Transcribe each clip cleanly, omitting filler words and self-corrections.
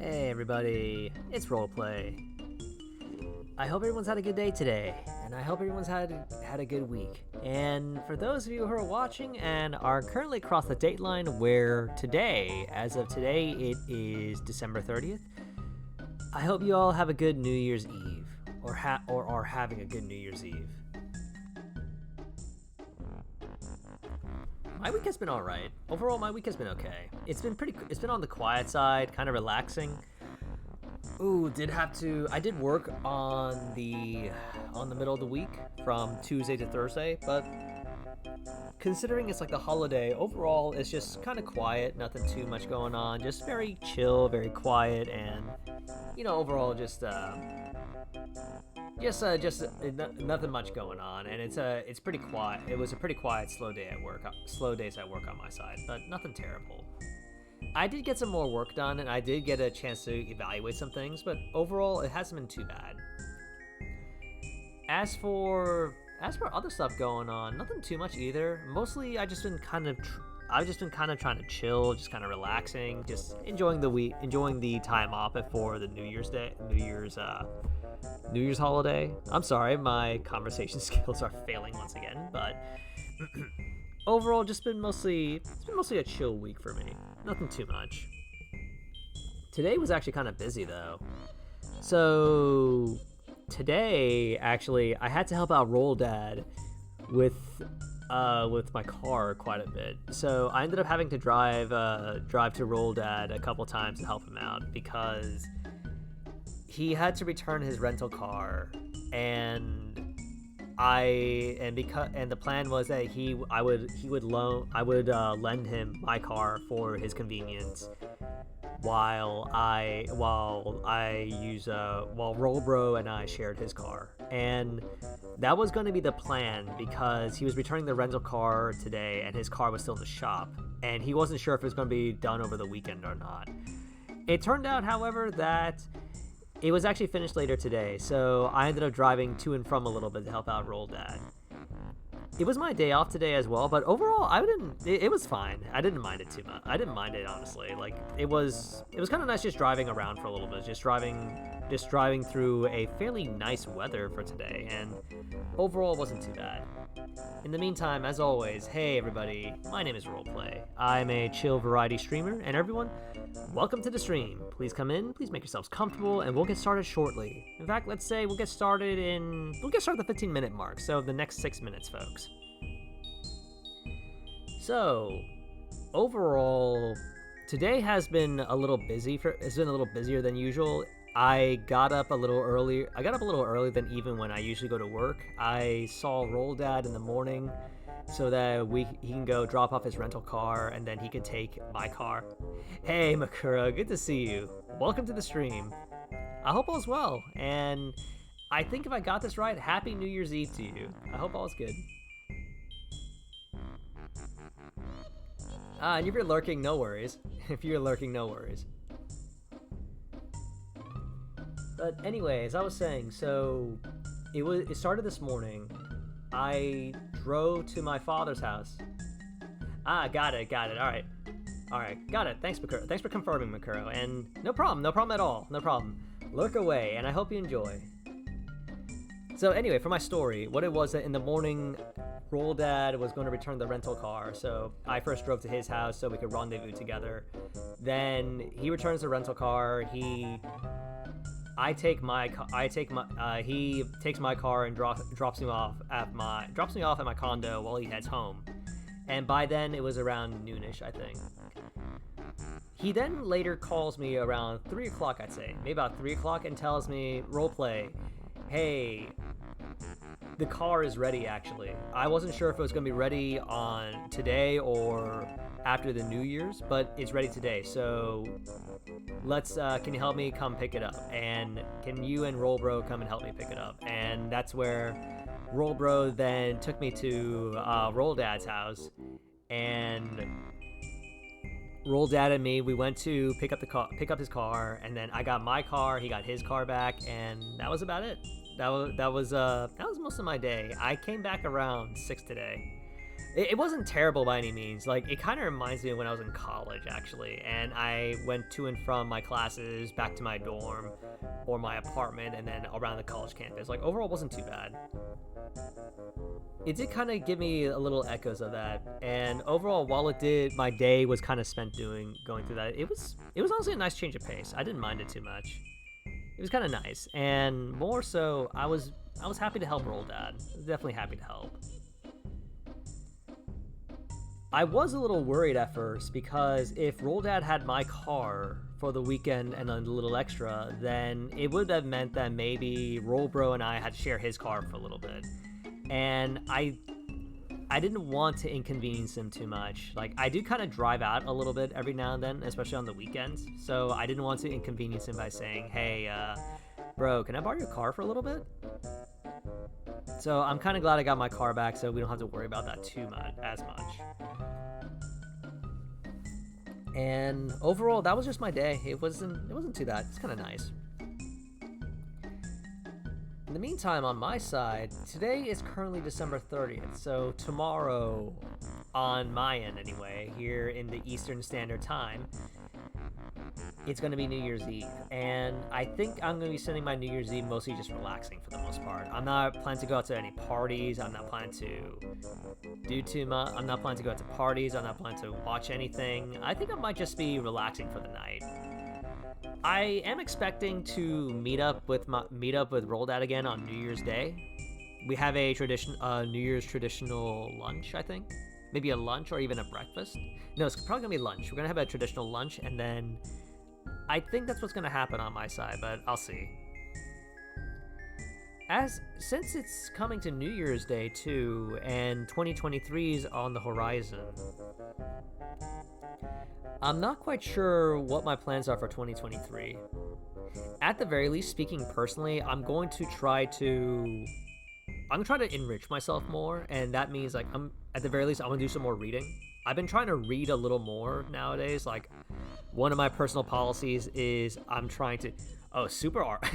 Hey everybody, it's Roleplay. I hope everyone's had a good day today, and I hope everyone's had a good week. And for those of you who are watching and are currently across the date line where today, as of today, it is December 30th, I hope you all have a good New Year's Eve, or are having a good New Year's Eve. My week has been all right. Overall, my week has been okay. It's been on the quiet side, kind of relaxing. Ooh, I did work on the middle of the week from Tuesday to Thursday, but considering it's like the holiday, overall it's just kind of quiet, nothing too much going on, just very chill, very quiet, and overall just nothing much going on, and it's pretty quiet. It was a pretty quiet, slow days at work on my side, but nothing terrible. I did get some more work done, and I did get a chance to evaluate some things, but overall, it hasn't been too bad. As for other stuff going on, nothing too much either. Mostly, I've just been kind of trying to chill, just kind of relaxing, just enjoying the time off before the New Year's holiday. I'm sorry, my conversation skills are failing once again, but overall, it's been mostly a chill week for me. Nothing too much. Today was actually kind of busy though. So today, actually, I had to help out Roll Dad with my car quite a bit. So I ended up having to drive to Roll Dad a couple times to help him out because he had to return his rental car, and the plan was that I would lend him my car for his convenience while Rollbro and I shared his car. And that was going to be the plan because he was returning the rental car today and his car was still in the shop, and he wasn't sure if it was going to be done over the weekend or not. It turned out, however, that it was actually finished later today, so I ended up driving to and from a little bit to help out Roll Dad. It was my day off today as well, but overall, it was fine. I didn't mind it too much. I didn't mind it, honestly. Like, it was kind of nice just driving around for a little bit, just driving through a fairly nice weather for today, and overall, it wasn't too bad. In the meantime, as always, hey everybody, my name is Roleplay. I'm a chill variety streamer, and everyone, welcome to the stream. Please come in, please make yourselves comfortable, and we'll get started shortly. In fact, let's say we'll get started at the 15-minute mark, so the next 6 minutes, folks. So, overall, today has been a little busy. It's been a little busier than usual. I got up a little earlier than even when I usually go to work. I saw Roll Dad in the morning so that he can go drop off his rental car, and then he could take my car. Hey Makura, good to see you. Welcome to the stream. I hope all's well, and I think if I got this right, Happy New Year's Eve to you. I hope all's good. And if you're lurking, no worries. No worries. But anyways, as I was saying, so it started this morning. I drove to my father's house. Got it. All right. All right, got it. Thanks, Makuro. Thanks for confirming, Makuro. And no problem at all. No problem. Lurk away, and I hope you enjoy. So anyway, for my story, what it was that in the morning, Roll Dad was going to return the rental car, so I first drove to his house so we could rendezvous together. Then he returns the rental car. He takes my car and drops me off at my condo while he heads home. And by then it was around noonish, I think. He then later calls me around 3 o'clock, I'd say, maybe about 3 o'clock, and tells me, roleplay, hey, the car is ready, actually. I wasn't sure if it was going to be ready on today or after the New Year's, but it's ready today, so can you help me come pick it up? And can you and Rollbro come and help me pick it up? And that's where Rollbro then took me to Roll Dad's house, and Roll Dad and me, we went to pick up his car, and then I got my car, he got his car back, and that was about it. That was most of my day. I came back around 6 today. It wasn't terrible by any means. Like, it kind of reminds me of when I was in college, actually, and I went to and from my classes, back to my dorm or my apartment, and then around the college campus. Like, overall, it wasn't too bad. It did kind of give me a little echoes of that, and overall, while it did, my day was kind of spent going through that. It was honestly a nice change of pace. I didn't mind it too much. It was kind of nice, and more so, I was happy to help Roll Dad. I was definitely happy to help. I was a little worried at first because if Roll Dad had my car for the weekend and a little extra, then it would have meant that maybe Rollbro and I had to share his car for a little bit. And I didn't want to inconvenience him too much. Like, I do kind of drive out a little bit every now and then, especially on the weekends. So I didn't want to inconvenience him by saying, hey, bro, can I borrow your car for a little bit? So I'm kind of glad I got my car back so we don't have to worry about that as much. And overall, that was just my day. It wasn't too bad. It's kind of nice. In the meantime, on my side, today is currently December 30th, so tomorrow, on my end anyway, here in the Eastern Standard Time, it's going to be New Year's Eve, and I think I'm going to be spending my New Year's Eve mostly just relaxing for the most part. I'm not planning to go out to any parties. I'm not planning to do too much. I'm not planning to go out to parties. I'm not planning to watch anything. I think I might just be relaxing for the night. I am expecting to meet up with Roll Dad again on New Year's Day. We have a New Year's traditional lunch, I think. Maybe a lunch or even a breakfast. No, it's probably gonna be lunch. We're gonna have a traditional lunch, and then I think that's what's gonna happen on my side, but I'll see. Since it's coming to New Year's Day too, and 2023 is on the horizon, I'm not quite sure what my plans are for 2023. At the very least, speaking personally, I'm going to try to enrich myself more, and that means at the very least I'm gonna do some more reading. I've been trying to read a little more nowadays. Like, one of my personal policies is I'm trying to super art.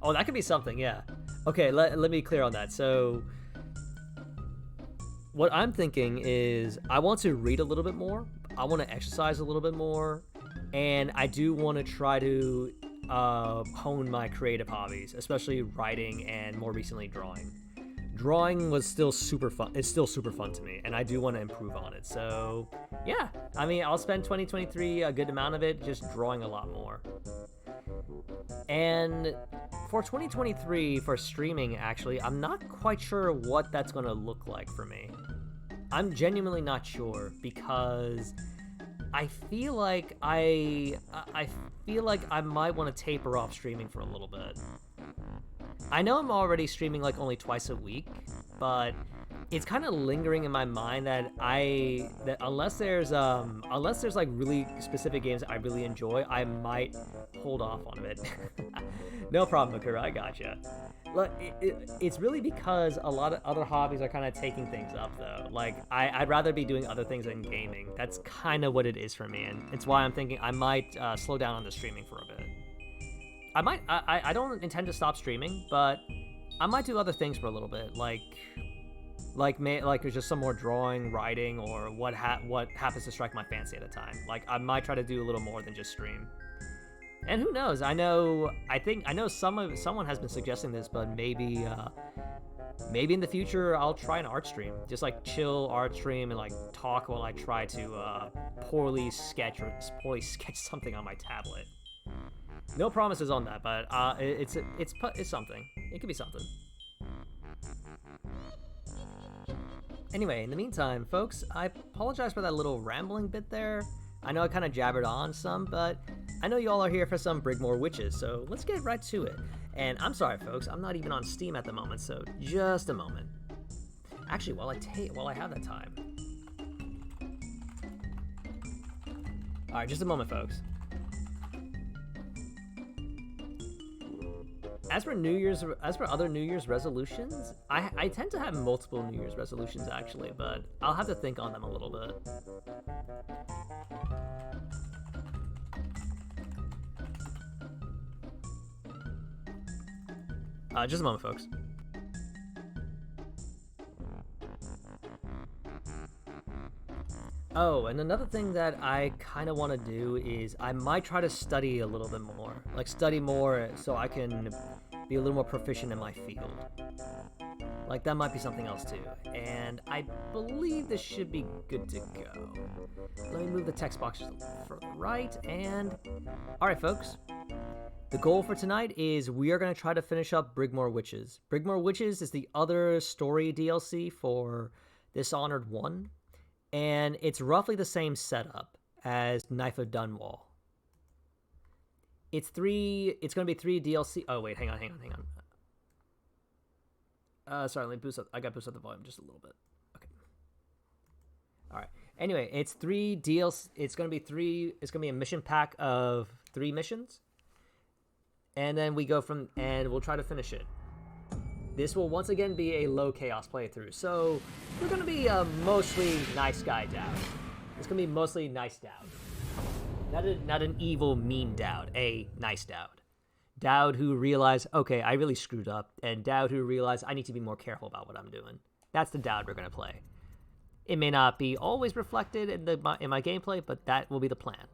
Oh, that could be something, yeah. Okay, let me clear on that. So what I'm thinking is I want to read a little bit more. I want to exercise a little bit more, and I do want to try to hone my creative hobbies, especially writing and more recently drawing. Drawing was still super fun. It's still super fun to me, and I do want to improve on it. So yeah, I mean, I'll spend 2023 a good amount of it just drawing a lot more. And for 2023 for streaming, actually, I'm not quite sure what that's going to look like for me. I'm genuinely not sure because I feel like I might want to taper off streaming for a little bit. I know I'm already streaming like only twice a week, but it's kind of lingering in my mind that unless there's like really specific games I really enjoy, I might hold off on it. No problem, Makura, I gotcha. Look, it's really because a lot of other hobbies are kind of taking things up, though. Like, I'd rather be doing other things than gaming. That's kind of what it is for me, and it's why I'm thinking I might slow down on the streaming for a bit. I don't intend to stop streaming, but I might do other things for a little bit, like Like there's just some more drawing, writing, or what happens to strike my fancy at a time. Like I might try to do a little more than just stream. And who knows? I know someone has been suggesting this, but maybe in the future I'll try an art stream, just like chill art stream and like talk while I try to poorly sketch something on my tablet. No promises on that, but it's something. It could be something. Anyway, in the meantime, folks, I apologize for that little rambling bit there. I know I kind of jabbered on some, but I know y'all are here for some Brigmore Witches, so let's get right to it. And I'm sorry, folks, I'm not even on Steam at the moment, so just a moment. Actually, while I have that time. All right, just a moment, folks. As for other New Year's resolutions, I tend to have multiple New Year's resolutions actually, but I'll have to think on them a little bit. Just a moment, folks. Oh, and another thing that I kind of want to do is I might try to study a little bit more. Like, study more so I can be a little more proficient in my field. Like, that might be something else too. And I believe this should be good to go. Let me move the text box just a little further right, and... Alright, folks. The goal for tonight is we are going to try to finish up Brigmore Witches. Brigmore Witches is the other story DLC for Dishonored 1. And it's roughly the same setup as Knife of Dunwall. It's going to be 3 DLC. Oh, wait, hang on. Sorry, let me boost up. I got to boost up the volume just a little bit. Okay. All right. Anyway, it's 3 DLC. It's going to be a mission pack of 3 missions. And then we'll try to finish it. This will once again be a low chaos playthrough, so we're going to be mostly nice guy Dowd. It's going to be mostly nice Dowd. Not an evil, mean Dowd, a nice Dowd. Dowd who realized, okay, I really screwed up, and Dowd who realized I need to be more careful about what I'm doing. That's the Dowd we're going to play. It may not be always reflected in my gameplay, but that will be the plan.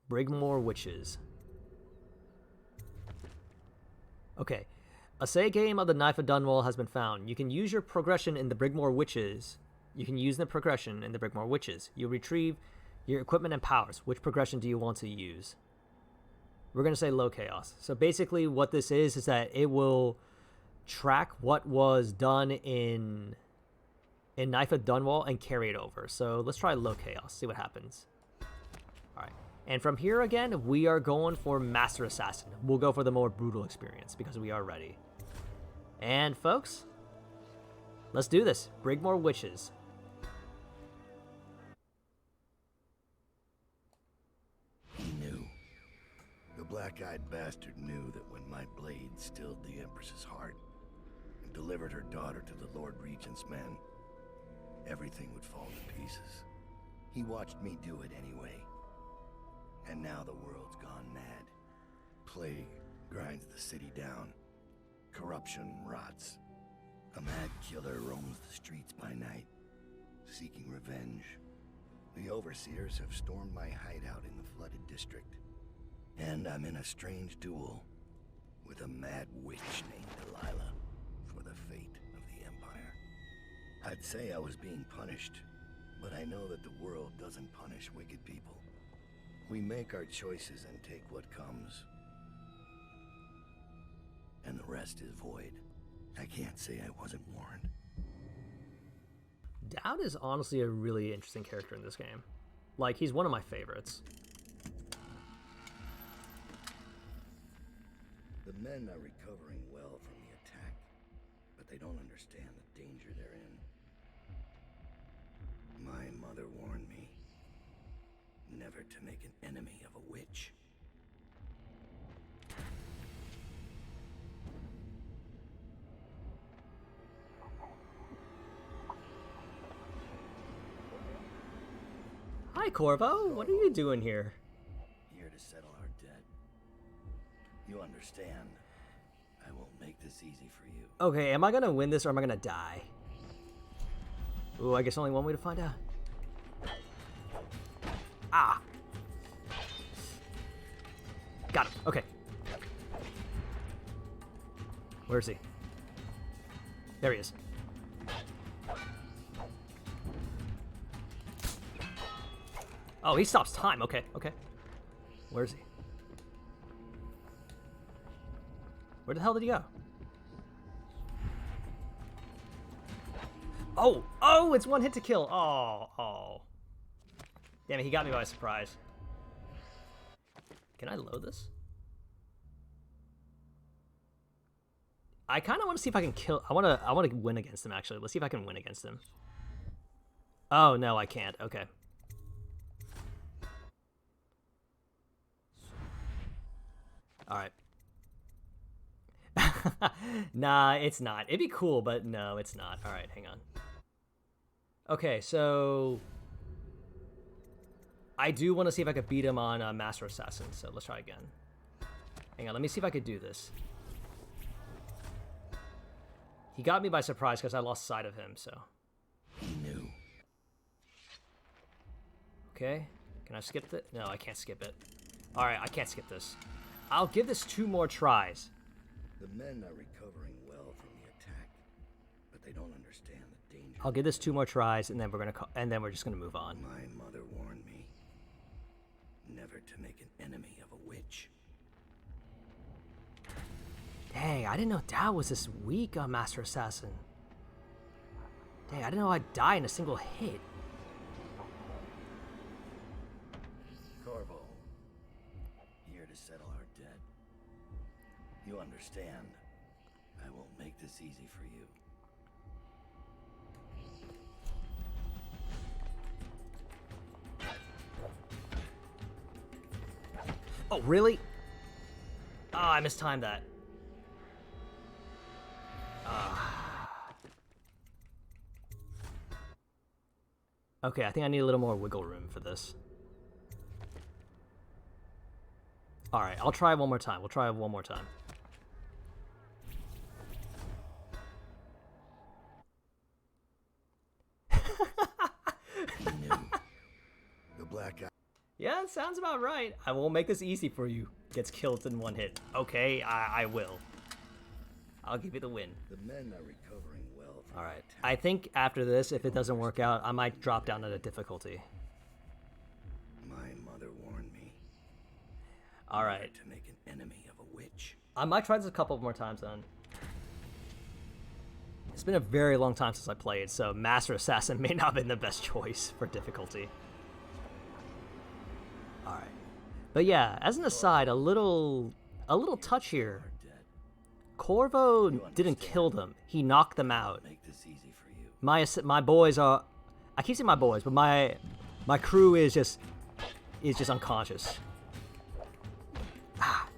Brigmore Witches. Okay. A save game of the Knife of Dunwall has been found. You can use your progression in the Brigmore Witches. You retrieve your equipment and powers. Which progression do you want to use? We're going to say low chaos. So basically what this is that it will track what was done in Knife of Dunwall and carry it over. So let's try low chaos, see what happens. All right. And from here again, we are going for Master Assassin. We'll go for the more brutal experience because we are ready. And folks, let's do this. Brigmore Witches. He knew. The black-eyed bastard knew that when my blade stilled the Empress's heart and delivered her daughter to the Lord Regent's men, everything would fall to pieces. He watched me do it anyway. And now the world's gone mad. Plague grinds the city down. Corruption rots. A mad killer roams the streets by night, seeking revenge. The overseers have stormed my hideout in the flooded district. And I'm in a strange duel with a mad witch named Delilah for the fate of the Empire. I'd say I was being punished, but I know that the world doesn't punish wicked people. We make our choices and take what comes. And the rest is void. I can't say I wasn't warned. Dowd is honestly a really interesting character in this game. Like, he's one of my favorites. The men are recovering well from the attack, but they don't understand the danger they're in. My mother warned me never to make an enemy of a witch. Hi, Corvo. What are you doing here? Here to settle our debt. You understand, I won't make this easy for you. Okay, am I gonna win this or am I gonna die? Ooh, I guess only one way to find out. Ah! Got him. Okay. Where is he? There he is. Oh, he stops time. Okay, okay. Where is he? Where the hell did he go? Oh! Oh, it's one hit to kill. Oh, oh. Damn it, he got me by surprise. Can I load this? I kind of want to see if I can kill... I want to win against him, actually. Let's see if I can win against him. Oh, no, I can't. Okay. Alright. Nah, it's not. It'd be cool, but no, it's not. Alright, hang on. Okay, so... I do want to see if I could beat him on Master Assassin, so let's try again. Hang on, let me see if I could do this. He got me by surprise because I lost sight of him, so... He knew. Okay, can I skip it? No, I can't skip it. Alright, I can't skip this. I'll give this 2 more tries. The men are recovering well from the attack, but they don't understand the danger. I'll give this 2 more tries, and then we're just gonna move on. My mother warned me never to make an enemy of a witch. Dang, I didn't know Dad was this weak on Master Assassin. Dang, I didn't know I'd die in a single hit. Corvo, here to settle our debt. You understand, I won't make this easy for you. Oh, really? Oh, I mistimed that. Okay, I think I need a little more wiggle room for this. Alright, I'll try one more time. We'll try one more time. He knew. The black eye. Yeah, it sounds about right. I won't make this easy for you. Gets killed in 1 hit. Okay, I will. I'll give you the win. The men are recovering well from Alright. the I think after this, if it doesn't work out, I might drop down to the difficulty. My mother warned me Alright. never to make an enemy of a witch. I might try this a couple more times then. It's been a very long time since I played, so Master Assassin may not have been the best choice for difficulty. Alright. But yeah, as an aside, a little touch here. Corvo didn't kill them. He knocked them out. Make this easy for you. My boys are... I keep saying my boys, but my crew is just unconscious. Ah.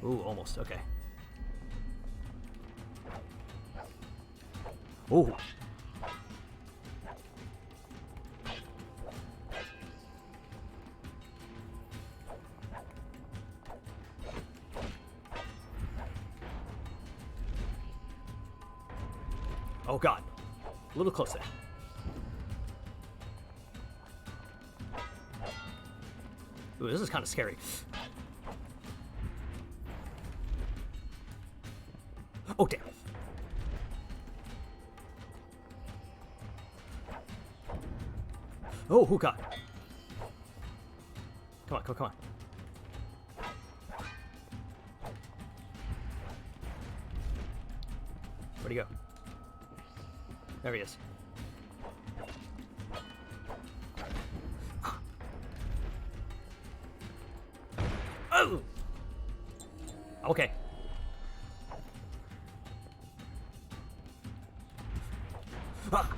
Ooh, almost. Okay. Ooh. Oh god. A little closer. Ooh, this is kind of scary. Oh, damn. Oh, who got? Come on, come on, come on. Where'd he go? There he is. Oh! Okay. Ah!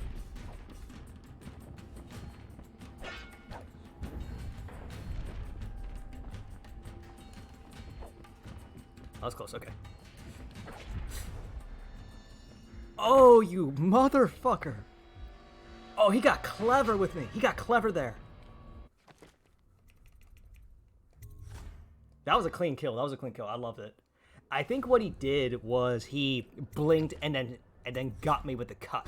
That was close, okay. Oh, you motherfucker! Oh, he got clever with me. He got clever there. That was a clean kill. I loved it. I think what he did was he blinked and then got me with the cut.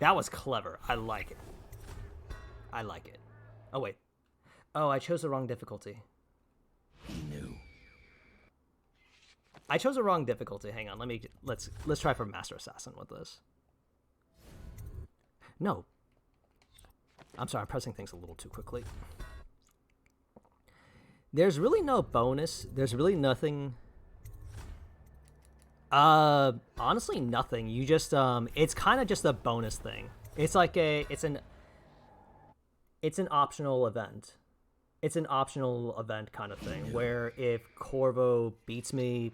That was clever. I like it. Oh, wait. Oh, I chose the wrong difficulty. He knew. I chose the wrong difficulty. Hang on. Let's try for Master Assassin with this. No. I'm sorry, I'm pressing things a little too quickly. There's really no bonus. There's really nothing. Honestly, nothing. You just it's kind of just a bonus thing. It's like it's an optional event. It's an optional event kind of thing where if Corvo beats me,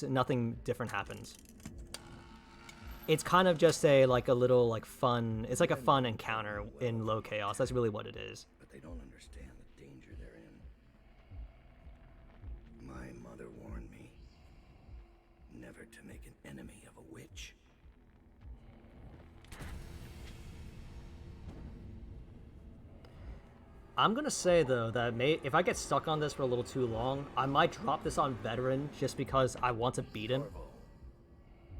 nothing different happens. It's kind of just a little fun. It's like a fun encounter in low chaos. That's really what it is. But they don't understand the danger they're in. My mother warned me never to make an enemy of a witch. I'm gonna say though that if I get stuck on this for a little too long, I might drop this on veteran just because I want to beat him.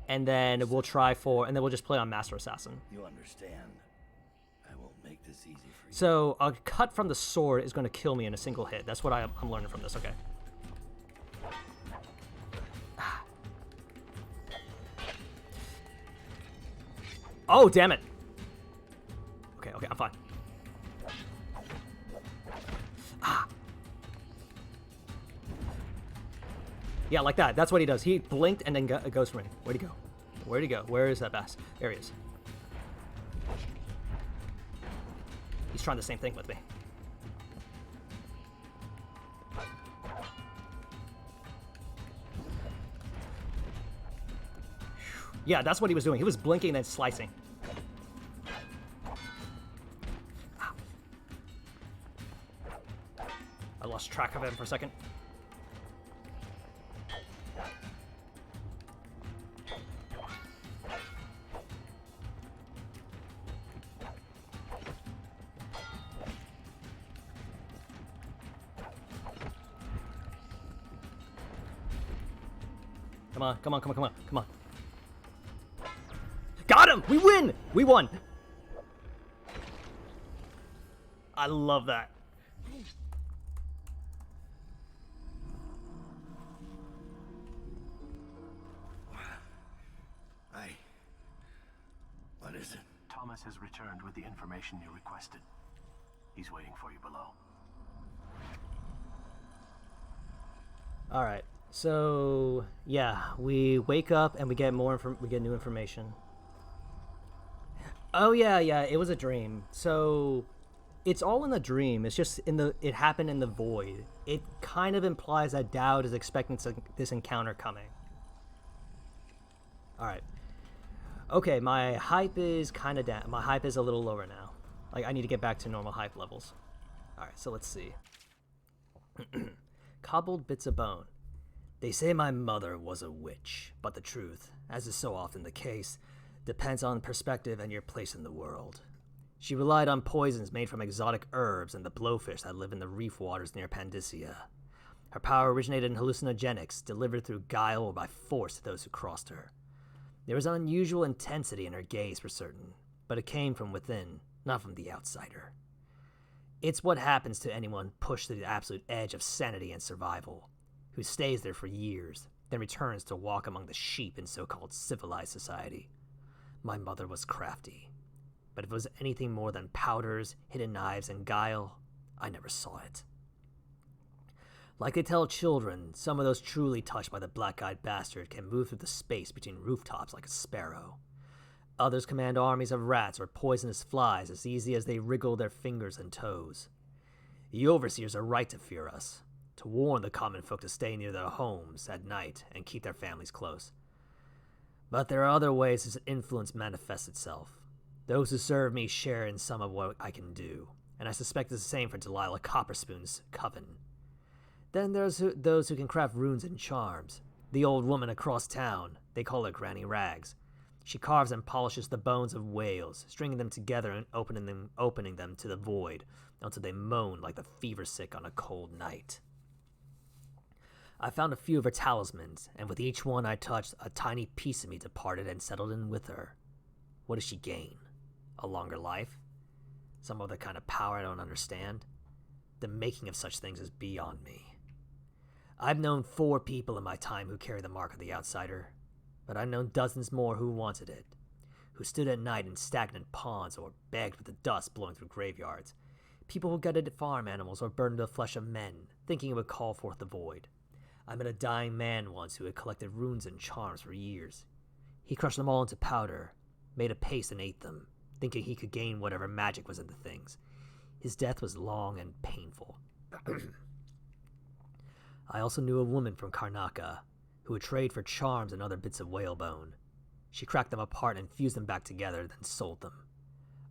And then we'll just play on Master Assassin. You understand. I won't make this easy for you. So a cut from the sword is going to kill me in a single hit. That's what I'm learning from this. Okay. Oh, damn it. Okay, I'm fine. Yeah, like that. That's what he does. He blinked and then goes for me. Where'd he go? Where'd he go? Where is that bass? There he is. He's trying the same thing with me. Yeah, that's what he was doing. He was blinking and then slicing. I lost track of him for a second. Come on. Got him! We win! We won! I love that. What is it? Thomas has returned with the information you requested. He's waiting for you below. Alright. So, yeah, we wake up and we get we get new information. Oh yeah, it was a dream. So, it's all in the dream. It's just it happened in the void. It kind of implies that Dowd is expecting this encounter coming. Alright. Okay, my hype is kind of down. My hype is a little lower now. I need to get back to normal hype levels. Alright, so let's see. Cobbled bits of bone. They say my mother was a witch, but the truth, as is so often the case, depends on perspective and your place in the world. She relied on poisons made from exotic herbs and the blowfish that live in the reef waters near Pandysia. Her power originated in hallucinogenics, delivered through guile or by force to those who crossed her. There was an unusual intensity in her gaze for certain, but it came from within, not from the outsider. It's what happens to anyone pushed to the absolute edge of sanity and survival, who stays there for years, then returns to walk among the sheep in so-called civilized society. My mother was crafty, but if it was anything more than powders, hidden knives, and guile, I never saw it. Like they tell children, some of those truly touched by the black-eyed bastard can move through the space between rooftops like a sparrow. Others command armies of rats or poisonous flies as easy as they wriggle their fingers and toes. The overseers are right to fear us, to warn the common folk to stay near their homes at night and keep their families close. But there are other ways this influence manifests itself. Those who serve me share in some of what I can do, and I suspect it's the same for Delilah Copperspoon's coven. Then there's those who can craft runes and charms. The old woman across town, they call her Granny Rags. She carves and polishes the bones of whales, stringing them together and opening them to the void until they moan like the fever sick on a cold night. I found a few of her talismans, and with each one I touched, a tiny piece of me departed and settled in with her. What does she gain? A longer life? Some other kind of power I don't understand? The making of such things is beyond me. I've known 4 people in my time who carry the mark of the outsider, but I've known dozens more who wanted it, who stood at night in stagnant ponds or begged with the dust blowing through graveyards, people who gutted farm animals or burned the flesh of men, thinking it would call forth the void. I met a dying man once who had collected runes and charms for years. He crushed them all into powder, made a paste and ate them, thinking he could gain whatever magic was in the things. His death was long and painful. I also knew a woman from Karnaka who would trade for charms and other bits of whalebone. She cracked them apart and fused them back together, then sold them.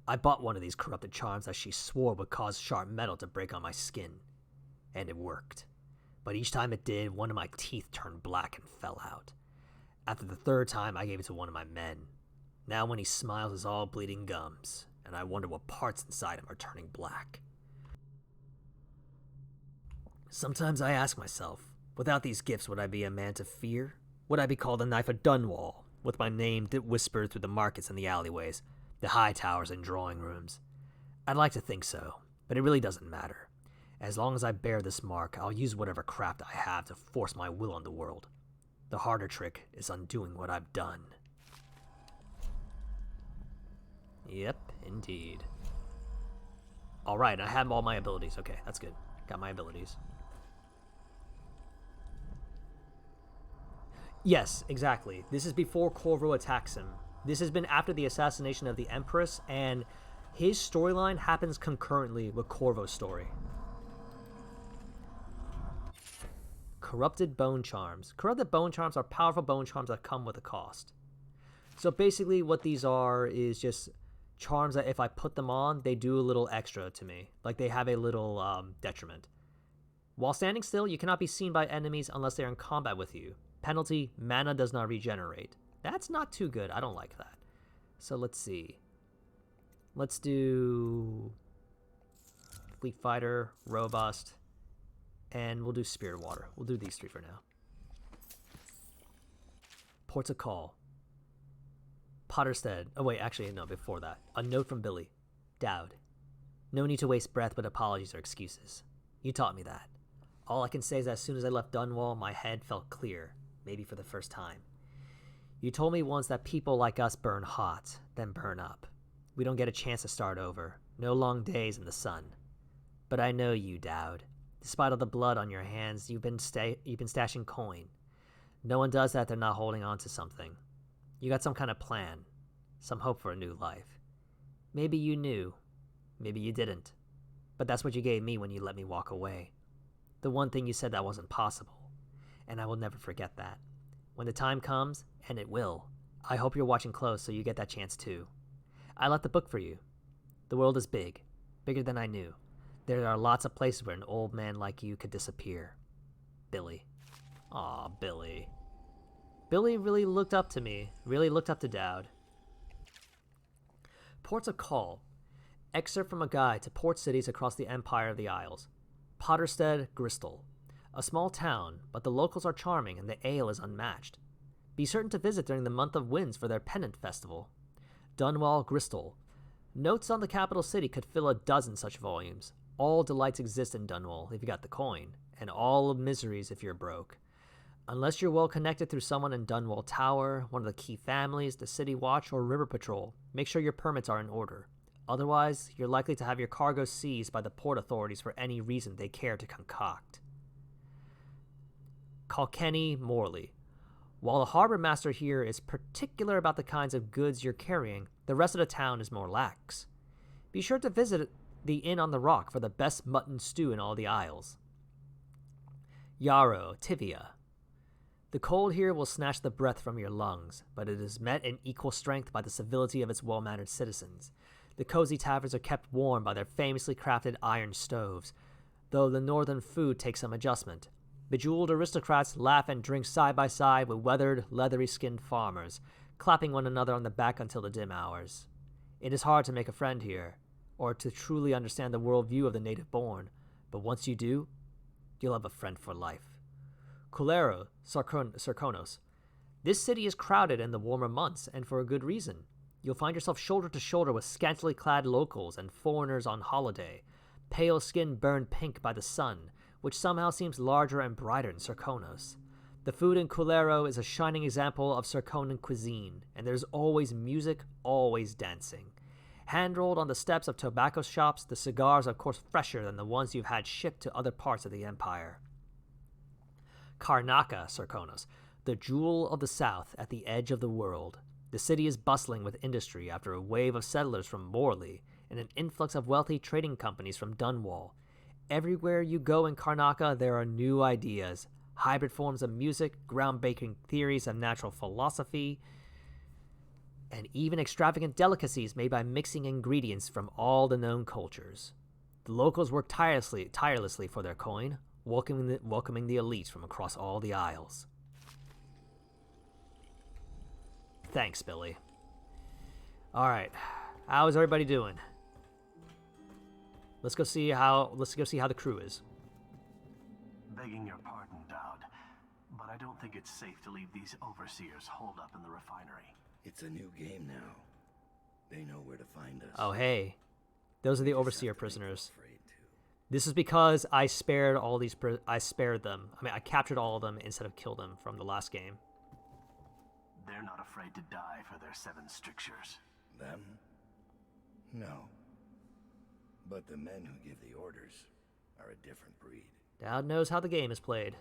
I bought one of these corrupted charms that she swore would cause sharp metal to break on my skin, and it worked. But each time it did, one of my teeth turned black and fell out. After the 3rd time, I gave it to one of my men. Now when he smiles, it's all bleeding gums, and I wonder what parts inside him are turning black. Sometimes I ask myself, without these gifts, would I be a man to fear? Would I be called a knife of Dunwall, with my name whispered through the markets and the alleyways, the high towers and drawing rooms? I'd like to think so, but it really doesn't matter. As long as I bear this mark, I'll use whatever craft I have to force my will on the world. The harder trick is undoing what I've done. Yep, indeed. Alright, I have all my abilities. Okay, that's good. Got my abilities. Yes, exactly. This is before Corvo attacks him. This has been after the assassination of the Empress, and his storyline happens concurrently with Corvo's story. Corrupted bone charms. Corrupted bone charms are powerful bone charms that come with a cost. So basically what these are is just charms that if I put them on, they do a little extra to me. Like they have a little detriment. While standing still, you cannot be seen by enemies unless they are in combat with you. Penalty, mana does not regenerate. That's not too good. I don't like that. So let's see. Let's do Fleet Fighter, Robust, and we'll do Spirit Water. We'll do these 3 for now. Ports of Call. Potterstead. Oh wait, actually no, before that. A note from Billy. Dowd. No need to waste breath with apologies or excuses. You taught me that. All I can say is that as soon as I left Dunwall, my head felt clear, maybe for the first time. You told me once that people like us burn hot, then burn up. We don't get a chance to start over. No long days in the sun. But I know you, Dowd. Despite all the blood on your hands, you've been stashing coin. No one does that if they're not holding on to something. You got some kind of plan. Some hope for a new life. Maybe you knew. Maybe you didn't. But that's what you gave me when you let me walk away. The one thing you said that wasn't possible. And I will never forget that. When the time comes, and it will, I hope you're watching close so you get that chance too. I left the book for you. The world is big. Bigger than I knew. There are lots of places where an old man like you could disappear. Billy. Aw, Billy. Billy really looked up to me. Really looked up to Dowd. Ports of Call. Excerpt from a guide to port cities across the Empire of the Isles. Potterstead, Gristol. A small town, but the locals are charming and the ale is unmatched. Be certain to visit during the month of winds for their pennant festival. Dunwall, Gristol. Notes on the capital city could fill a dozen such volumes. All delights exist in Dunwall if you got the coin, and all of miseries if you're broke. Unless you're well connected through someone in Dunwall Tower, one of the key families, the City Watch, or River Patrol, make sure your permits are in order. Otherwise, you're likely to have your cargo seized by the port authorities for any reason they care to concoct. Kilkenny, Morley. While the harbor master here is particular about the kinds of goods you're carrying, the rest of the town is more lax. Be sure to visit the Inn on the Rock for the best mutton stew in all the Isles. Yarrow, Tivia. The cold here will snatch the breath from your lungs, but it is met in equal strength by the civility of its well-mannered citizens. The cozy taverns are kept warm by their famously crafted iron stoves, though the northern food takes some adjustment. Bejeweled aristocrats laugh and drink side by side with weathered, leathery-skinned farmers, clapping one another on the back until the dim hours. It is hard to make a friend here, or to truly understand the worldview of the native born, but once you do, you'll have a friend for life. Sarkonos. This city is crowded in the warmer months, and for a good reason. You'll find yourself shoulder to shoulder with scantily clad locals and foreigners on holiday, pale skin burned pink by the sun, which somehow seems larger and brighter in Sarkonos. The food in Culero is a shining example of Sarkonan cuisine, and there's always music, always dancing. Hand-rolled on the steps of tobacco shops, the cigars are of course fresher than the ones you've had shipped to other parts of the empire. Karnaca, Sarkonos, the jewel of the south at the edge of the world. The city is bustling with industry after a wave of settlers from Morley and an influx of wealthy trading companies from Dunwall. Everywhere you go in Karnaca, there are new ideas, hybrid forms of music, groundbreaking theories of natural philosophy, and even extravagant delicacies made by mixing ingredients from all the known cultures. The locals work tirelessly for their coin, welcoming the elite from across all the isles. Thanks, Billy. Alright, how's everybody doing? Let's go see how the crew is. Begging your pardon, Dowd, but I don't think it's safe to leave these overseers holed up in the refinery. It's a new game now. They know where to find us. Oh, hey. Those are the overseer prisoners. Afraid to. This is because I spared them. I captured all of them instead of killed them from the last game. They're not afraid to die for their 7 strictures. Them? No. But the men who give the orders are a different breed. Dowd knows how the game is played.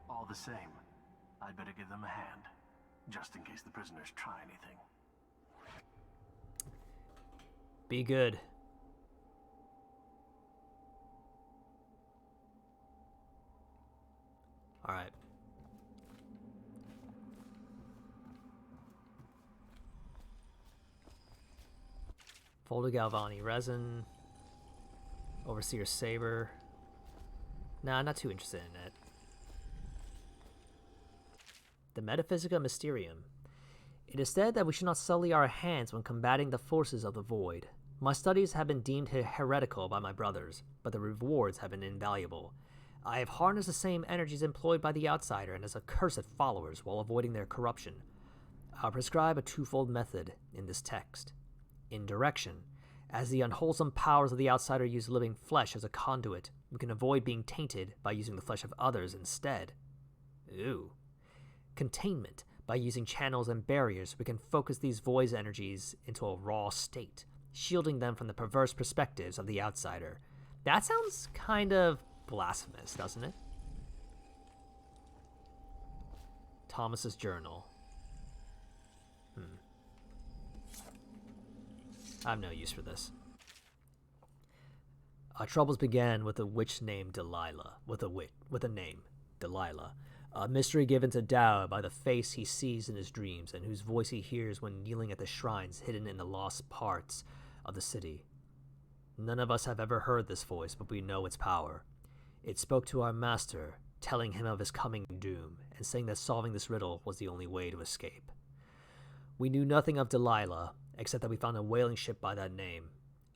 All the same, I'd better give them a hand, just in case the prisoners try anything. Be good. Alright. Folder Galvani resin. Overseer saber. Nah, not too interested in it. The Metaphysica Mysterium. It is said that we should not sully our hands when combating the forces of the void. My studies have been deemed heretical by my brothers, but the rewards have been invaluable. I have harnessed the same energies employed by the outsider and his accursed followers while avoiding their corruption. I'll prescribe a twofold method in this text. Indirection. As the unwholesome powers of the outsider use living flesh as a conduit, we can avoid being tainted by using the flesh of others instead. Ooh. Containment. By using channels and barriers, we can focus these void energies into a raw state, shielding them from the perverse perspectives of the outsider. That sounds kind of blasphemous, doesn't it? Thomas's journal. I have no use for this. Our troubles began with a witch named Delilah. With a name, Delilah. A mystery given to Dao by the face he sees in his dreams and whose voice he hears when kneeling at the shrines hidden in the lost parts of the city. None of us have ever heard this voice, but we know its power. It spoke to our master, telling him of his coming doom, and saying that solving this riddle was the only way to escape. We knew nothing of Delilah, except that we found a whaling ship by that name.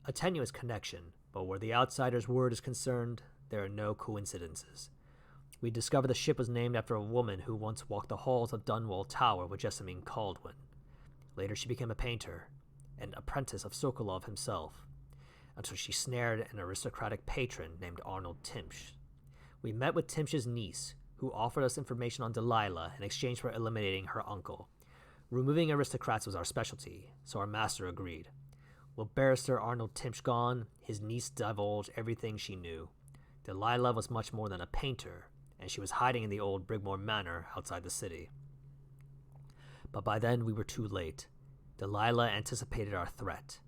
A tenuous connection, but where the outsider's word is concerned, there are no coincidences. We discovered the ship was named after a woman who once walked the halls of Dunwall Tower with Jessamine Caldwin. Later she became a painter, an apprentice of Sokolov himself, until she snared an aristocratic patron named Arnold Timsh. We met with Timsh's niece, who offered us information on Delilah in exchange for eliminating her uncle. Removing aristocrats was our specialty, so our master agreed. With barrister Arnold Timsh gone, his niece divulged everything she knew. Delilah was much more than a painter, and she was hiding in the old Brigmore Manor outside the city. But by then we were too late. Delilah anticipated our threat.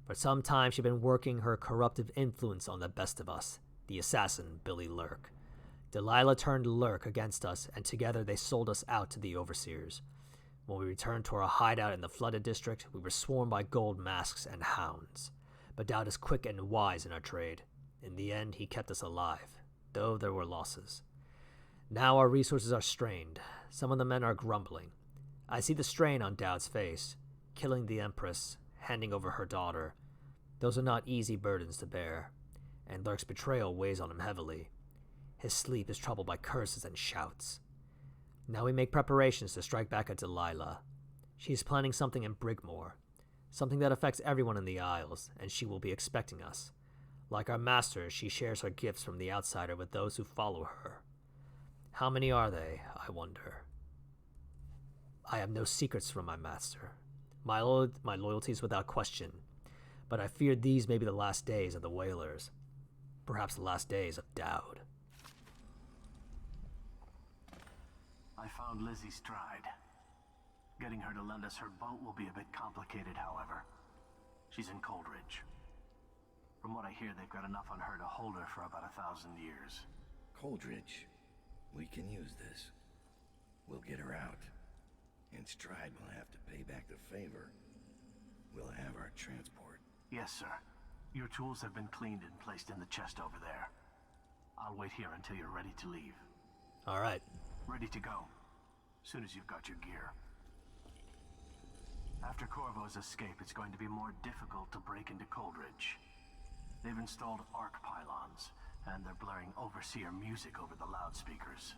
For some time she'd been working her corruptive influence on the best of us, the assassin Billy Lurk. Delilah turned Lurk against us, and together they sold us out to the overseers. When we returned to our hideout in the flooded district, we were swarmed by gold masks and hounds. But Dowd is quick and wise in our trade. In the end, he kept us alive, though there were losses. Now our resources are strained. Some of the men are grumbling. I see the strain on Dowd's face. Killing the Empress, handing over her daughter. Those are not easy burdens to bear, and Lurk's betrayal weighs on him heavily. His sleep is troubled by curses and shouts. Now we make preparations to strike back at Delilah. She is planning something in Brigmore, something that affects everyone in the Isles, and she will be expecting us. Like our master, she shares her gifts from the outsider with those who follow her. How many are they, I wonder? I have no secrets from my master. My loyalty is without question, but I fear these may be the last days of the Whalers. Perhaps the last days of Dowd. I found Lizzie Stride. Getting her to lend us her boat will be a bit complicated, however. She's in Coldridge. From what I hear, they've got enough on her to hold her for about 1,000 years. Coldridge. We can use this. We'll get her out. And Stride will have to pay back the favor. We'll have our transport. Yes, sir. Your tools have been cleaned and placed in the chest over there. I'll wait here until you're ready to leave. All right. Ready to go. Soon as you've got your gear. After Corvo's escape, it's going to be more difficult to break into Coldridge. They've installed arc pylons, and they're blaring Overseer music over the loudspeakers.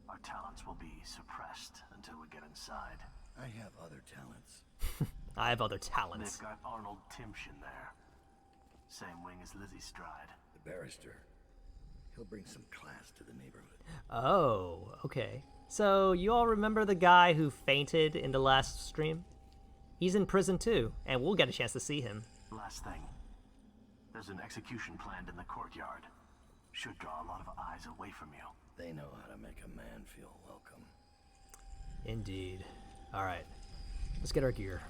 Our talents will be suppressed until we get inside. I have other talents. I have other talents. They've got Arnold Timshin there. Same wing as Lizzie Stride. The barrister. He'll bring some class to the neighborhood. Oh, okay. So you all remember the guy who fainted in the last stream? He's in prison too, and we'll get a chance to see him. Last thing. There's an execution planned in the courtyard. Should draw a lot of eyes away from you. They know how to make a man feel welcome. Indeed. All right. Let's get our gear.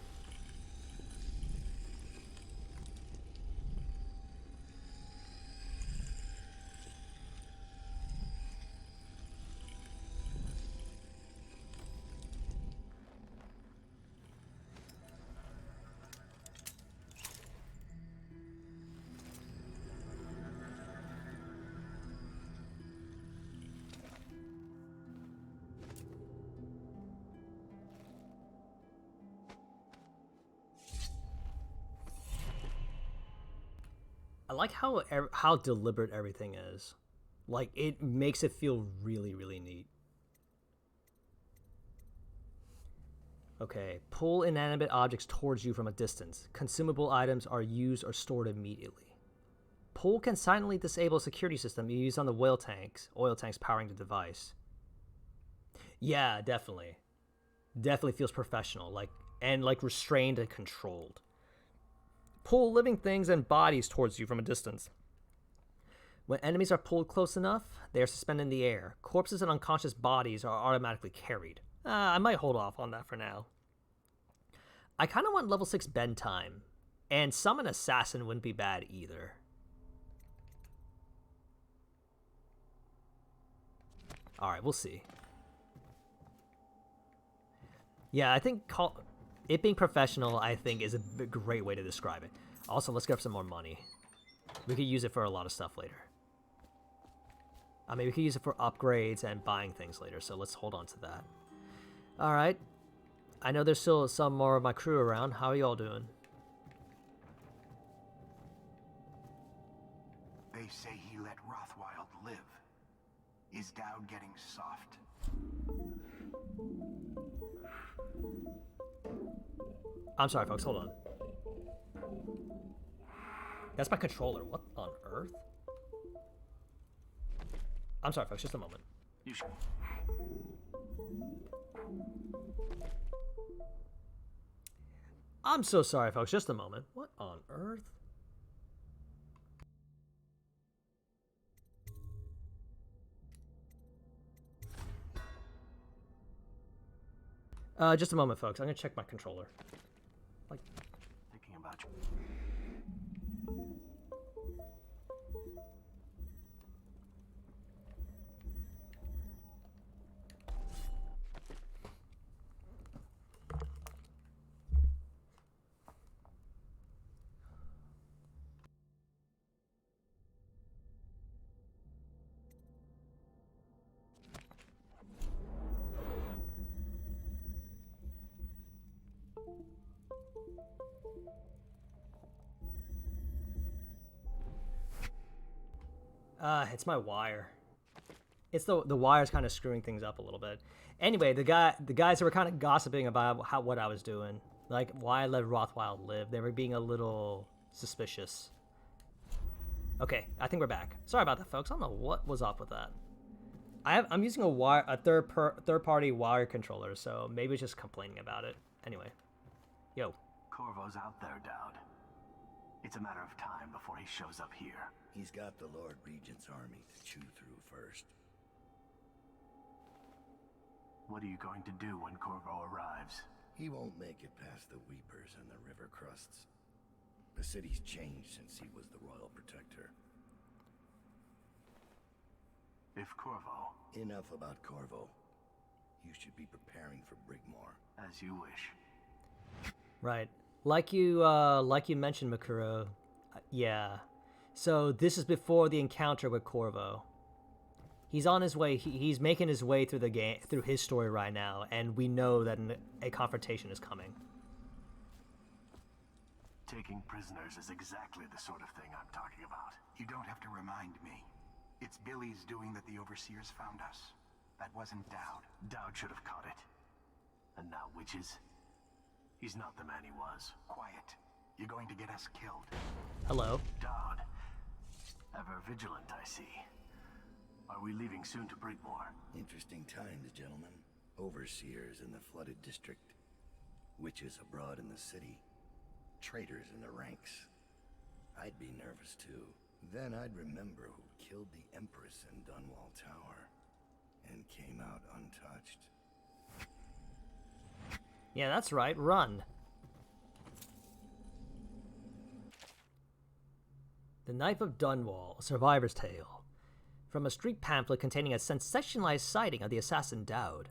I like how deliberate everything is. Like, it makes it feel really, really neat. Okay, pull inanimate objects towards you from a distance. Consumable items are used or stored immediately. Pull can silently disable a security system you use on the oil tanks powering the device. Yeah, definitely. Definitely feels professional, like restrained and controlled. Pull living things and bodies towards you from a distance. When enemies are pulled close enough, they are suspended in the air. Corpses and unconscious bodies are automatically carried. I might hold off on that for now. I kind of want level 6 bend time. And summon assassin wouldn't be bad either. Alright, we'll see. Yeah, I think it being professional, I think, is a great way to describe it. Also, let's grab some more money. We could use it for a lot of stuff later. I mean, we could use it for upgrades and buying things later, so let's hold on to that. Alright. I know there's still some more of my crew around. How are you all doing? They say he let Rothwild live. Is Dowd getting soft? I'm sorry, folks. Hold on. That's my controller. What on earth? I'm sorry, folks. Just a moment. You should. I'm so sorry, folks. Just a moment. What on earth? Just a moment, folks. I'm gonna check my controller. Like, Thinking about you. it's my wire. It's the wire's kind of screwing things up a little bit. Anyway, the guys who were kind of gossiping about what I was doing, like why I let Rothwild live, they were being a little suspicious. Okay, I think we're back. Sorry about that, folks. I don't know what was up with that. I'm using a third party wire controller, so maybe it's just complaining about it. Anyway, yo. Corvo's out there, Dowd. It's a matter of time before he shows up here. He's got the Lord Regent's army to chew through first. What are you going to do when Corvo arrives? He won't make it past the Weepers and the river crusts. The city's changed since he was the royal protector. If Corvo... Enough about Corvo. You should be preparing for Brigmore. As you wish. Right. Like you mentioned, Makuro. Yeah. So this is before the encounter with Corvo. He's on his way. He's making his way through the game, through his story right now, and we know that a confrontation is coming. Taking prisoners is exactly the sort of thing I'm talking about. You don't have to remind me. It's Billy's doing that the Overseers found us. That wasn't Dowd. Dowd should have caught it. And now witches? He's not the man he was. Quiet. You're going to get us killed. Hello. Dowd. Ever vigilant, I see. Are we leaving soon to Brigmore? Interesting times, gentlemen. Overseers in the flooded district. Witches abroad in the city. Traitors in the ranks. I'd be nervous too. Then I'd remember who killed the Empress in Dunwall Tower and came out untouched. Yeah, that's right. Run. The Knife of Dunwall, A Survivor's Tale. From a street pamphlet containing a sensationalized sighting of the assassin Dowd.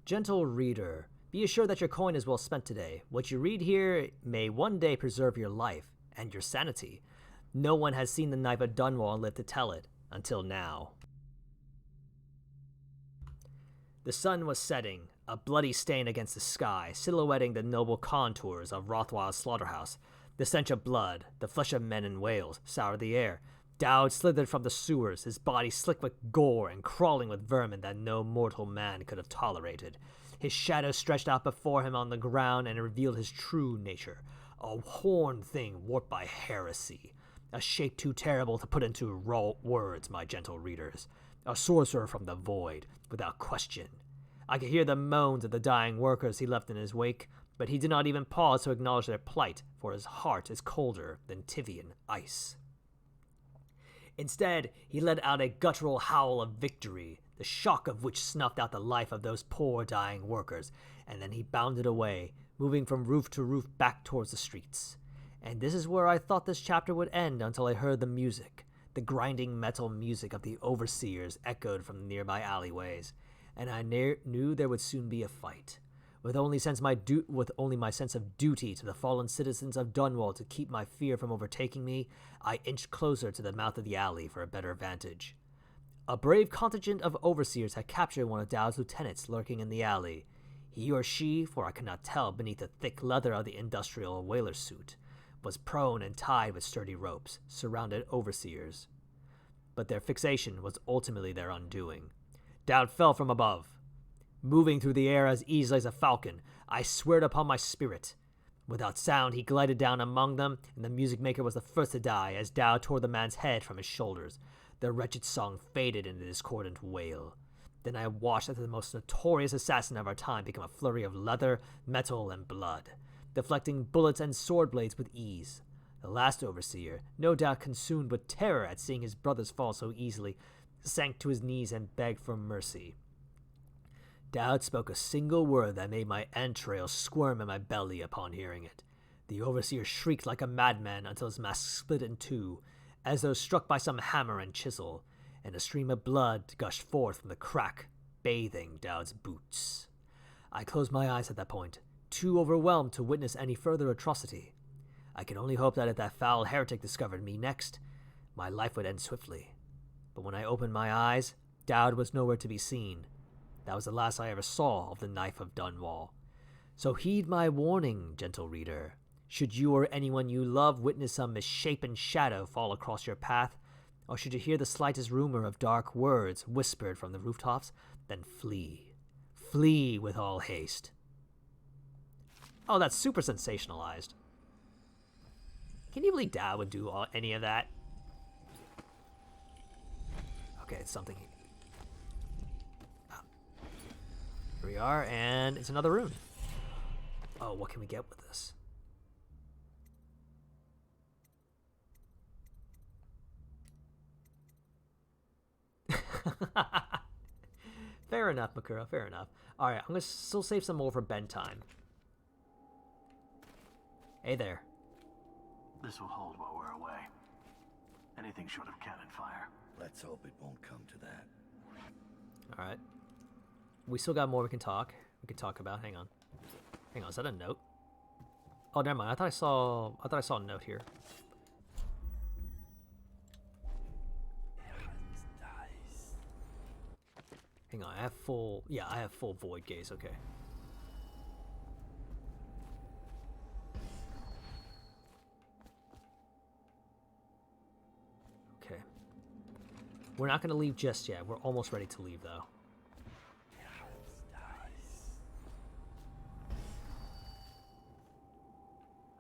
Gentle reader, be assured that your coin is well spent today. What you read here may one day preserve your life and your sanity. No one has seen the Knife of Dunwall and lived to tell it, until now. The sun was setting, a bloody stain against the sky, silhouetting the noble contours of Rothwild's slaughterhouse. The stench of blood, the flesh of men and whales, soured the air. Dowd slithered from the sewers, his body slick with gore and crawling with vermin that no mortal man could have tolerated. His shadow stretched out before him on the ground and revealed his true nature, a horned thing warped by heresy. A shape too terrible to put into raw words, my gentle readers. A sorcerer from the void, without question. I could hear the moans of the dying workers he left in his wake, but he did not even pause to acknowledge their plight, for his heart is colder than Tyvian ice. Instead, he let out a guttural howl of victory, the shock of which snuffed out the life of those poor dying workers, and then he bounded away, moving from roof to roof back towards the streets. And this is where I thought this chapter would end until I heard the music. The grinding metal music of the Overseers echoed from the nearby alleyways, and I knew there would soon be a fight. With only my sense of duty to the fallen citizens of Dunwall to keep my fear from overtaking me, I inched closer to the mouth of the alley for a better vantage. A brave contingent of Overseers had captured one of Dowd's lieutenants lurking in the alley. He or she, for I could not tell beneath the thick leather of the industrial whaler's suit, was prone and tied with sturdy ropes, surrounded Overseers. But their fixation was ultimately their undoing. Dowd fell from above. Moving through the air as easily as a falcon, I swear it upon my spirit. Without sound, he glided down among them, and the music maker was the first to die as Dowd tore the man's head from his shoulders. The wretched song faded into discordant wail. Then I watched as the most notorious assassin of our time become a flurry of leather, metal, and blood, deflecting bullets and sword blades with ease. The last Overseer, no doubt consumed with terror at seeing his brothers fall so easily, sank to his knees and begged for mercy. Dowd spoke a single word that made my entrails squirm in my belly upon hearing it. The Overseer shrieked like a madman until his mask split in two, as though struck by some hammer and chisel, and a stream of blood gushed forth from the crack, bathing Dowd's boots. I closed my eyes at that point, too overwhelmed to witness any further atrocity. I could only hope that if that foul heretic discovered me next, my life would end swiftly. But when I opened my eyes, Dowd was nowhere to be seen. That was the last I ever saw of the Knife of Dunwall. So heed my warning, gentle reader. Should you or anyone you love witness some misshapen shadow fall across your path, Or should you hear the slightest rumor of dark words whispered from the rooftops, then flee. Flee with all haste. Oh, that's super sensationalized. Can you believe Dad would do any of that? Okay, it's something. Here we are, and it's another rune. Oh, what can we get with this? Fair enough, Makura, fair enough. Alright, I'm going to still save some more for bedtime. Hey there. This will hold while we're away. Anything short of cannon fire. Let's hope it won't come to that. Alright. We still got more we can talk about. Hang on. Hang on, is that a note? Oh, never mind. I thought I saw a note here. Hang on, I have full void gaze, okay. Okay. We're not gonna leave just yet. We're almost ready to leave though.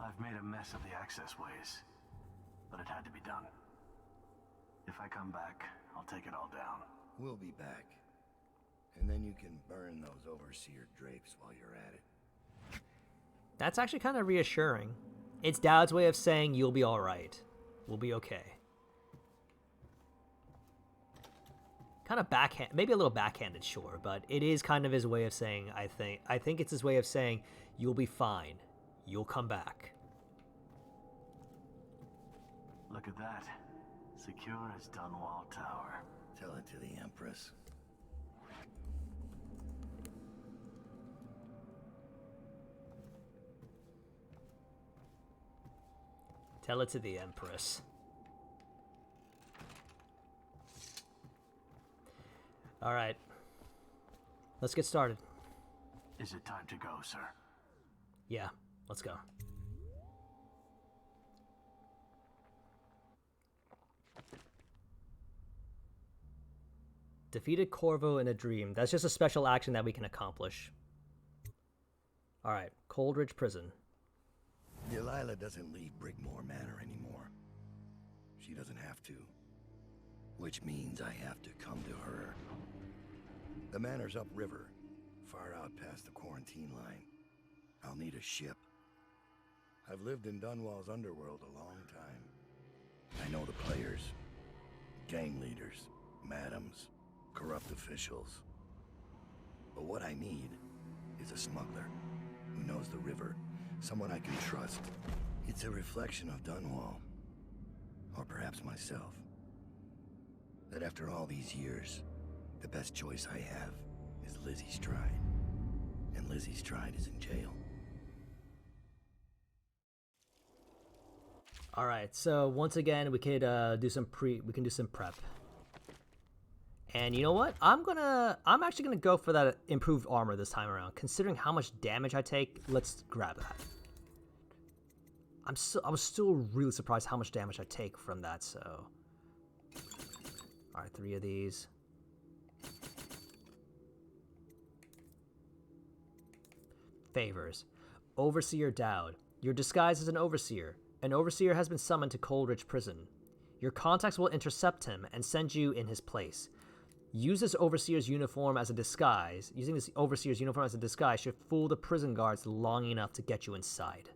I've made a mess of the access ways, but it had to be done. If I come back, I'll take it all down. We'll be back. And then you can burn those overseer drapes while you're at it. That's actually kind of reassuring. It's Dad's way of saying you'll be alright. We'll be okay. Kind of backhand, maybe a little backhanded, sure, but it is kind of his way of saying, I think it's his way of saying, you'll be fine. You'll come back. Look at that. Secure as Dunwall Tower. Tell it to the Empress. Tell it to the Empress. Alright. Let's get started. Is it time to go, sir? Yeah, let's go. Defeated Corvo in a dream. That's just a special action that we can accomplish. Alright, Coldridge Prison. Delilah doesn't leave Brigmore Manor anymore. She doesn't have to. Which means I have to come to her. The manor's upriver, far out past the quarantine line. I'll need a ship. I've lived in Dunwall's underworld a long time. I know the players, gang leaders, madams, corrupt officials. But what I need is a smuggler who knows the river, someone I can trust. It's a reflection of Dunwall, or perhaps myself. That after all these years, the best choice I have is Lizzie Stride. And Lizzie Stride is in jail. All right, so once again, we could do some prep. And you know what? I'm actually gonna go for that improved armor this time around. Considering how much damage I take, let's grab that. I was still really surprised how much damage I take from that. So, all right, 3 of these. Favors. Overseer Dowd. You're disguised as an overseer. An overseer has been summoned to Coldridge Prison. Your contacts will intercept him and send you in his place. Use this overseer's uniform as a disguise. Using this overseer's uniform as a disguise should fool the prison guards long enough to get you inside.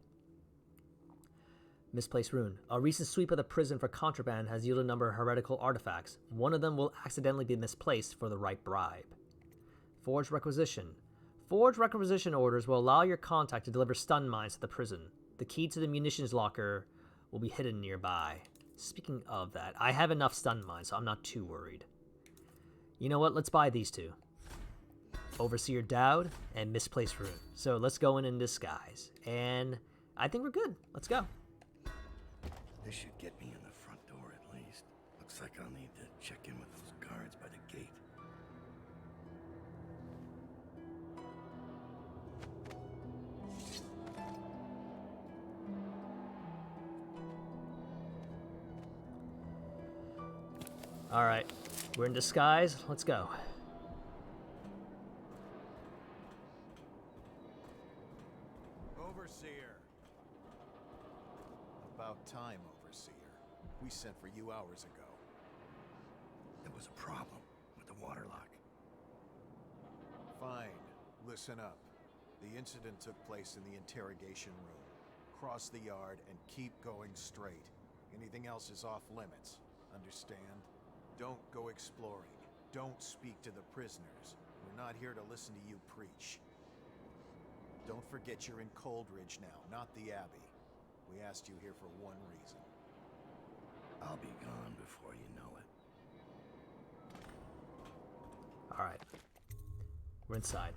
Misplaced rune. A recent sweep of the prison for contraband has yielded a number of heretical artifacts. One of them will accidentally be misplaced for the right bribe. Forged requisition. Forged requisition orders will allow your contact to deliver stun mines to the prison. The key to the munitions locker will be hidden nearby. Speaking of that, I have enough stun mines, so I'm not too worried. You know what? Let's buy these two. Overseer Dowd and Misplaced Rune. So let's go in disguise. And I think we're good. Let's go. This should get me in the front door at least. Looks like I'll need to check in with those guards by the gate. Alright, we're in disguise. Let's go. Overseer. About time, Overseer. We sent for you hours ago. There was a problem with the waterlock. Fine. Listen up. The incident took place in the interrogation room. Cross the yard and keep going straight. Anything else is off limits. Understand? Don't go exploring. Don't speak to the prisoners. We're not here to listen to you preach. Don't forget you're in Coldridge now, not the Abbey. We asked you here for one reason. I'll be gone before you know it. Alright. We're inside.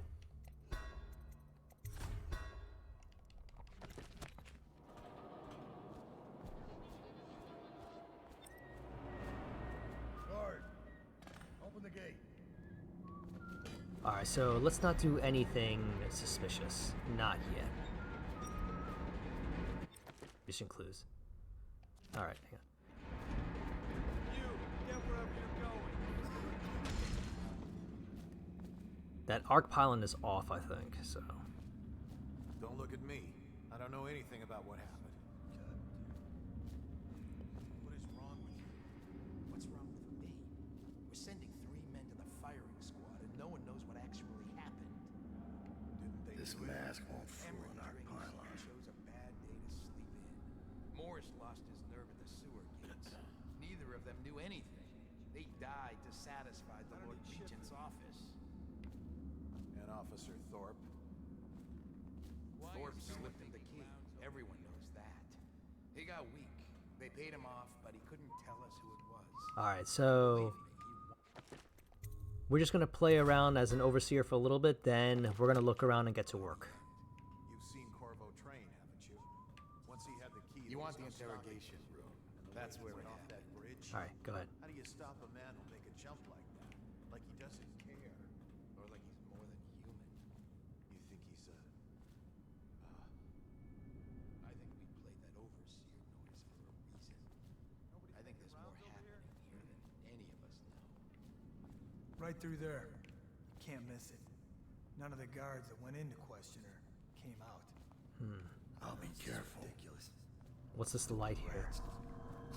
Guard, open the gate. Alright, so let's not do anything suspicious. Not yet. Mission clues. Alright, hang on. You, get wherever you're going. That arc pylon is off, I think, so... Don't look at me. I don't know anything about what happened. What is wrong with you? What's wrong with me? We're sending 3 men to the firing squad, and no one knows what actually happened. Didn't they This do it? mask won't fool an arc Drinks pylon. chose a bad day to sleep in. Morris lost his nerve in the sewer gates. Neither of them knew anything. They died to satisfy the Lord Regent's office. And Officer Thorpe. Thorpe slipped him the key. Everyone knows that. He got weak. They paid him off, but he couldn't tell us who it was. Alright, so... Believe me, We're just gonna play around as an overseer for a little bit, then we're gonna look around and get to work. You've seen Corvo train, haven't you? Once he had the key, You there want was the no interrogation stopping him. room. And the That's way he where went it off that happened. bridge. Alright, go ahead. How do you stop a man who'll make a jump like that? Like he doesn't care. Or like he's more than human. You think he's a... I think we played that overseer noise for a reason. I think there's more happening here than any of us know. Right through there. Can't miss it. None of the guards that went in to question her came out. I'll be careful. Ridiculous. What's this light here?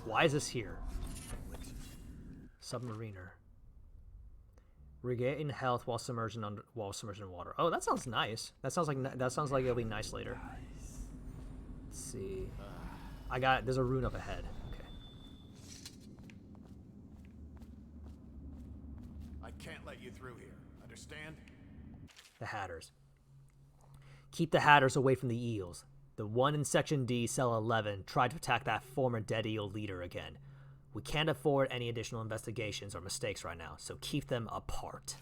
Why is this here? Submariner. Regain health while submerged in water. Oh, that sounds nice. That sounds like it'll be nice later. Let's see. There's a rune up ahead. Okay. I can't let you through here. Understand? The Hatters. Keep the Hatters away from the eels. The one in Section D, Cell 11, tried to attack that former dead eel leader again. We can't afford any additional investigations or mistakes right now, so keep them apart.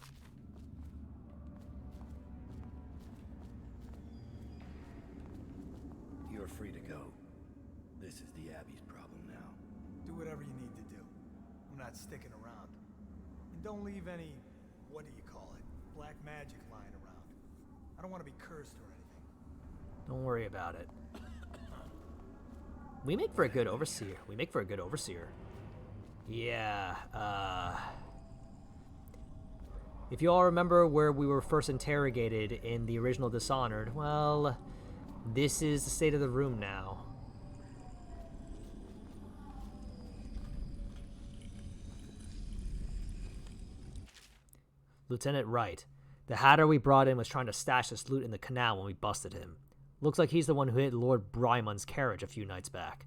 You're free to go. This is the Abbey's problem now. Do whatever you need to do. I'm not sticking around. And don't leave any, what do you call it, black magic lying around. I don't want to be cursed or anything. Don't worry about it. We make for a good overseer. Yeah, if you all remember where we were first interrogated in the original Dishonored, well, this is the state of the room now. Lieutenant Wright. The Hatter we brought in was trying to stash this loot in the canal when we busted him. Looks like he's the one who hit Lord Brymon's carriage a few nights back.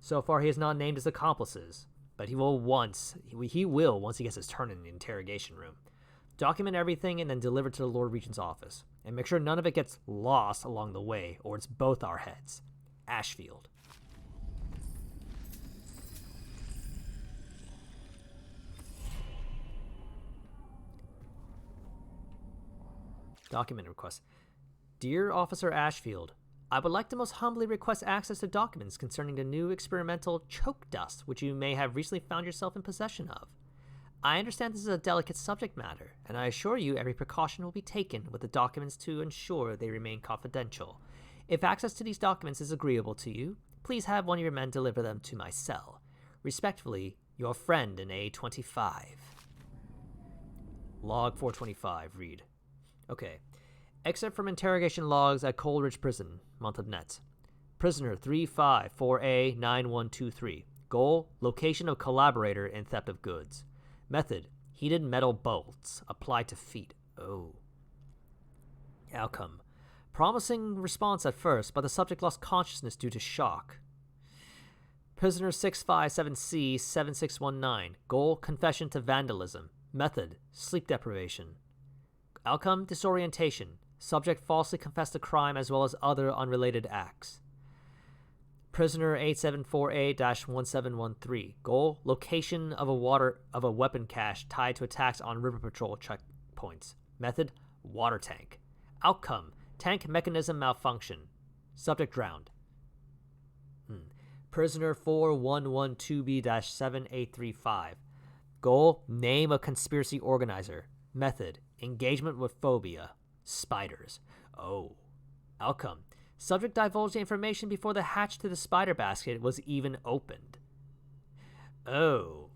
So far, he has not named his accomplices, but he will once he gets his turn in the interrogation room. Document everything and then deliver to the Lord Regent's office. And make sure none of it gets lost along the way, or it's both our heads. Ashfield. Document request. Dear Officer Ashfield, I would like to most humbly request access to documents concerning the new experimental choke dust which you may have recently found yourself in possession of. I understand this is a delicate subject matter, and I assure you every precaution will be taken with the documents to ensure they remain confidential. If access to these documents is agreeable to you, please have one of your men deliver them to my cell. Respectfully, Your friend in A25. Log 425, read. Okay. Excerpt from interrogation logs at Coleridge Prison, month of net. Prisoner 354A9123. Goal, location of collaborator in theft of goods. Method, heated metal bolts applied to feet. Oh. Outcome, promising response at first, but the subject lost consciousness due to shock. Prisoner 657C7619. Goal, confession to vandalism. Method, sleep deprivation. Outcome, disorientation. Subject falsely confessed to crime as well as other unrelated acts. Prisoner 874A-1713. Goal, location of a weapon cache tied to attacks on river patrol checkpoints. Method, water tank. Outcome, tank mechanism malfunction. Subject drowned. Prisoner 4112B-7835. Goal, name a conspiracy organizer. Method, engagement with phobia. Spiders. Oh. Outcome, subject divulged the information before the hatch to the spider basket was even opened. Oh.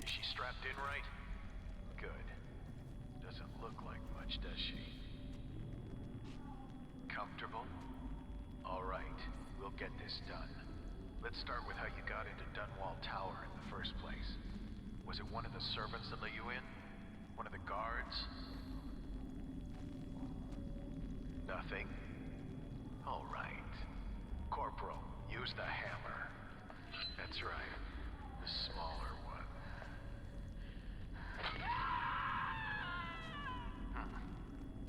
Is she strapped in right? Good. Doesn't look like much, does she? Comfortable? All right, we'll get this done. Let's start with how you got into Dunwall Tower in the first place. Was it one of the servants that let you in? One of the guards? Nothing? All right. Corporal, use the hammer. That's right. The smaller one.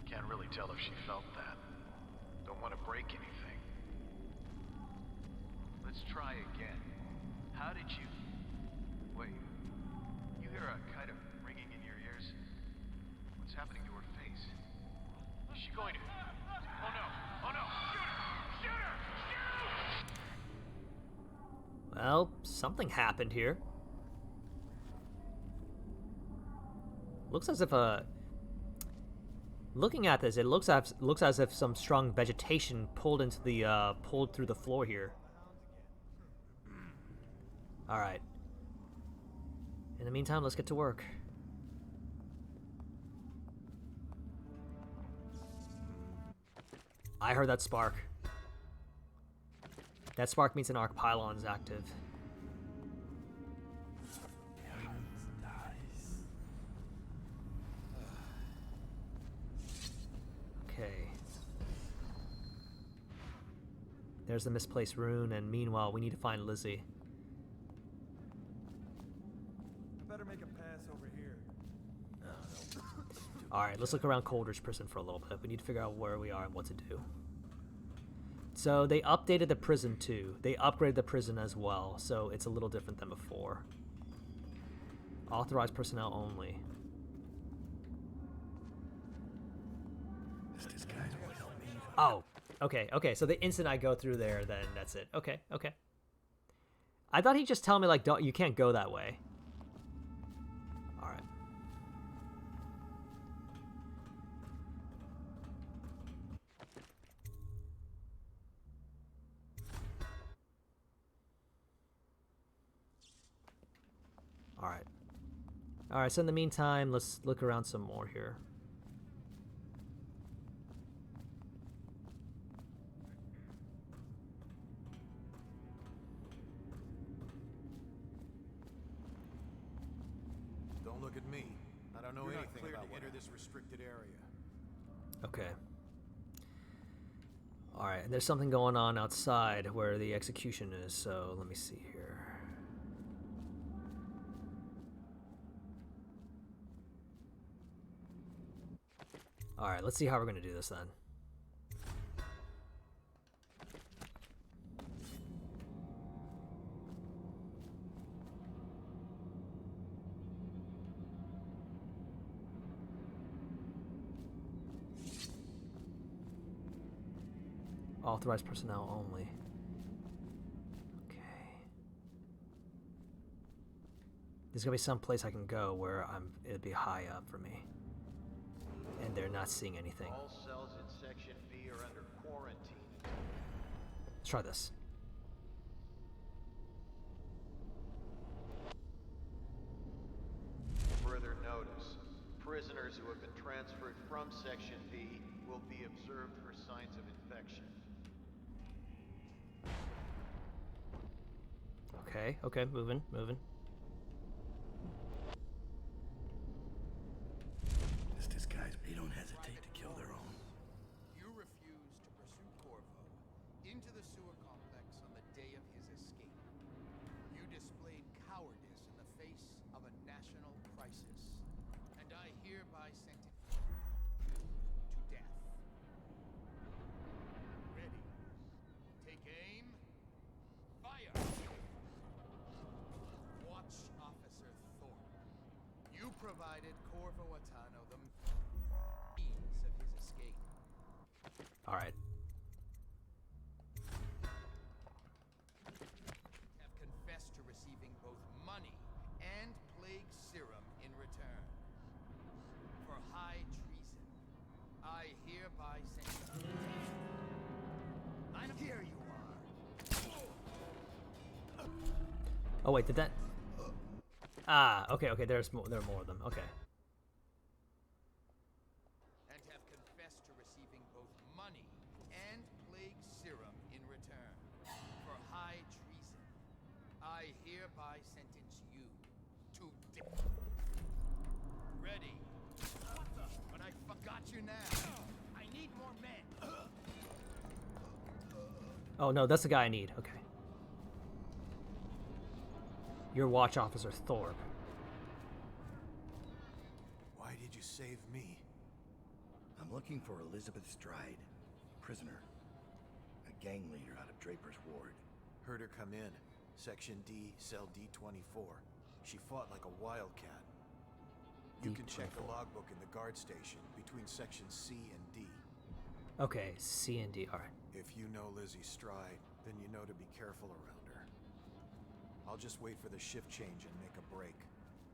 Can't really tell if she felt that. Don't want to break anything. Let's try again. How did you... Wait. You hear a kind of ringing in your ears? What's happening to her face? Is she going to... Oh no! Oh no! Shoot her! Shoot her! Shoot! Well, something happened here. Looks as if looking at this, it looks as if some strong vegetation pulled through the floor here. All right. In the meantime, let's get to work. I heard that spark. That spark means an arc pylon is active. Okay. There's the misplaced rune, and meanwhile, we need to find Lizzie. I better make a pass over here. Alright, let's look around Coleridge Prison for a little bit. We need to figure out where we are and what to do. So they updated the prison too. They upgraded the prison as well, so it's a little different than before. Authorized personnel only. This disguise won't help me. Oh, okay. So the instant I go through there, then that's it. Okay. I thought he'd just tell me, like, don't, you can't go that way. Alright. Alright, so in the meantime, let's look around some more here. Don't look at me. I don't know You're not anything cleared about to enter enter this restricted area. Okay. Alright, and there's something going on outside where the execution is, so let me see here. Alright, let's see how we're going to do this then. Authorized personnel only. Okay. There's gonna be some place I can go where it'd be high up for me. And they're not seeing anything. All cells in Section B are under quarantine. Let's try this. Further notice. Prisoners who have been transferred from Section D will be observed for signs of infection. Okay, moving. Just as guys, they don't hesitate to kill their own. You refused to pursue Corvo into the sewer complex on the day of his escape. You displayed cowardice in the face of a national crisis. And I hereby sentence you to death. Ready. Take aim. Fire! Watch Officer Thorpe. You provided Corvo Attano the means of his escape. All right. Have confessed to receiving both money and plague serum in return. For high treason, I hereby sentence you. Here you are. Oh wait, did that? Ah, okay. There are more of them. Okay. And have confessed to receiving both money and plague serum in return. For high treason, I hereby sentence you to death. Ready. What the? But I forgot you now. I need more men. Oh no, that's the guy I need. Okay. Your watch officer Thorpe. Why did you save me? I'm looking for Elizabeth Stride, prisoner. A gang leader out of Draper's Ward. Heard her come in. Section D, cell D24. She fought like a wildcat. You can check the logbook in the guard station between sections C and D. Okay, C and D. All right. If you know Lizzie Stride, then you know to be careful around her. I'll just wait for the shift change and make a break.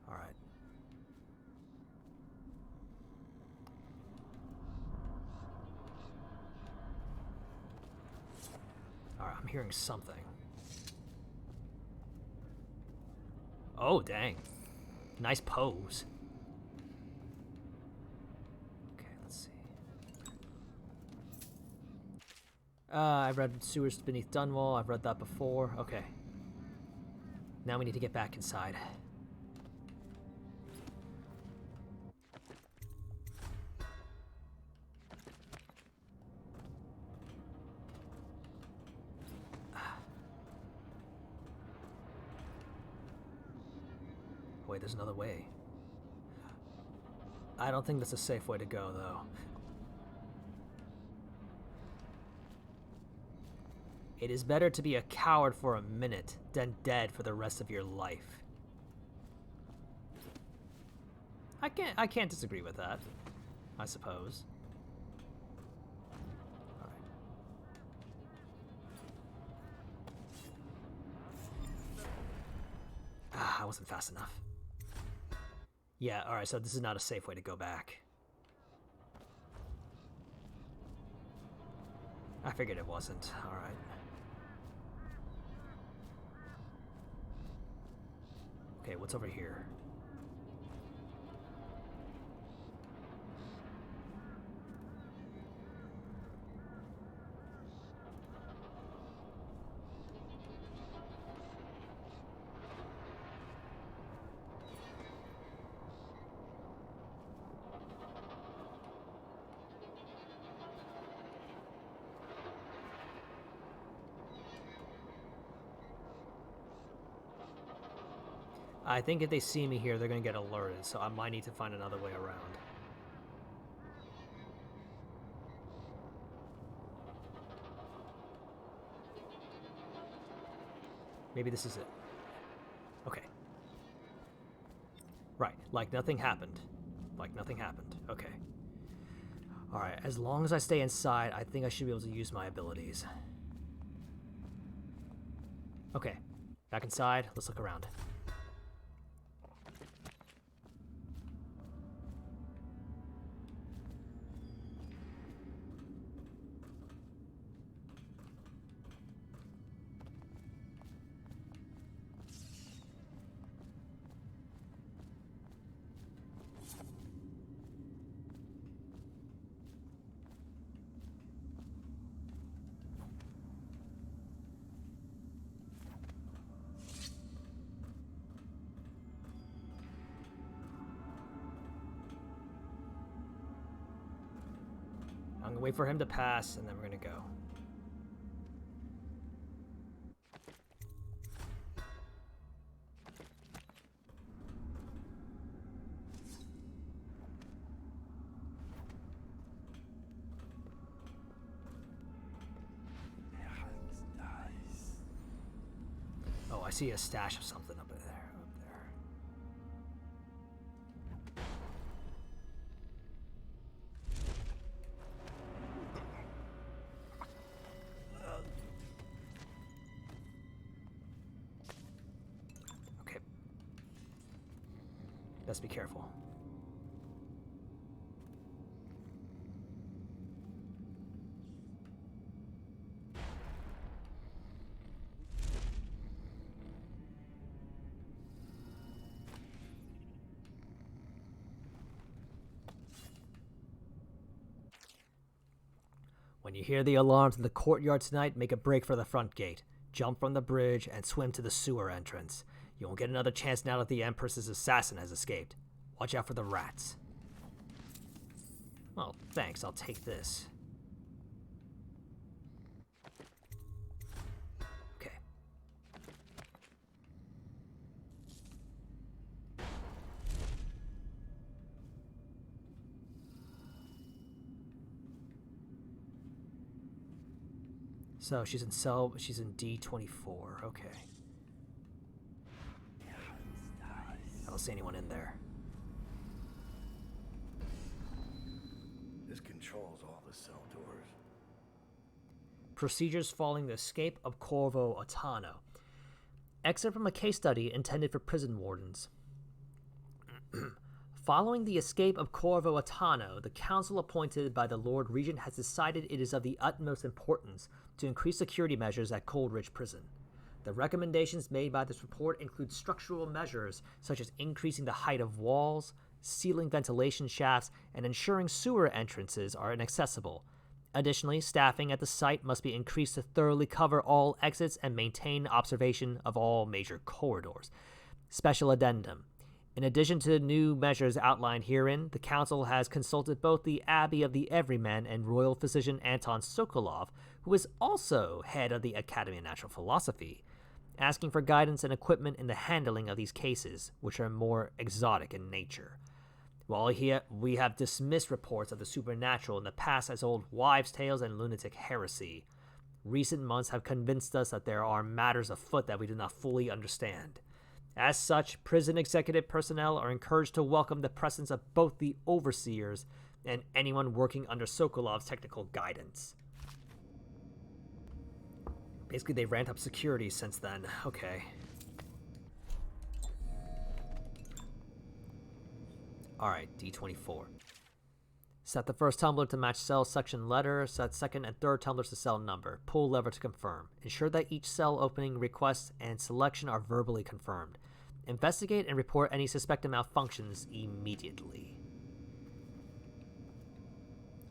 All right. All right, I'm hearing something. Oh, dang. Nice pose. Okay, let's see. I've read Sewers Beneath Dunwall. I've read that before. Okay. Now we need to get back inside. Wait, there's another way. I don't think that's a safe way to go, though. It is better to be a coward for a minute than dead for the rest of your life. I can't disagree with that, I suppose. All right. I wasn't fast enough. Yeah, alright, so this is not a safe way to go back. I figured it wasn't. Alright. Okay, what's over here? I think if they see me here, they're going to get alerted, so I might need to find another way around. Maybe this is it. Okay. Right, like nothing happened. Like nothing happened. Okay. Alright, as long as I stay inside, I think I should be able to use my abilities. Okay, back inside, let's look around. gonna wait for him to pass, and then we're gonna go. Oh, I see a stash of something up there. Okay. Let's be careful. When you hear the alarms in the courtyard tonight, make a break for the front gate. Jump from the bridge and swim to the sewer entrance. You won't get another chance now that the Empress's assassin has escaped. Watch out for the rats. Well, thanks, I'll take this. Okay. So she's in D24, okay. I don't see anyone in there. This controls all the cell doors. Procedures following the escape of Corvo Attano. Excerpt from a case study intended for prison wardens. Following the escape of Corvo Attano, the council appointed by the Lord Regent has decided it is of the utmost importance to increase security measures at Coldridge Prison. The recommendations made by this report include structural measures such as increasing the height of walls, sealing ventilation shafts, and ensuring sewer entrances are inaccessible. Additionally, staffing at the site must be increased to thoroughly cover all exits and maintain observation of all major corridors. Special addendum. In addition to the new measures outlined herein, the Council has consulted both the Abbey of the Everyman and Royal Physician Anton Sokolov, who is also head of the Academy of Natural Philosophy, asking for guidance and equipment in the handling of these cases, which are more exotic in nature. While we have dismissed reports of the supernatural in the past as old wives' tales and lunatic heresy, recent months have convinced us that there are matters afoot that we do not fully understand. As such, prison executive personnel are encouraged to welcome the presence of both the overseers and anyone working under Sokolov's technical guidance. Basically, they ramped up security since then. Okay. Alright, D24. Set the first tumbler to match cell section letter. Set second and third tumblers to cell number. Pull lever to confirm. Ensure that each cell opening request and selection are verbally confirmed. Investigate and report any suspected malfunctions immediately.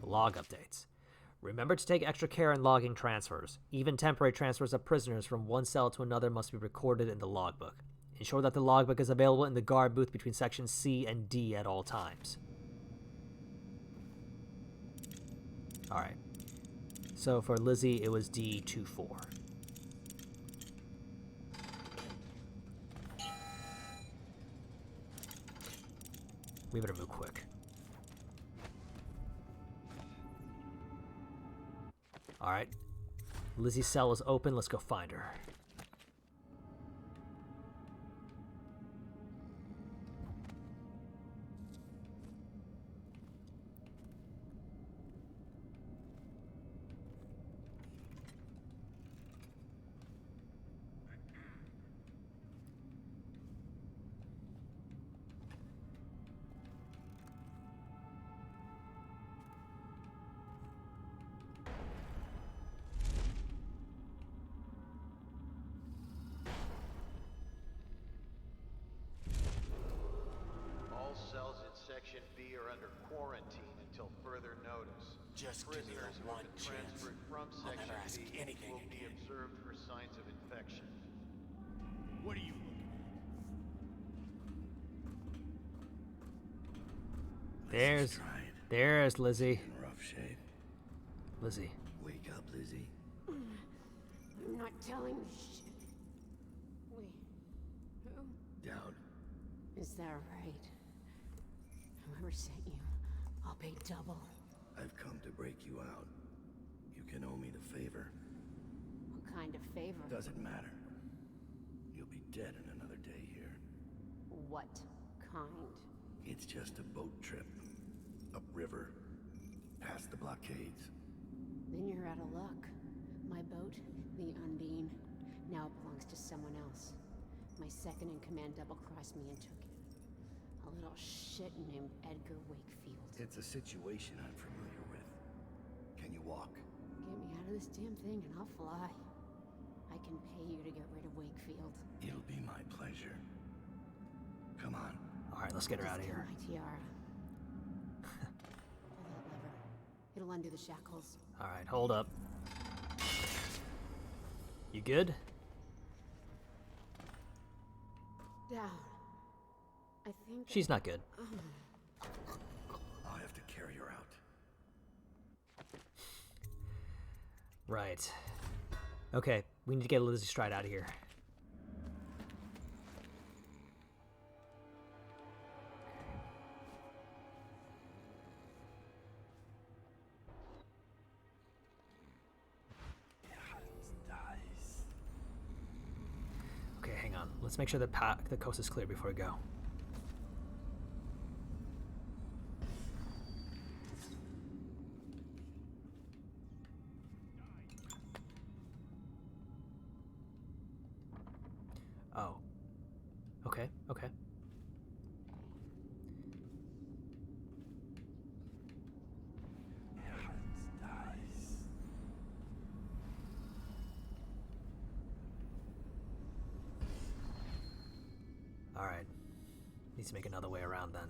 Log updates. Remember to take extra care in logging transfers. Even temporary transfers of prisoners from one cell to another must be recorded in the logbook. Ensure that the logbook is available in the guard booth between sections C and D at all times. Alright. So for Lizzie, it was D24. We better move quick. Alright. Lizzie's cell is open. Let's go find her. Section B are under quarantine until further notice. Just give me Prisoners who one have been chance. transferred from I'll never ask Section B anything will be again. observed for signs of infection. What are you looking at? There's Lizzie. In rough shape. Lizzie. Wake up, Lizzie. I'm not telling you shit. Wait, who? Down. Is that right? Whoever sent you, I'll pay double. I've come to break you out. You can owe me the favor. What kind of favor? Doesn't matter. You'll be dead in another day here. What kind? It's just a boat trip. Upriver. Past the blockades. Then you're out of luck. My boat, the Undine, now belongs to someone else. My second-in-command double-crossed me and took it. A little shit named Edgar Wakefield. It's a situation I'm familiar with. Can you walk? Get me out of this damn thing and I'll fly. I can pay you to get rid of Wakefield. It'll be my pleasure. Come on. Alright, let's get her out of here. My tiara. Pull that lever. It'll undo the shackles. Alright, hold up. You good? Down. I think... She's not good. I'll have to carry her out. Right. Okay, we need to get Lizzie Stride out of here. Okay, hang on. Let's make sure the coast is clear before we go. Oh. Okay, okay. Alright. Needs to make another way around then.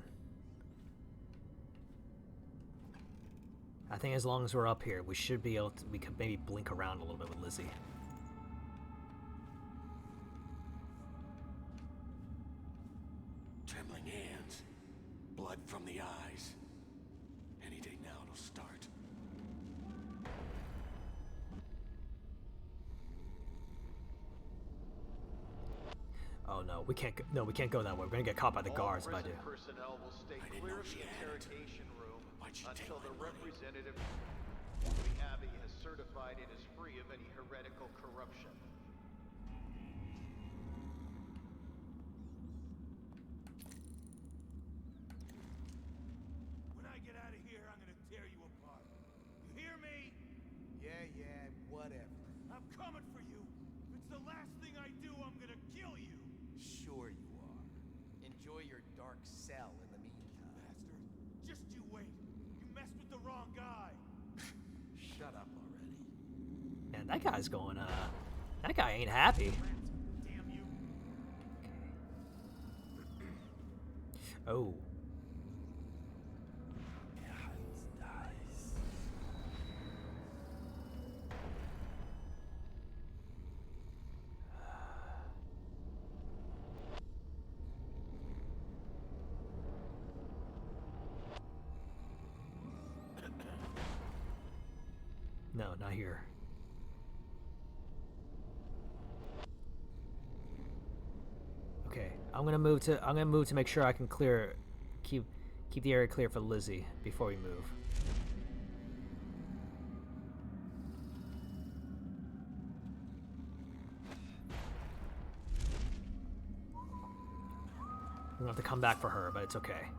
I think as long as we're up here, we should be able to, we could maybe blink around a little bit with Lizzie. Trembling hands. Blood from the eyes. Any day now it'll start. Oh no, we can't go that way. We're gonna get caught by the guards if I do. Personnel will stay clear of the interrogation room until the representative Abby has certified it is free of any heretical corruption. When I get out of here, I'm gonna tear you apart. You hear me? Yeah, whatever. I'm coming for you. If it's the last thing I do, I'm gonna kill you. Sure you are. Enjoy your dark cell in the meantime. Bastard. Just you wait. You messed with the wrong guy. Shut up already. Man, that guy's going, that guy ain't happy. Damn you. Oh. No, not here. Okay, I'm gonna move to make sure I can keep the area clear for Lizzie before we move. I'm gonna have to come back for her, but it's okay.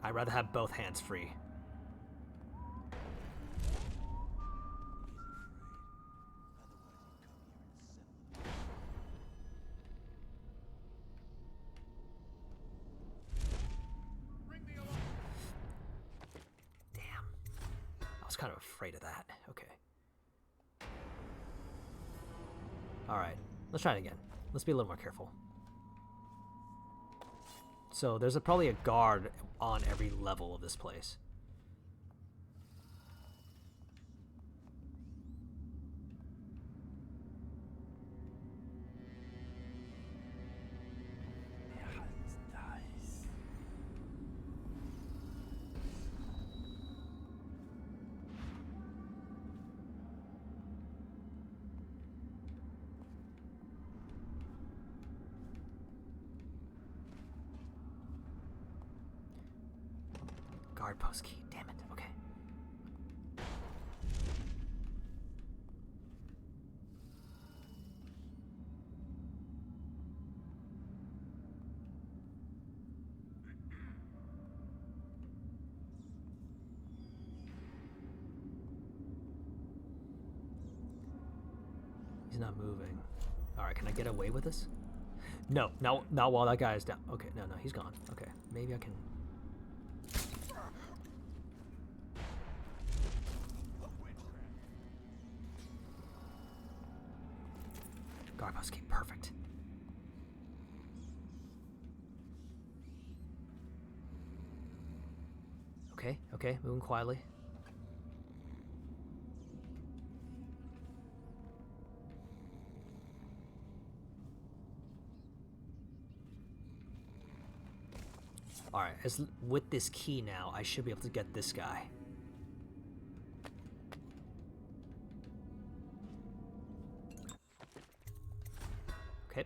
I'd rather have both hands free. Kind of afraid of that. Okay. Alright. Let's try it again. Let's be a little more careful. So there's probably a guard on every level of this place. Guard post key. Damn it. Okay. He's not moving. Alright, can I get away with this? No, not while that guy is down. Okay, no, he's gone. Okay, maybe I can... Guard post key, perfect. Okay, moving quietly. Alright, with this key now, I should be able to get this guy. Okay.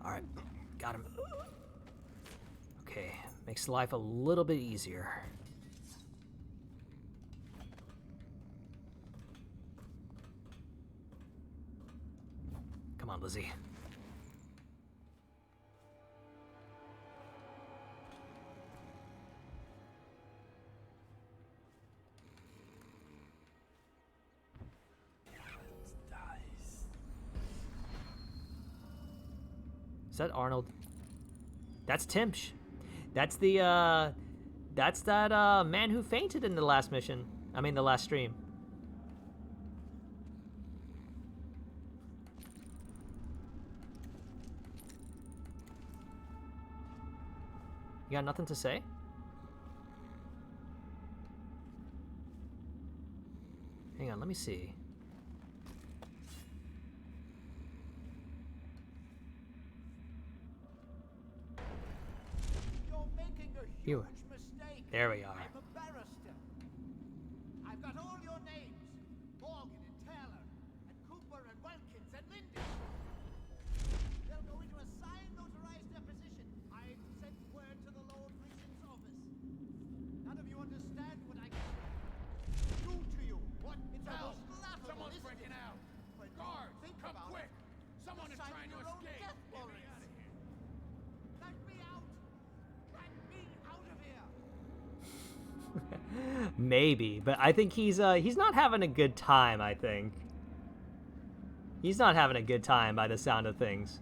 Alright, got him. Okay, makes life a little bit easier. Come on, Lizzie. Is that Arnold? That's Timsh. That's the, that's that, man who fainted in the last mission. I mean, the last stream. You got nothing to say? Hang on, let me see. You're making a Here. huge mistake. There we are. I'm a barrister. I've got all your names. Morgan and Taylor, and Cooper and Wilkins and Lindy. They'll go into a signed, notarized deposition. I've sent word to the Lord Regent's office. None of you understand what I can do to you. What? It's almost laughable. Someone's isn't breaking it? out. But Guards, think come about quick. it. Someone You're is trying signing to your own escape. death Get me warrants. out of here. Let me out. Let me out of here. Maybe, but I think he's not having a good time, I think. He's not having a good time by the sound of things.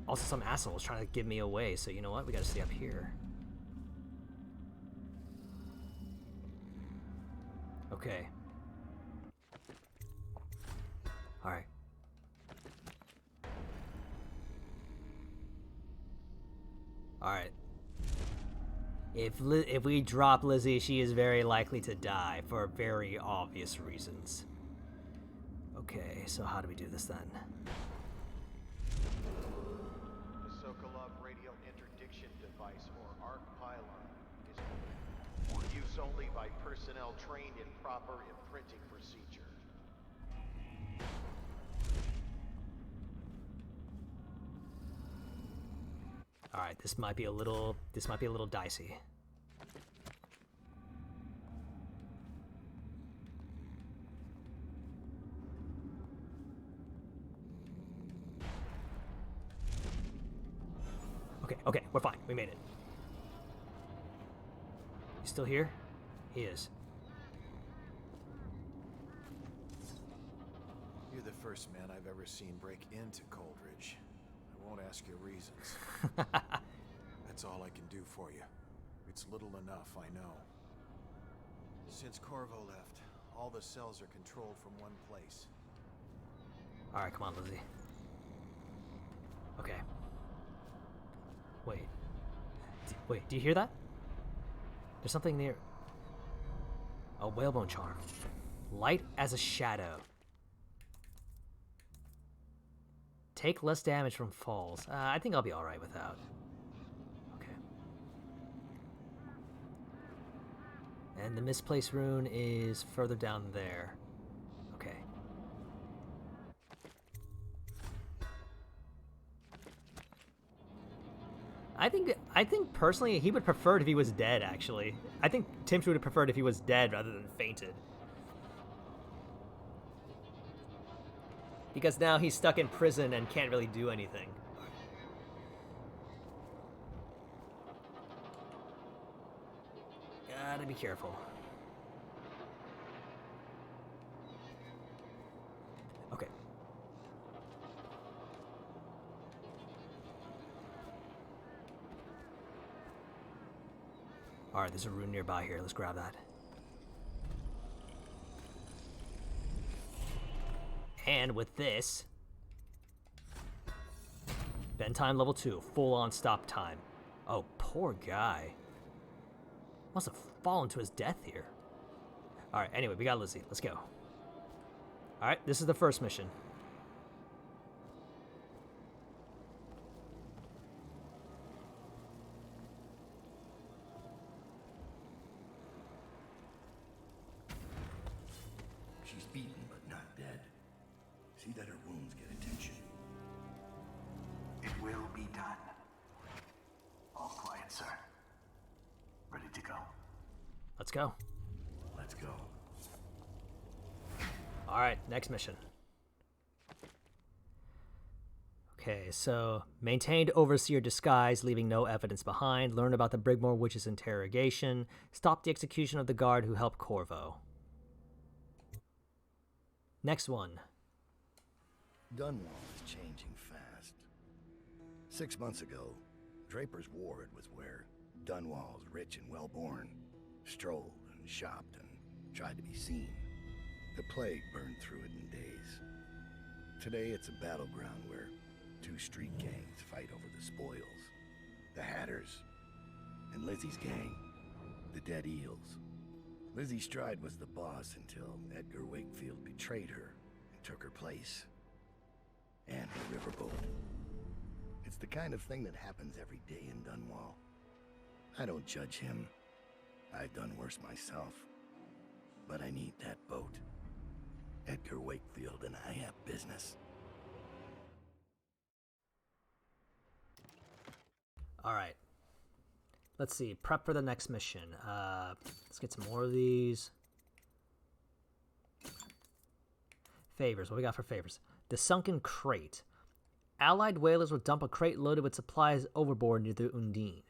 Also, some asshole's trying to give me away, so you know what? We gotta stay up here. Okay. Alright. Alright. If we drop Lizzie, she is very likely to die for very obvious reasons. Okay, so how do we do this then? The Sokolov radial interdiction device, or ARC pylon, is for use only by personnel trained in proper imprinting procedure. All right, this might be a little dicey. Okay, we're fine. We made it. You still here? He is. You're the first man I've ever seen break into Coldridge. I won't ask your reasons. That's all I can do for you. It's little enough, I know. Since Corvo left, all the cells are controlled from one place. All right, come on, Lizzie. Okay. Wait, do you hear that? There's something near. A whalebone charm. Light as a shadow. Take less damage from falls. I think I'll be alright without. Okay. And the misplaced rune is further down there. Okay. I think personally he would prefer it if he was dead. Actually, I think Tim would have preferred if he was dead rather than fainted. Because now he's stuck in prison and can't really do anything. Gotta be careful. Okay. Alright, there's a rune nearby here. Let's grab that. And with this, bend time level 2, full on stop time. Oh, poor guy. Must have fallen to his death here. Alright, anyway, we got Lizzie. Let's go. Alright, this is the first mission. She's beaten but not dead. See that her wounds get attention. It will be done. All quiet, sir. Ready to go. Let's go. Let's go. Alright, next mission. Okay, so maintained overseer disguise, leaving no evidence behind. Learn about the Brigmore witch's interrogation. Stop the execution of the guard who helped Corvo. Next one. Dunwall is changing fast. 6 months ago, Draper's Ward was where Dunwall's rich and well-born strolled and shopped and tried to be seen. The plague burned through it in days. Today it's a battleground where 2 street gangs fight over the spoils. The Hatters and Lizzie's gang, the Dead Eels. Lizzie Stride was the boss until Edgar Wakefield betrayed her and took her place. And the riverboat. It's the kind of thing that happens every day in Dunwall. I don't judge him. I've done worse myself. But I need that boat. Edgar Wakefield and I have business. Alright. Let's see. Prep for the next mission. Let's get some more of these. Favors. What we got for favors? The Sunken Crate. Allied whalers will dump a crate loaded with supplies overboard near the Undine.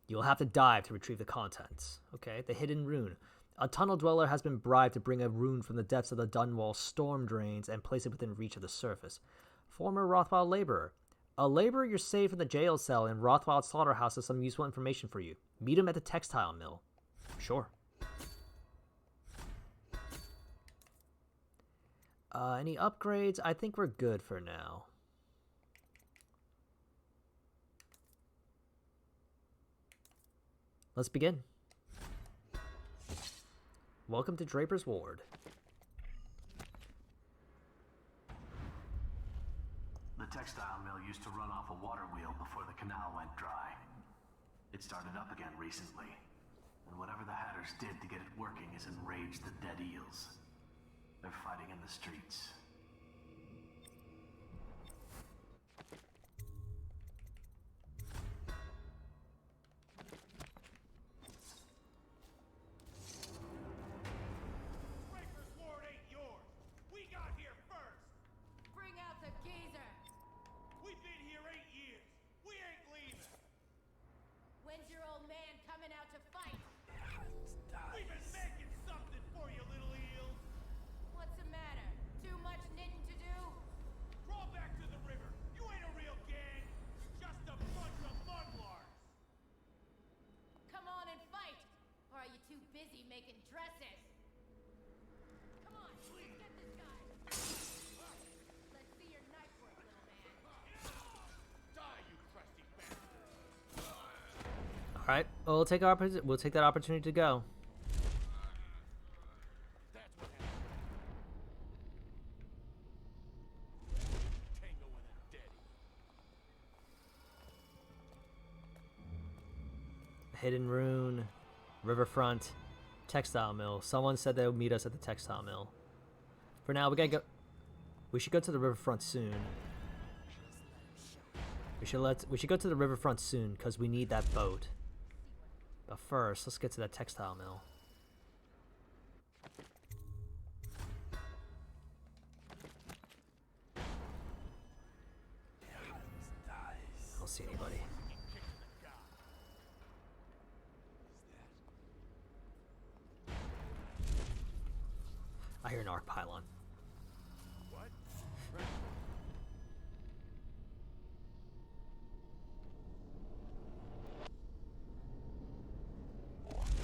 You will have to dive to retrieve the contents. Okay. The Hidden Rune. A tunnel dweller has been bribed to bring a rune from the depths of the Dunwall storm drains and place it within reach of the surface. Former Rothwild laborer. A laborer you're saved from the jail cell in Rothwild Slaughterhouse has some useful information for you. Meet him at the textile mill. Sure. Any upgrades? I think we're good for now. Let's begin. Welcome to Draper's Ward. The textile mill used to run off a water wheel before the canal went dry. It started up again recently, and whatever the Hatters did to get it working has enraged the Dead Eels. They're fighting in the streets. Draper's Ward ain't yours. We got here first. Bring out the geezer! We've been here 8 years. We ain't leaving. When's your old man coming out to fight? We've been making something for you, little eels. What's the matter? Too much knitting to do? Crawl back to the river. You ain't a real gang. You're just a bunch of mudlarks. Come on and fight! Or are you too busy making dresses? Come on, let's get this guy! Let's see your knife work, little man. Die, you crusty bastard. All right, we'll take that opportunity to go. That's what happened. Tango with a daddy. Hidden Rune, Riverfront, Textile Mill. Someone said they would meet us at the Textile Mill. For now, we gotta go. We should go to the Riverfront soon. We should go to the riverfront soon because we need that boat. But first, let's get to that textile mill. I don't see anybody. I hear an arc pylon. What?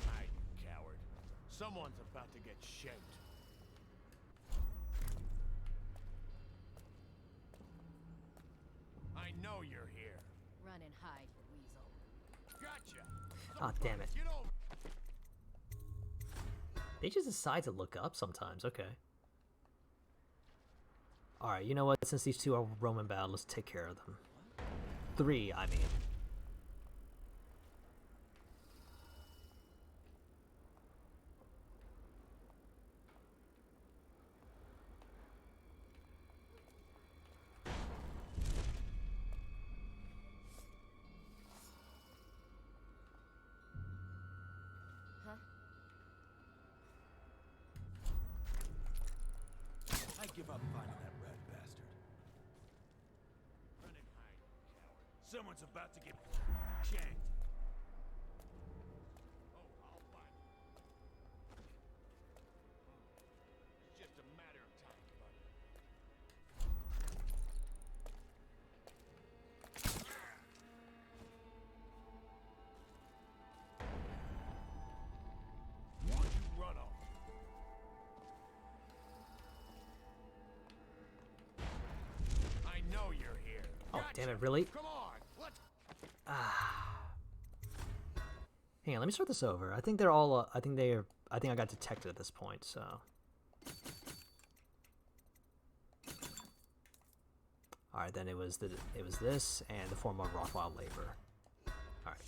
Hide, you coward. Someone's about to get shanked. I know you're here. Run and hide, you weasel. Gotcha. Ah, damn it. Get over. They just decide to look up sometimes. Okay. Alright, you know what? Since these two are Roman bound, let's take care of them. 3, I mean. Huh? I give up finding that red bastard. Run and hide, you coward. Someone's about to get shanked. Oh, I'll find him. It's just a matter of time, buddy. Why'd you run off? I know you're here. Oh, damn it, really? Come on, let's. Hang on, let me start this over. I think they're all, I think I got detected at this point, so. Alright, then it was this and the form of Rothwild labor. Alright.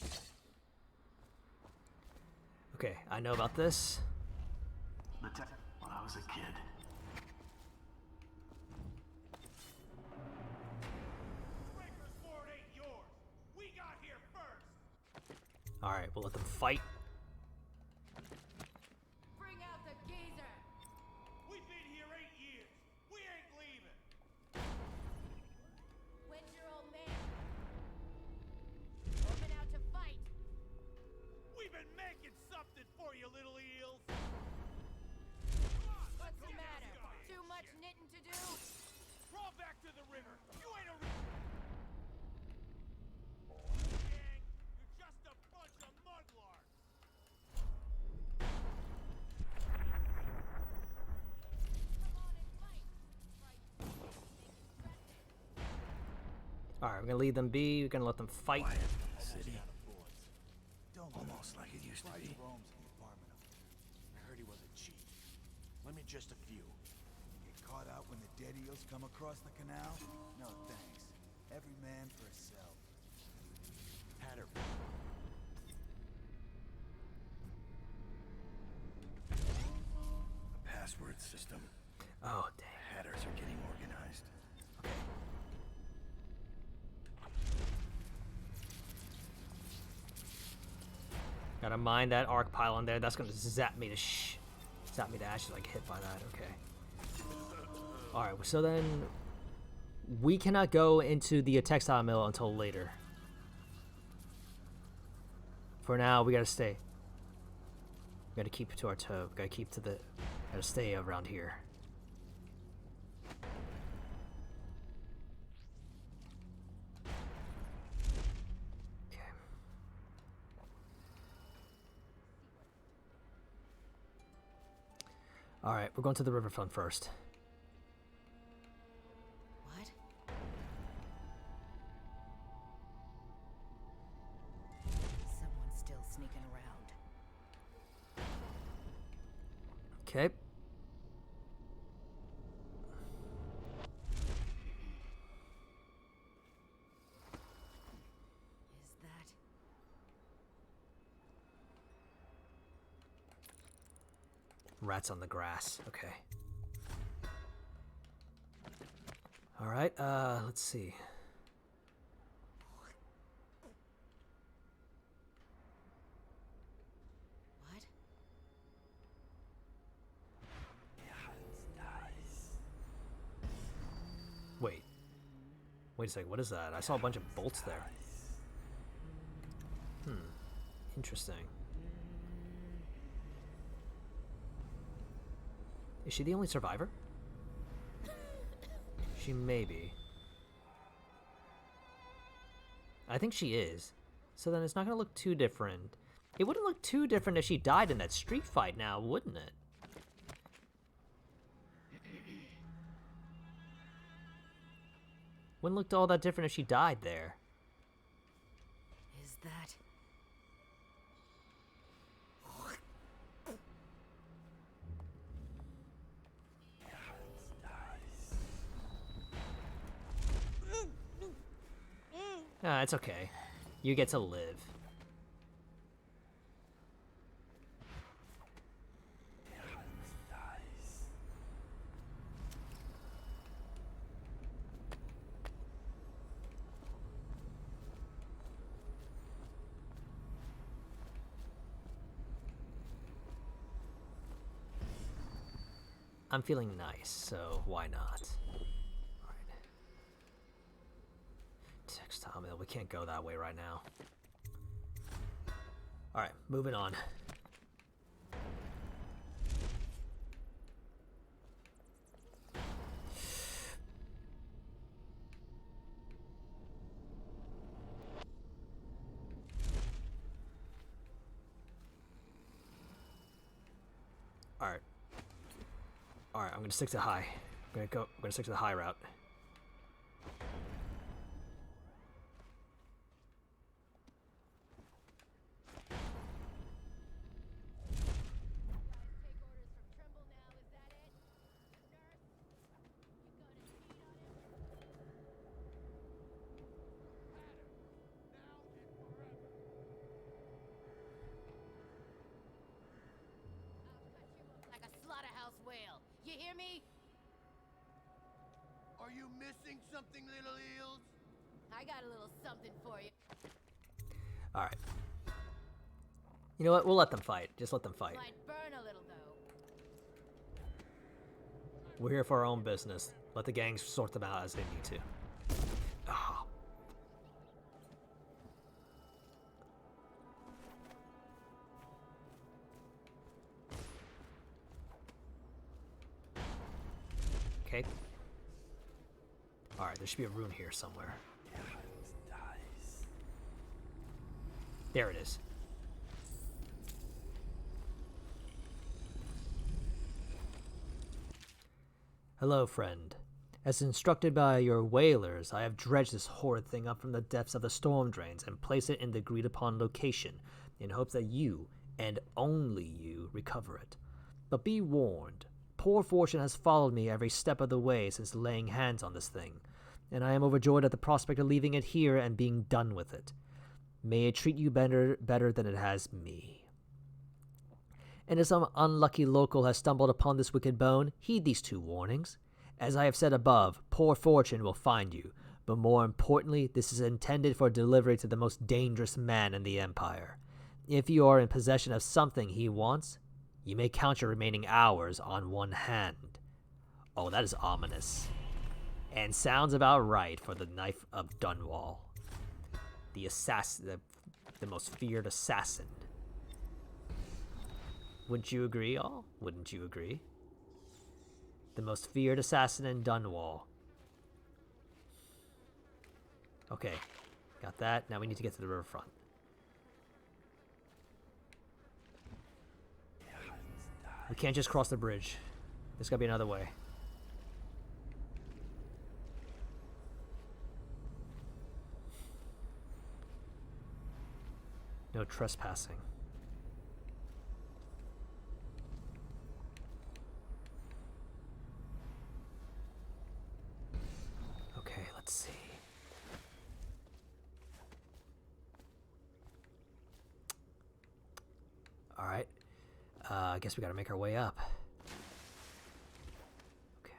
Okay, I know about this. When I was a kid. Alright, we'll let them fight. Bring out the geezer! We've been here 8 years. We ain't leaving. When's your old man? Coming out to fight! We've been making something for you, little eels. What's the matter? Too much knitting to do? Crawl back to the river. You ain't a gang. You're just a bunch of mudlarks. Come on and fight! Alright, we're gonna leave them be, we're gonna let them fight. Quiet in the city. Almost like it used to be. I heard he was a chief. Limit just a few. Get caught out when the dead eels come across the canal? No thanks. Every man for himself. Hatter. A password system. Oh, dang. Hatters are getting organized. Gotta mind that arc pylon there. That's gonna zap me to ashes. Like hit by that. Okay. All right. So then we cannot go into the textile mill until later. For now, we gotta stay. We gotta keep to our toe. We gotta stay around here. Alright, we're going to the riverfront first. What? Someone's still sneaking around. Okay. Is that... Rats on the grass. Okay. Alright, let's see. Wait a second, what is that? I saw a bunch of bolts there. Interesting. Is she the only survivor? She may be. I think she is. So then it's not going to look too different. It wouldn't look too different if she died in that street fight now, wouldn't it? Wouldn't look all that different if she died there. Is that... Ah, it's okay. You get to live. I'm feeling nice, so why not? Alright. Textile mill, we can't go that way right now. Alright, moving on. Alright. Alright, I'm gonna stick to high. I'm gonna stick to the high route. Like a slaughterhouse whale. You hear me? Are you missing something, little eels? I got a little something for you. Alright. You know what? We'll let them fight. Just let them fight. Might burn a little though. We're here for our own business. Let the gangs sort them out as they need to. Ah. Okay. Alright, there should be a rune here somewhere. There it is. Hello, friend. As instructed by your whalers, I have dredged this horrid thing up from the depths of the storm drains and placed it in the agreed-upon location, in hopes that you, and only you, recover it. But be warned, poor fortune has followed me every step of the way since laying hands on this thing, and I am overjoyed at the prospect of leaving it here and being done with it. May it treat you better than it has me. And if some unlucky local has stumbled upon this wicked bone, heed these 2 warnings. As I have said above, poor fortune will find you, but more importantly, this is intended for delivery to the most dangerous man in the Empire. If you are in possession of something he wants, you may count your remaining hours on one hand. Oh, that is ominous. And sounds about right for the Knife of Dunwall. The assassin, the most feared assassin. Wouldn't you agree, all? Wouldn't you agree? The most feared assassin in Dunwall. Okay, got that. Now we need to get to the riverfront. We can't just cross the bridge. There's gotta be another way. No trespassing. Okay, let's see. Alright. I guess we gotta make our way up. Okay.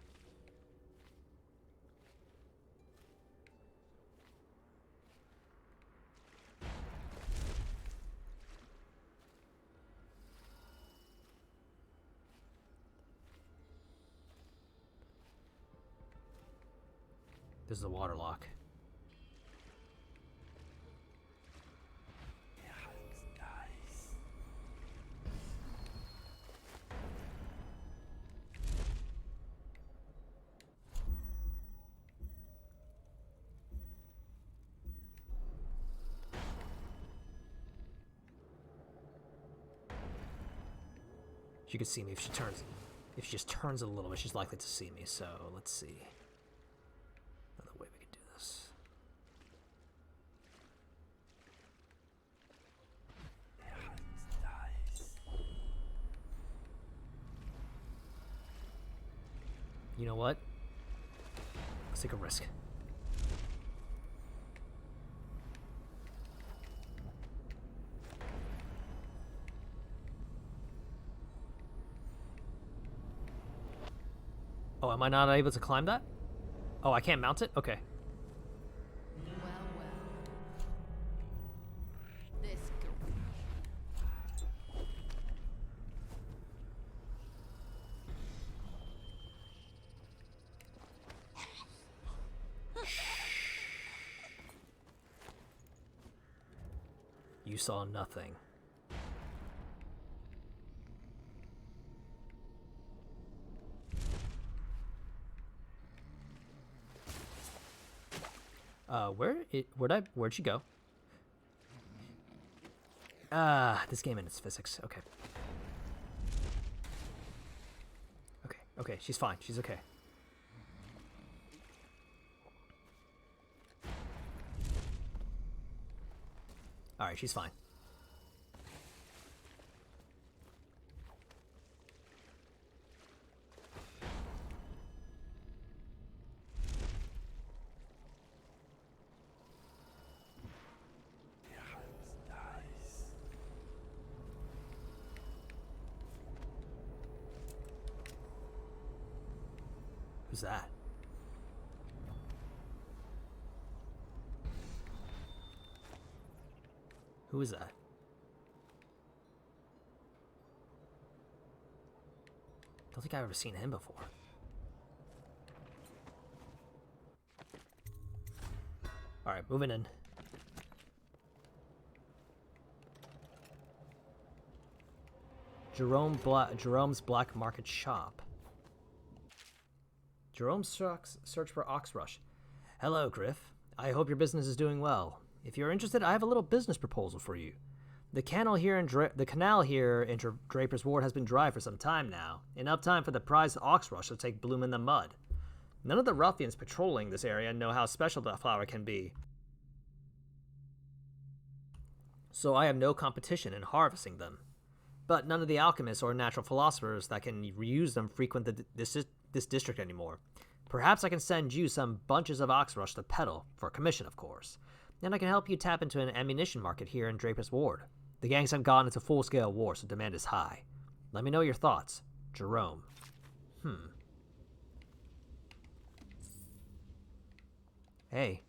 This is the water lock. She could see me if she turns. If she just turns a little bit, she's likely to see me. So let's see. Another way we can do this. You know what? Let's take a risk. Oh, am I not able to climb that? Oh, I can't mount it? Okay. Well. This You saw nothing. Where'd she go? This game and its physics. Okay. Okay, she's fine. She's okay. Alright, she's fine. Who's that? Who is that? Don't think I've ever seen him before. Alright, moving in. Jerome's Black Market Shop. Jerome's search for Oxrush. Hello, Griff. I hope your business is doing well. If you're interested, I have a little business proposal for you. The canal here in Draper's Ward has been dry for some time now, enough time for the prized Oxrush to take bloom in the mud. None of the ruffians patrolling this area know how special that flower can be, so I have no competition in harvesting them. But none of the alchemists or natural philosophers that can reuse them frequent this district anymore. Perhaps I can send you some bunches of Oxrush to peddle, for a commission, of course. Then I can help you tap into an ammunition market here in Draper's Ward. The gangs have gone into full-scale war, so demand is high. Let me know your thoughts. Jerome. Hey.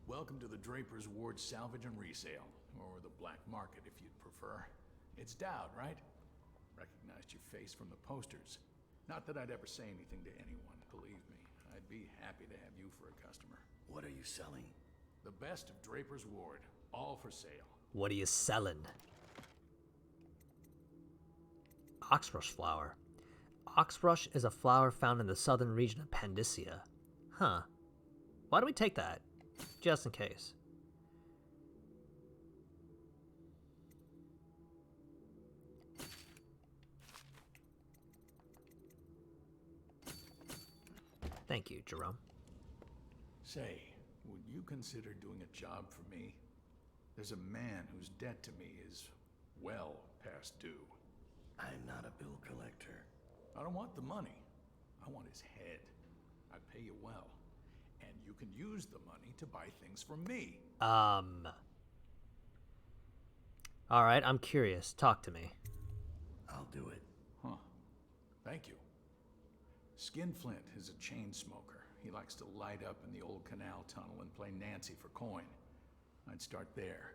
Welcome to the Draper's Ward Salvage and Resale, or the Black Market if you'd prefer. It's Dowd, right? Recognized your face from the posters. Not that I'd ever say anything to anyone, believe me. I'd be happy to have you for a customer. What are you selling? The best of Draper's Ward, all for sale. What are you selling? Oxrush flower. Oxrush is a flower found in the southern region of Pandysia. Huh. Why do we take that? Just in case. Thank you, Jerome. Say, would you consider doing a job for me? There's a man whose debt to me is well past due. I'm not a bill collector. I don't want the money. I want his head. I pay you well. And you can use the money to buy things from me. Alright, I'm curious. Talk to me. I'll do it. Huh. Thank you. Skinflint is a chain smoker. He likes to light up in the old canal tunnel and play Nancy for coin. I'd start there.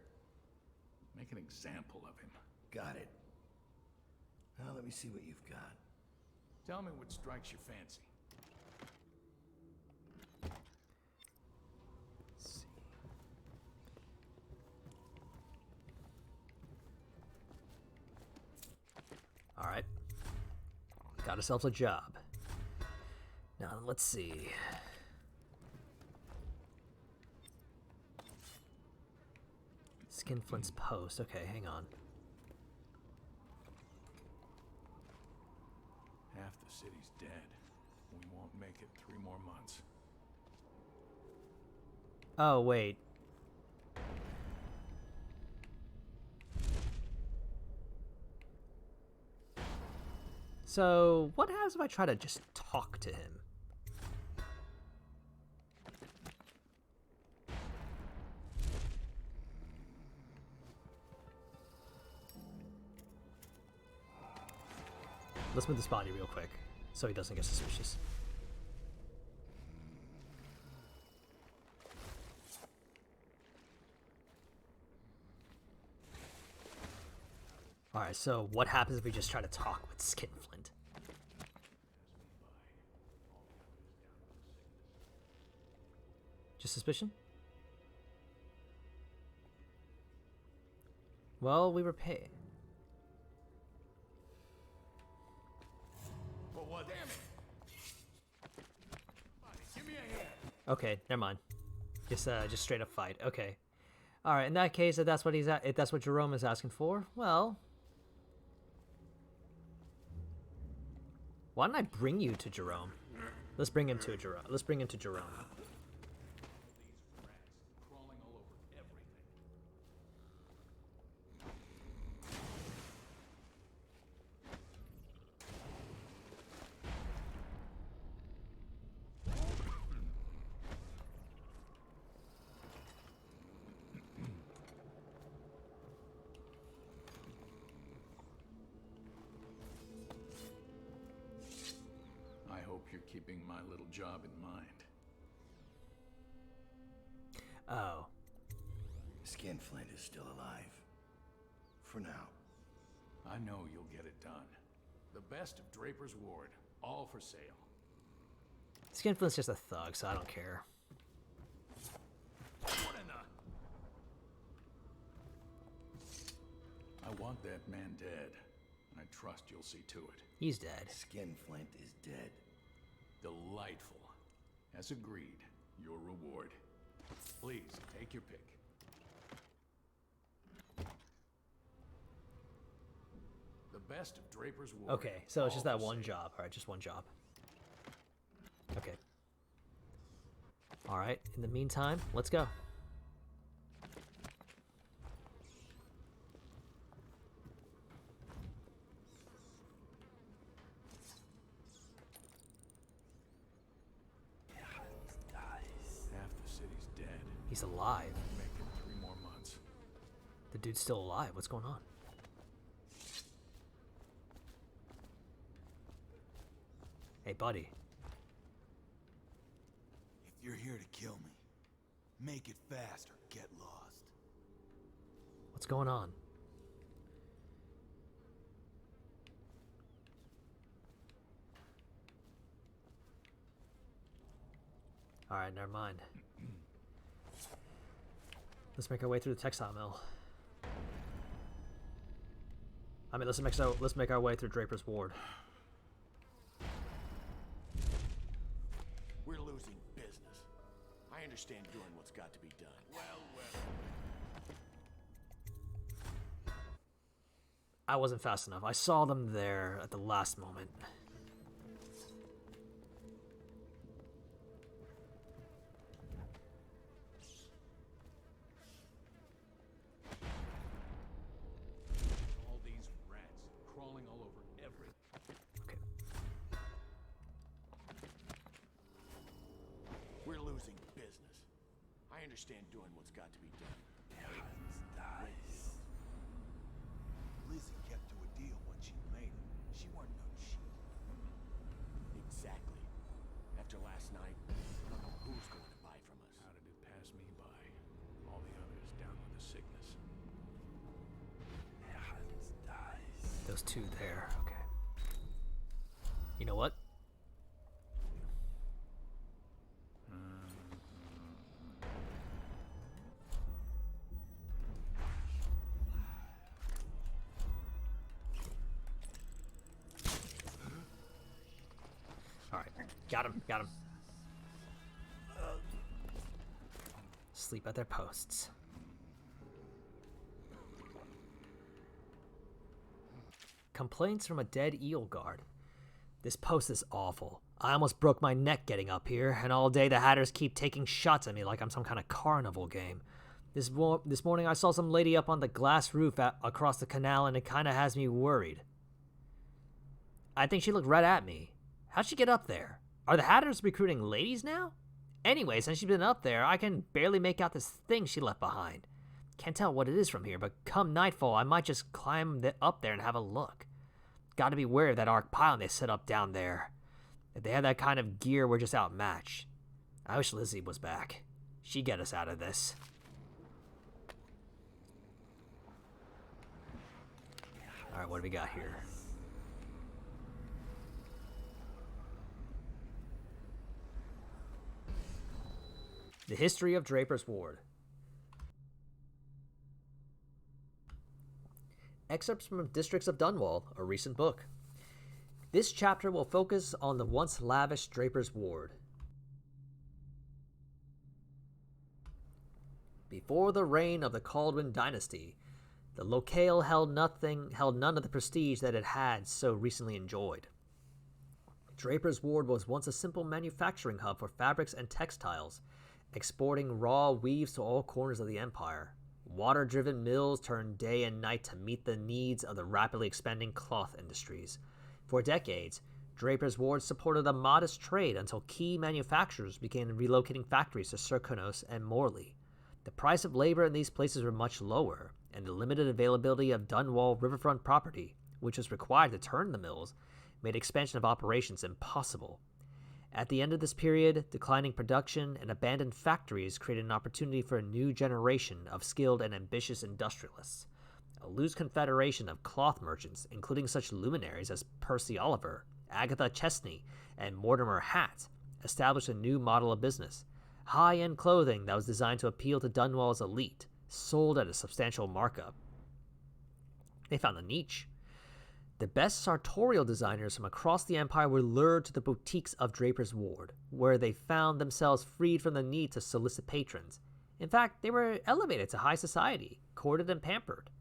Make an example of him. Got it. Now let me see what you've got. Tell me what strikes your fancy. Let's see. Alright. Got ourselves a job. Now, let's see. Skinflint's post. Okay, hang on. city's dead, we won't make it 3 more months. Oh, wait. So, what happens if I try to just talk to him? Let's move this body real quick, so he doesn't get suspicious. Alright, so what happens if we just try to talk with Skinflint? Just suspicion? Well, we were paid. But what? Damn it! Give me a hand. Okay, never mind. Just straight up fight. Okay. All right. In that case, if that's what if that's what Jerome is asking for, well, why don't I bring you to Jerome? Let's bring him to Jerome. Let's bring him to Jerome. Crawling all over everything. I hope you're keeping my little job in mind. Oh. Skinflint is still alive. For now. I know you'll get it done. The best of Draper's Ward, all for sale. Skinflint's just a thug, so I don't care. What in the... I want that man dead. I trust you'll see to it. He's dead. Skinflint is dead. Delightful. As agreed, your reward. Please, take your pick. The best of Draper's Ward. Okay, so it's just that all for one sale. job. All right, just one job. Okay. All right. In the meantime, let's go. Half the city's dead. He's alive. Make it 3 more months. The dude's still alive. What's going on? Hey, buddy. If you're here to kill me, make it fast or get lost. What's going on? All right, never mind. Let's make our way through the textile mill. I mean, let's make our way through Draper's Ward. We're losing business. I understand doing what's got to be done. Well. I wasn't fast enough. I saw them there at the last moment. All these rats crawling all over everything. Okay. We're losing business. I understand doing what's got to be done. Lizzie kept to a deal when she made it. She weren't no cheat. Exactly. After last night, I don't know who's going to buy from us. How did it pass me by? All the others down with the sickness. Those two there. Okay. You know what? All right. Got him. Got him. Sleep at their posts. Complaints from a dead eel guard. This post is awful. I almost broke my neck getting up here, and all day the Hatters keep taking shots at me like I'm some kind of carnival game. This morning I saw some lady up on the glass roof across the canal, and it kind of has me worried. I think she looked right at me. How'd she get up there? Are the Hatters recruiting ladies now? Anyway, since she's been up there, I can barely make out this thing she left behind. Can't tell what it is from here, but come nightfall, I might just climb up there and have a look. Gotta be wary of that arc pylon they set up down there. If they have that kind of gear, we're just outmatched. I wish Lizzie was back. She'd get us out of this. Alright, what do we got here? The History of Draper's Ward. Excerpts from Districts of Dunwall, a recent book. This chapter will focus on the once lavish Draper's Ward. Before the reign of the Caldwin dynasty, the locale held none of the prestige that it had so recently enjoyed. Draper's Ward was once a simple manufacturing hub for fabrics and textiles, exporting raw weaves to all corners of the empire. Water-driven mills turned day and night to meet the needs of the rapidly expanding cloth industries. For decades, Draper's Ward supported a modest trade until key manufacturers began relocating factories to Serkonos and Morley. The price of labor in these places were much lower, and the limited availability of Dunwall riverfront property, which was required to turn the mills, made expansion of operations impossible. At the end of this period, declining production and abandoned factories created an opportunity for a new generation of skilled and ambitious industrialists. A loose confederation of cloth merchants, including such luminaries as Percy Oliver, Agatha Chesney, and Mortimer Hatt, established a new model of business. High-end clothing that was designed to appeal to Dunwall's elite, sold at a substantial markup. They found a niche. The best sartorial designers from across the empire were lured to the boutiques of Draper's Ward, where they found themselves freed from the need to solicit patrons. In fact, they were elevated to high society, courted and pampered.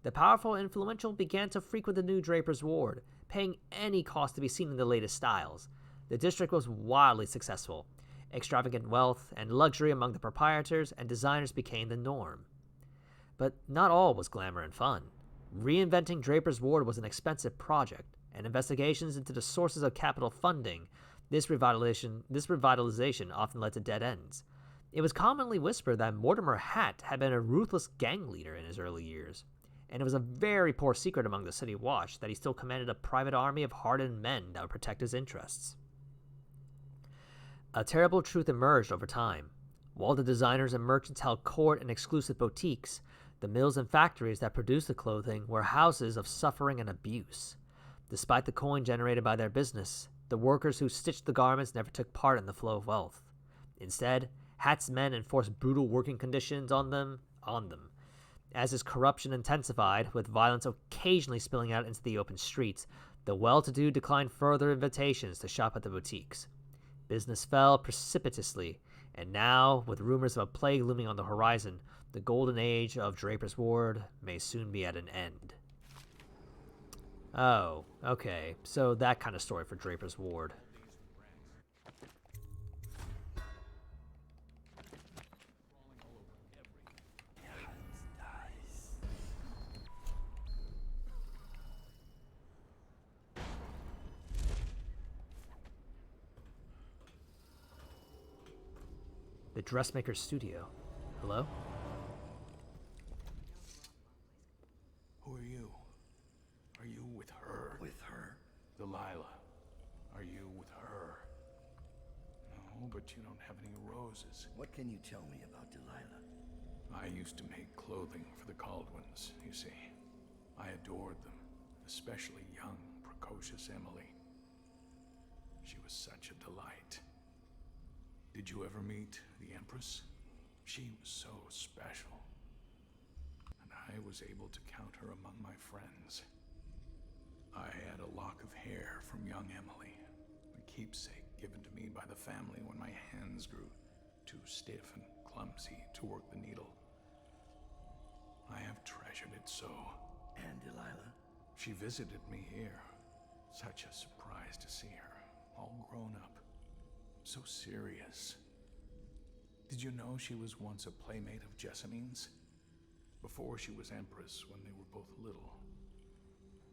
The powerful and influential began to frequent the new Draper's Ward, paying any cost to be seen in the latest styles. The district was wildly successful. Extravagant wealth and luxury among the proprietors and designers became the norm. But not all was glamour and fun. Reinventing Draper's Ward was an expensive project, and investigations into the sources of capital funding this revitalization often led to dead ends. It was commonly whispered that Mortimer Hatt had been a ruthless gang leader in his early years, and it was a very poor secret among the city watch that he still commanded a private army of hardened men that would protect his interests. A terrible truth emerged over time. While the designers and merchants held court in exclusive boutiques, the mills and factories that produced the clothing were houses of suffering and abuse. Despite the coin generated by their business, the workers who stitched the garments never took part in the flow of wealth. Instead, Hatt's men enforced brutal working conditions on them. As his corruption intensified, with violence occasionally spilling out into the open streets, the well-to-do declined further invitations to shop at the boutiques. Business fell precipitously, and now, with rumors of a plague looming on the horizon, the golden age of Draper's Ward may soon be at an end. Oh, okay, so that kind of story for Draper's Ward. The dressmaker's studio. Hello? Who are you? Are you with her? With her? Delilah. Are you with her? No, but you don't have any roses. What can you tell me about Delilah? I used to make clothing for the Caldwins, you see. I adored them, especially young, precocious Emily. She was such a delight. Did you ever meet the Empress? She was so special. And I was able to count her among my friends. I had a lock of hair from young Emily, a keepsake given to me by the family when my hands grew too stiff and clumsy to work the needle. I have treasured it so. And Delilah? She visited me here, Such a surprise to see her, all grown up. So serious. Did you know she was once a playmate of Jessamine's? Before she was Empress, when they were both little.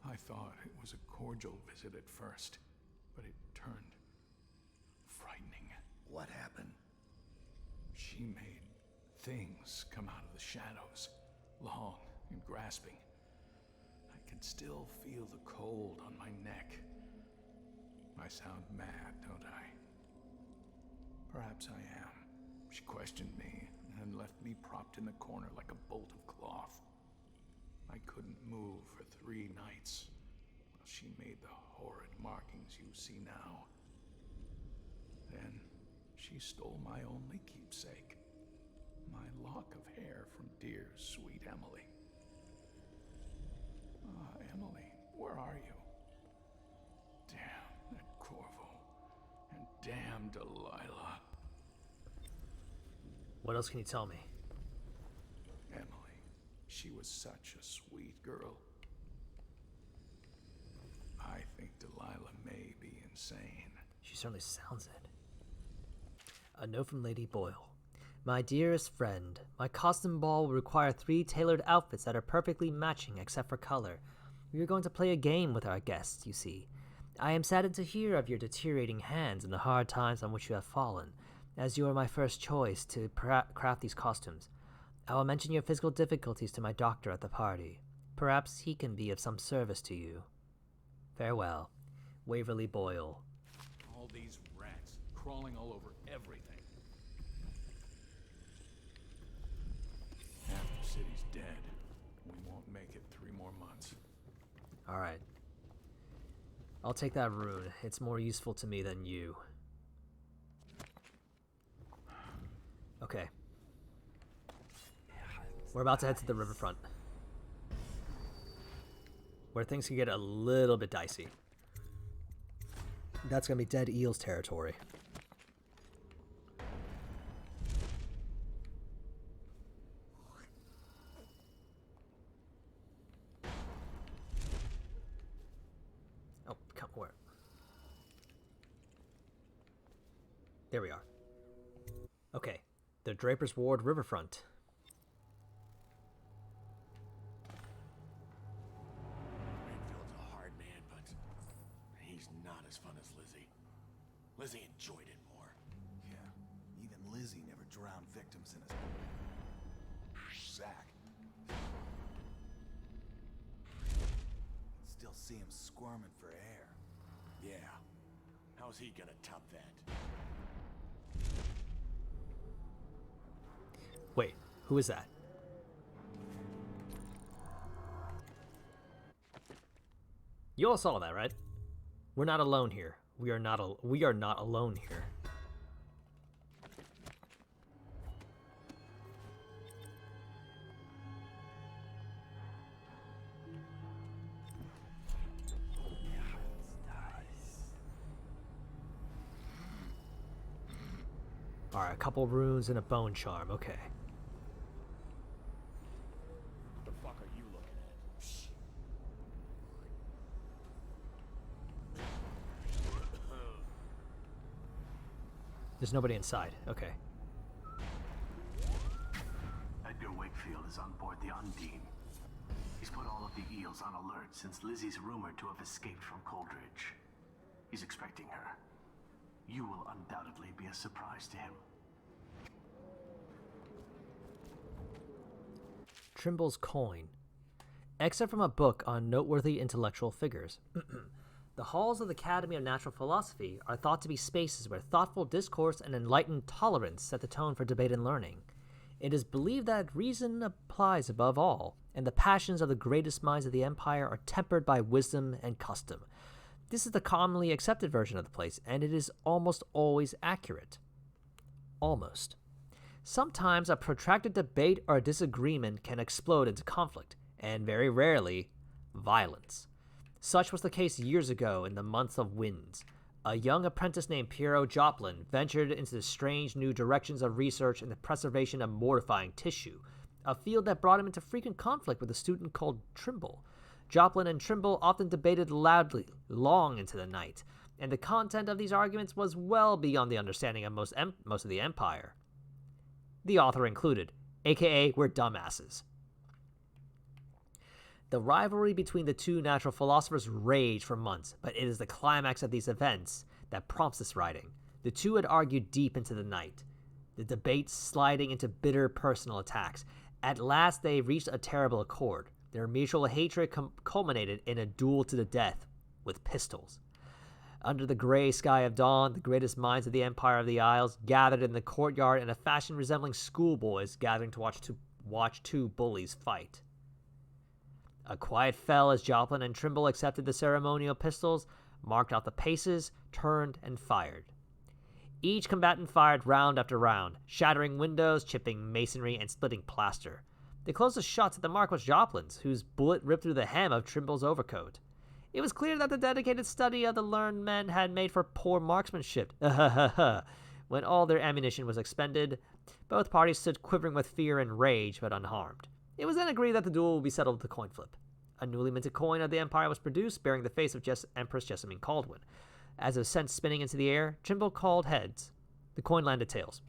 I thought it was a cordial visit at first, but it turned frightening. What happened? She made things come out of the shadows, long and grasping. I can still feel the cold on my neck. I sound mad, don't I? Perhaps I am. She questioned me and left me propped in the corner like a bolt of cloth. I couldn't move for 3 nights while she made the horrid markings you see now. Then she stole my only keepsake, my lock of hair from dear, sweet Emily. Ah, Emily, where are you? Damn that Corvo, and damn Delilah. What else can you tell me? Emily, she was such a sweet girl. I think Delilah may be insane. She certainly sounds it. A note from Lady Boyle. My dearest friend, my costume ball will require 3 tailored outfits that are perfectly matching except for color. We are going to play a game with our guests, you see. I am saddened to hear of your deteriorating hands and the hard times on which you have fallen, as you are my first choice to craft these costumes. I will mention your physical difficulties to my doctor at the party. Perhaps he can be of some service to you. Farewell, Waverly Boyle. All these rats crawling all over everything. Half the city's dead. We won't make it 3 more months. Alright. I'll take that rune. It's more useful to me than you. Okay. We're about to head to the riverfront, where things can get a little bit dicey. That's gonna be Dead Eels territory. Oh, come where? There we are. Okay, the Draper's Ward riverfront. Renfield's a hard man, but he's not as fun as Lizzie. Lizzie enjoyed it more. Yeah, even Lizzie never drowned victims in a sack. Still see him squirming for air. Yeah. How's he gonna top that? Wait, who is that? You all saw that, right? We're not alone here. We are not alone here. Alright, a couple runes and a bone charm, okay. What the fuck are you looking at? Shh. There's nobody inside, okay. Edgar Wakefield is on board the Undine. He's put all of the eels on alert since Lizzie's rumored to have escaped from Coldridge. He's expecting her. You will undoubtedly be a surprise to him. Trimble's coin. Excerpt from a book on noteworthy intellectual figures. The halls of the Academy of Natural Philosophy are thought to be spaces where thoughtful discourse and enlightened tolerance set the tone for debate and learning. It is believed that reason applies above all, and the passions of the greatest minds of the Empire are tempered by wisdom and custom. This is the commonly accepted version of the place, and it is almost always accurate. Almost. Sometimes a protracted debate or a disagreement can explode into conflict, and very rarely, violence. Such was the case years ago in the Month of Winds. A young apprentice named Piero Joplin ventured into the strange new directions of research in the preservation of mortifying tissue, a field that brought him into frequent conflict with a student called Trimble. Joplin and Trimble often debated loudly, long into the night, and the content of these arguments was well beyond the understanding of most of the Empire. The author included, aka we're dumbasses. The rivalry between the two natural philosophers raged for months, but it is the climax of these events that prompts this writing. The two had argued deep into the night, the debate sliding into bitter personal attacks. At last they reached a terrible accord. Their mutual hatred culminated in a duel to the death with pistols. Under the gray sky of dawn, the greatest minds of the Empire of the Isles gathered in the courtyard in a fashion resembling schoolboys gathering to watch two bullies fight. A quiet fell as Joplin and Trimble accepted the ceremonial pistols, marked out the paces, turned, and fired. Each combatant fired round after round, shattering windows, chipping masonry, and splitting plaster. The closest shot to the mark was Joplin's, whose bullet ripped through the hem of Trimble's overcoat. It was clear that the dedicated study of the learned men had made for poor marksmanship. When all their ammunition was expended, both parties stood quivering with fear and rage, but unharmed. It was then agreed that the duel would be settled with a coin flip. A newly minted coin of the Empire was produced, bearing the face of Empress Jessamine Caldwin. As it was sent spinning into the air, Trimble called heads. The coin landed tails.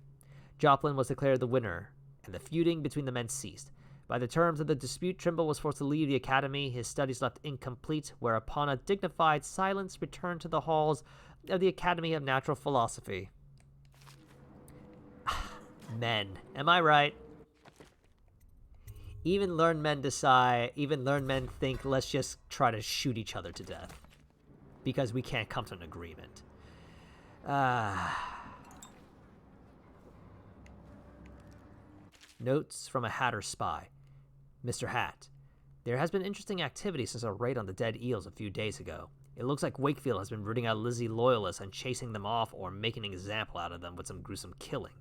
Joplin was declared the winner, and the feuding between the men ceased. By the terms of the dispute, Trimble was forced to leave the academy, his studies left incomplete, whereupon a dignified silence returned to the halls of the Academy of Natural Philosophy. Men, am I right? Even learned men think, let's just try to shoot each other to death. Because we can't come to an agreement. Notes from a Hatter spy. Mr. Hat, there has been interesting activity since a raid on the dead eels a few days ago. It looks like Wakefield has been rooting out Lizzie loyalists and chasing them off or making an example out of them with some gruesome killing.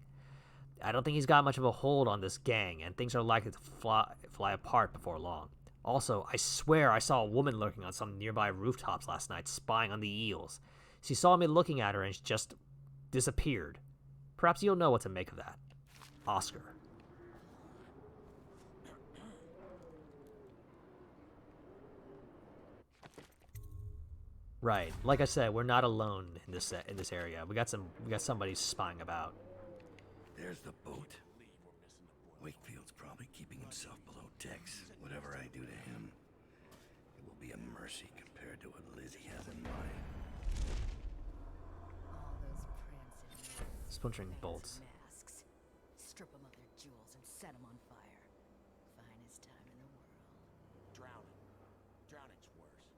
I don't think he's got much of a hold on this gang, and things are likely to fly apart before long. Also, I swear I saw a woman lurking on some nearby rooftops last night, spying on the eels. She saw me looking at her and just disappeared. Perhaps you'll know what to make of that. Oscar. Right, like I said, we're not alone in this area. We got somebody spying about. There's the boat. Wakefield's probably keeping himself below decks. Whatever I do to him, it will be a mercy compared to what Lizzie has in mind. All those prancing Splintering bolts. masks. Strip them of their jewels and set them on fire. Finest time in the world. Drowning. Drowning's worse.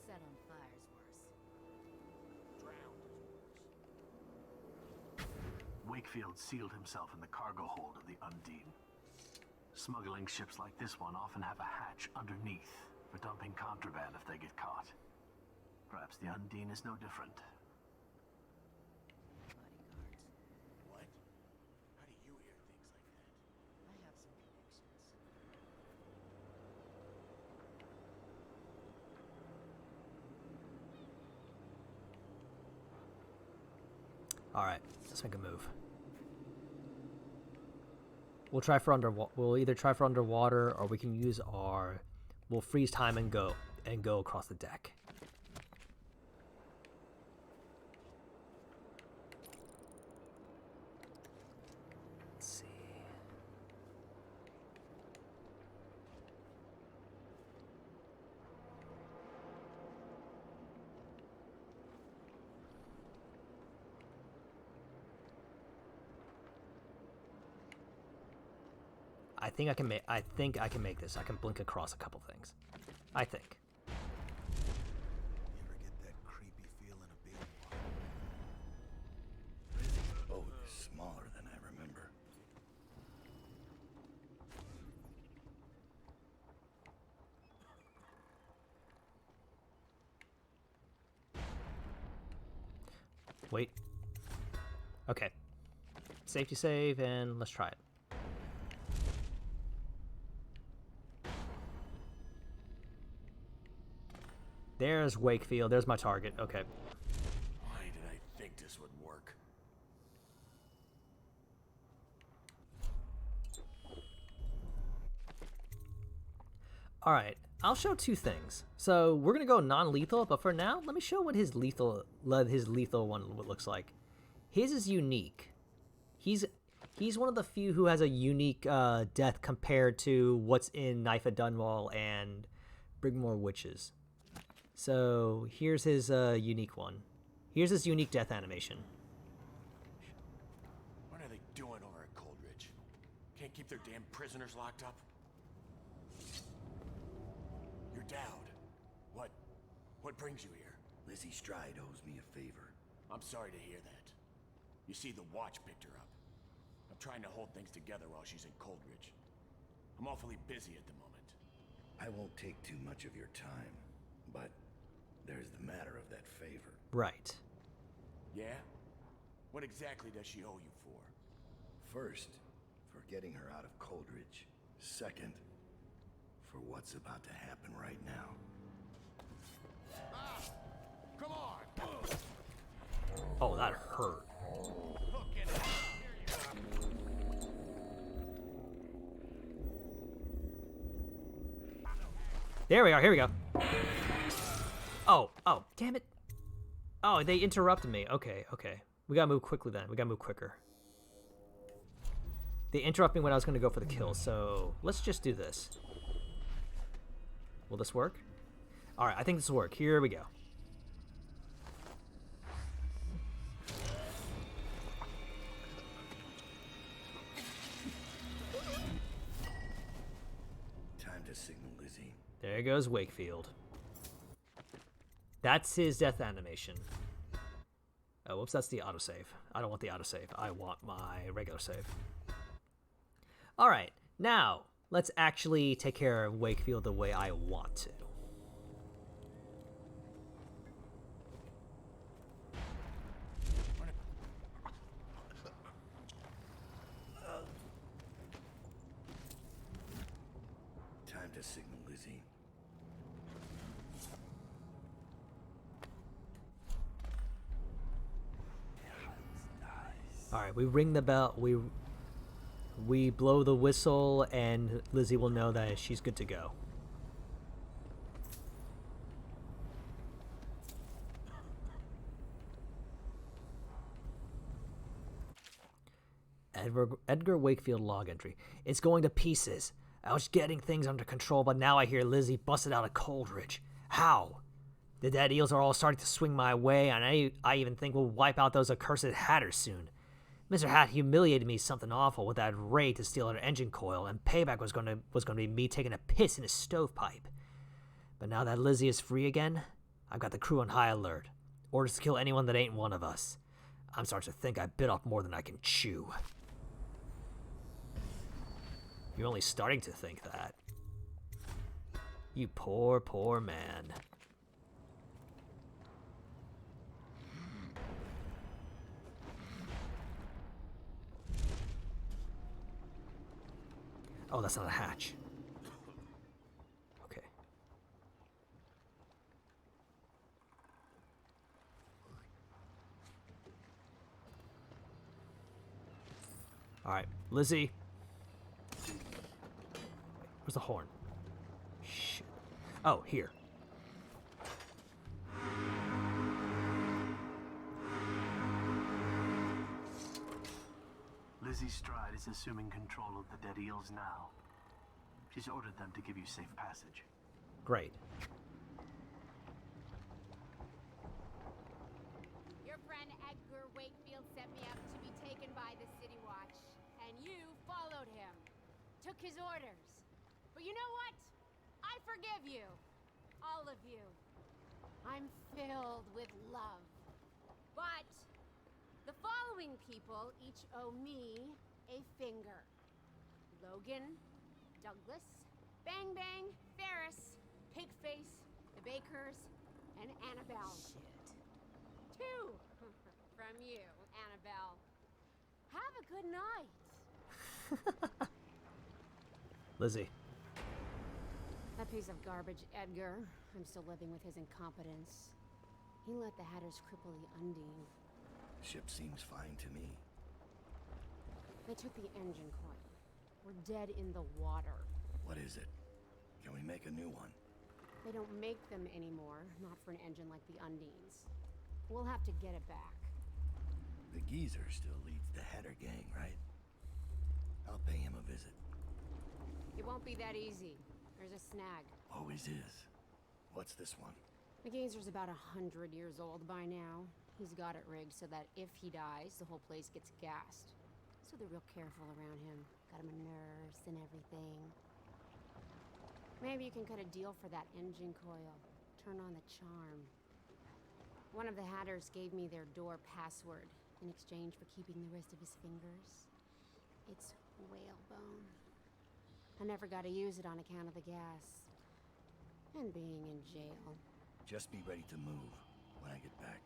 Set on fire's worse. Drowned is worse. Wakefield sealed himself in the cargo hold of the Undine. Smuggling ships like this one often have a hatch underneath for dumping contraband if they get caught. Perhaps the Undine is no different. Bodyguards. What? How do you hear things like that? I have some connections. Alright, let's make a move. We'll either try for underwater, or we can use we'll freeze time and go across the deck. Let's see. I think I can make this. I can blink across a couple things. I think. You ever get that creepy feeling of being watched? Lizzie's boat is smaller than I remember. Wait. Okay. Safety save, and let's try it. There's Wakefield. There's my target. Okay. Why did I think this would work? Alright, I'll show two things. So we're gonna go non-lethal, but for now, let me show what his lethal one looks like. His is unique. He's one of the few who has a unique death compared to what's in Knife at Dunwall and Brigmore Witches. So here's his unique one. Here's his unique death animation. What are they doing over at Coldridge? Can't keep their damn prisoners locked up? You're Dowd. What brings you here? Lizzie Stride owes me a favor. I'm sorry to hear that. You see, the watch picked her up. I'm trying to hold things together while she's in Coldridge. I'm awfully busy at the moment. I won't take too much of your time, but there's the matter of that favor. Right. Yeah? What exactly does she owe you for? First, for getting her out of Coldridge. Second, for what's about to happen right now. Ah! Come on! Oh, that hurt. Hook in it. Here you There we are, here we go. Oh, damn it. Oh, they interrupted me. Okay. We gotta move quickly then. We gotta move quicker. They interrupted me when I was gonna go for the kill, so let's just do this. Will this work? Alright, I think this will work. Here we go. Time to signal Lizzie. There goes Wakefield. That's his death animation. Oh, whoops, that's the autosave. I don't want the autosave. I want my regular save. Alright, now, let's actually take care of Wakefield the way I want to. Time to signal Lizzie. Alright, we ring the bell, we blow the whistle, and Lizzie will know that she's good to go. Edgar Wakefield log entry. It's going to pieces. I was getting things under control, but now I hear Lizzie busted out of Coldridge. How? The dead eels are all starting to swing my way, and I even think we'll wipe out those accursed hatters soon. Mr. Hat humiliated me something awful with that raid to steal her engine coil, and payback was going to be me taking a piss in his stovepipe. But now that Lizzie is free again, I've got the crew on high alert. Orders to kill anyone that ain't one of us. I'm starting to think I bit off more than I can chew. You're only starting to think that. You poor, poor man. Oh, that's not a hatch. Okay. Alright, Lizzie. Where's the horn? Shit. Oh, here. Lizzie Stride is assuming control of the dead eels now. She's ordered them to give you safe passage. Great. Your friend Edgar Wakefield set me up to be taken by the City Watch, and you followed him. Took his orders. But you know what? I forgive you. All of you. I'm filled with love. But the following people each owe me a finger. Logan, Douglas, Bang Bang, Ferris, Pigface, the Bakers, and Annabelle. Shit. 2 from you, Annabelle. Have a good night. Lizzie. That piece of garbage, Edgar. I'm still living with his incompetence. He let the Hatters cripple the Undine. Ship seems fine to me. They took the engine coil. We're dead in the water. What is it? Can we make a new one? They don't make them anymore, not for an engine like the Undines. We'll have to get it back. The geezer still leads the Hatter gang, right? I'll pay him a visit. It won't be that easy. There's a snag. Always is. What's this one? The geezer's about 100 years old by now. He's got it rigged so that if he dies, the whole place gets gassed. So they're real careful around him. Got him a nurse and everything. Maybe you can cut a deal for that engine coil. Turn on the charm. One of the Hatters gave me their door password in exchange for keeping the rest of his fingers. It's whalebone. I never got to use it on account of the gas. And being in jail. Just be ready to move when I get back.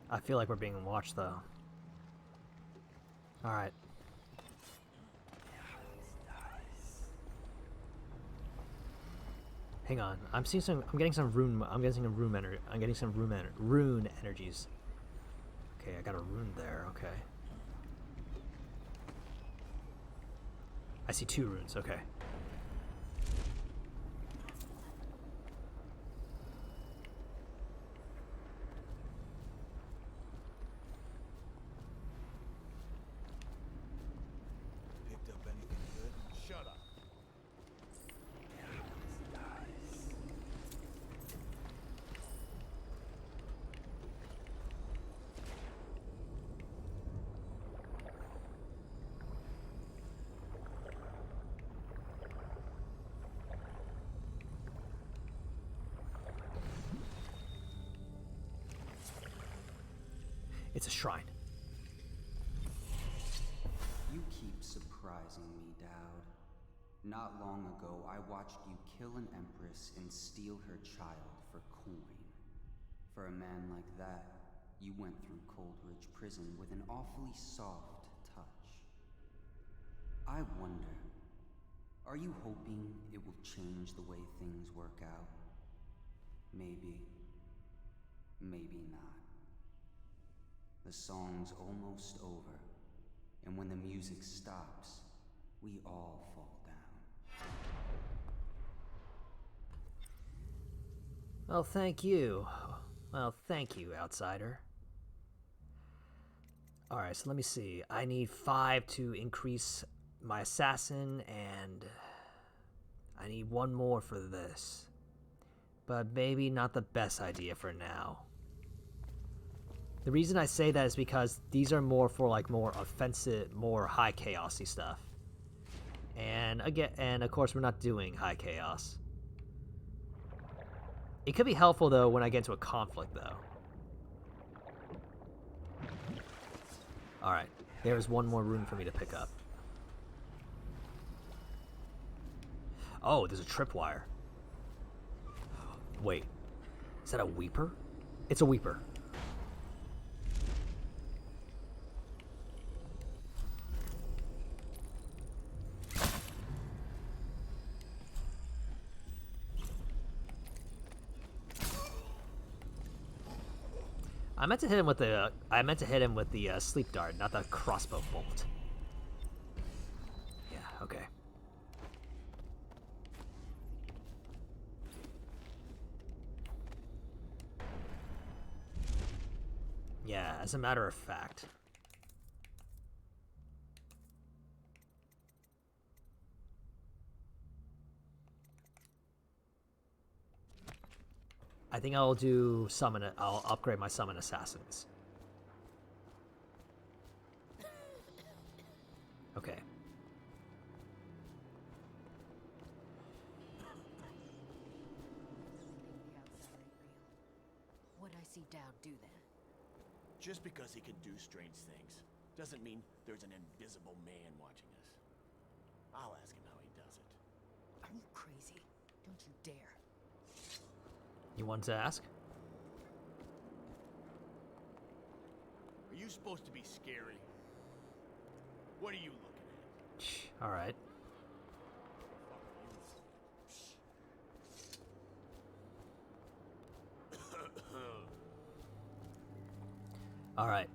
I feel like we're being watched, though. Alright. Hang on. I'm getting some rune energies. Okay, I got a rune there. Okay. I see 2 runes. Okay. Picked up anything good? Shut up. It's a shrine. You keep surprising me, Dowd. Not long ago, I watched you kill an empress and steal her child for coin. For a man like that, you went through Coldridge Prison with an awfully soft touch. I wonder, are you hoping it will change the way things work out? Maybe. Maybe not. The song's almost over, and when the music stops, we all fall down. Well, thank you. Well, thank you, outsider. Alright, so let me see. I need 5 to increase my assassin, and I need 1 more for this. But maybe not the best idea for now. The reason I say that is because these are more for like more offensive, more high chaosy stuff. And again, and of course we're not doing high chaos. It could be helpful though when I get into a conflict though. Alright, there's 1 more rune for me to pick up. Oh, there's a tripwire. Wait, is that a weeper? It's a weeper. I meant to hit him with the sleep dart, not the crossbow bolt. Yeah, okay. Yeah, as a matter of fact. I think I'll do summon it. I'll upgrade my summon assassins. Okay. What'd I see Dowd do then? Just because he can do strange things doesn't mean there's an invisible man watching us. I'll ask him how he does it. Are you crazy? Don't you dare. You want to ask? Are you supposed to be scary? What are you looking at? All right. All right.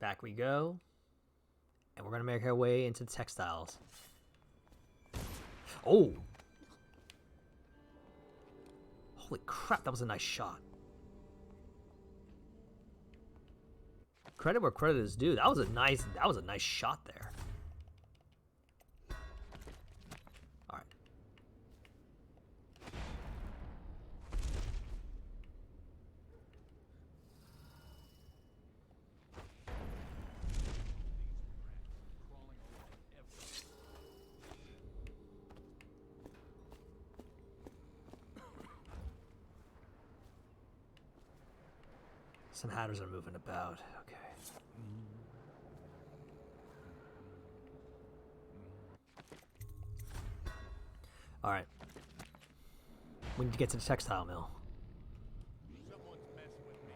Back we go. And we're going to make our way into the textiles. Oh! Holy crap, that was a nice shot. Credit where credit is due. That was a nice shot there. All right. Some hatters are moving about. Okay. All right. We need to get to the textile mill. Someone's messing with me.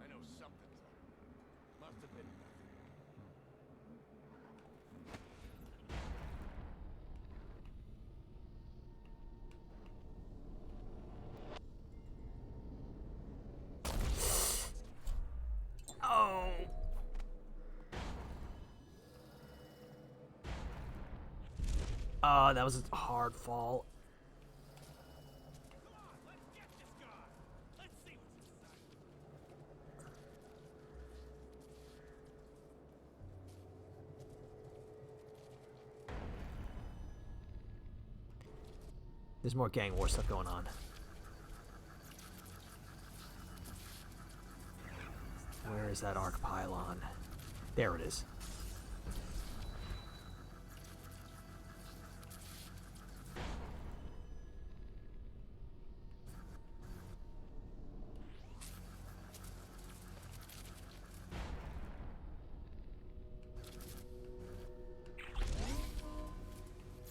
I know something's up. Must have been nothing. Oh. Oh, that was a hard fall. There's more gang war stuff going on. Where is that arc pylon? There it is.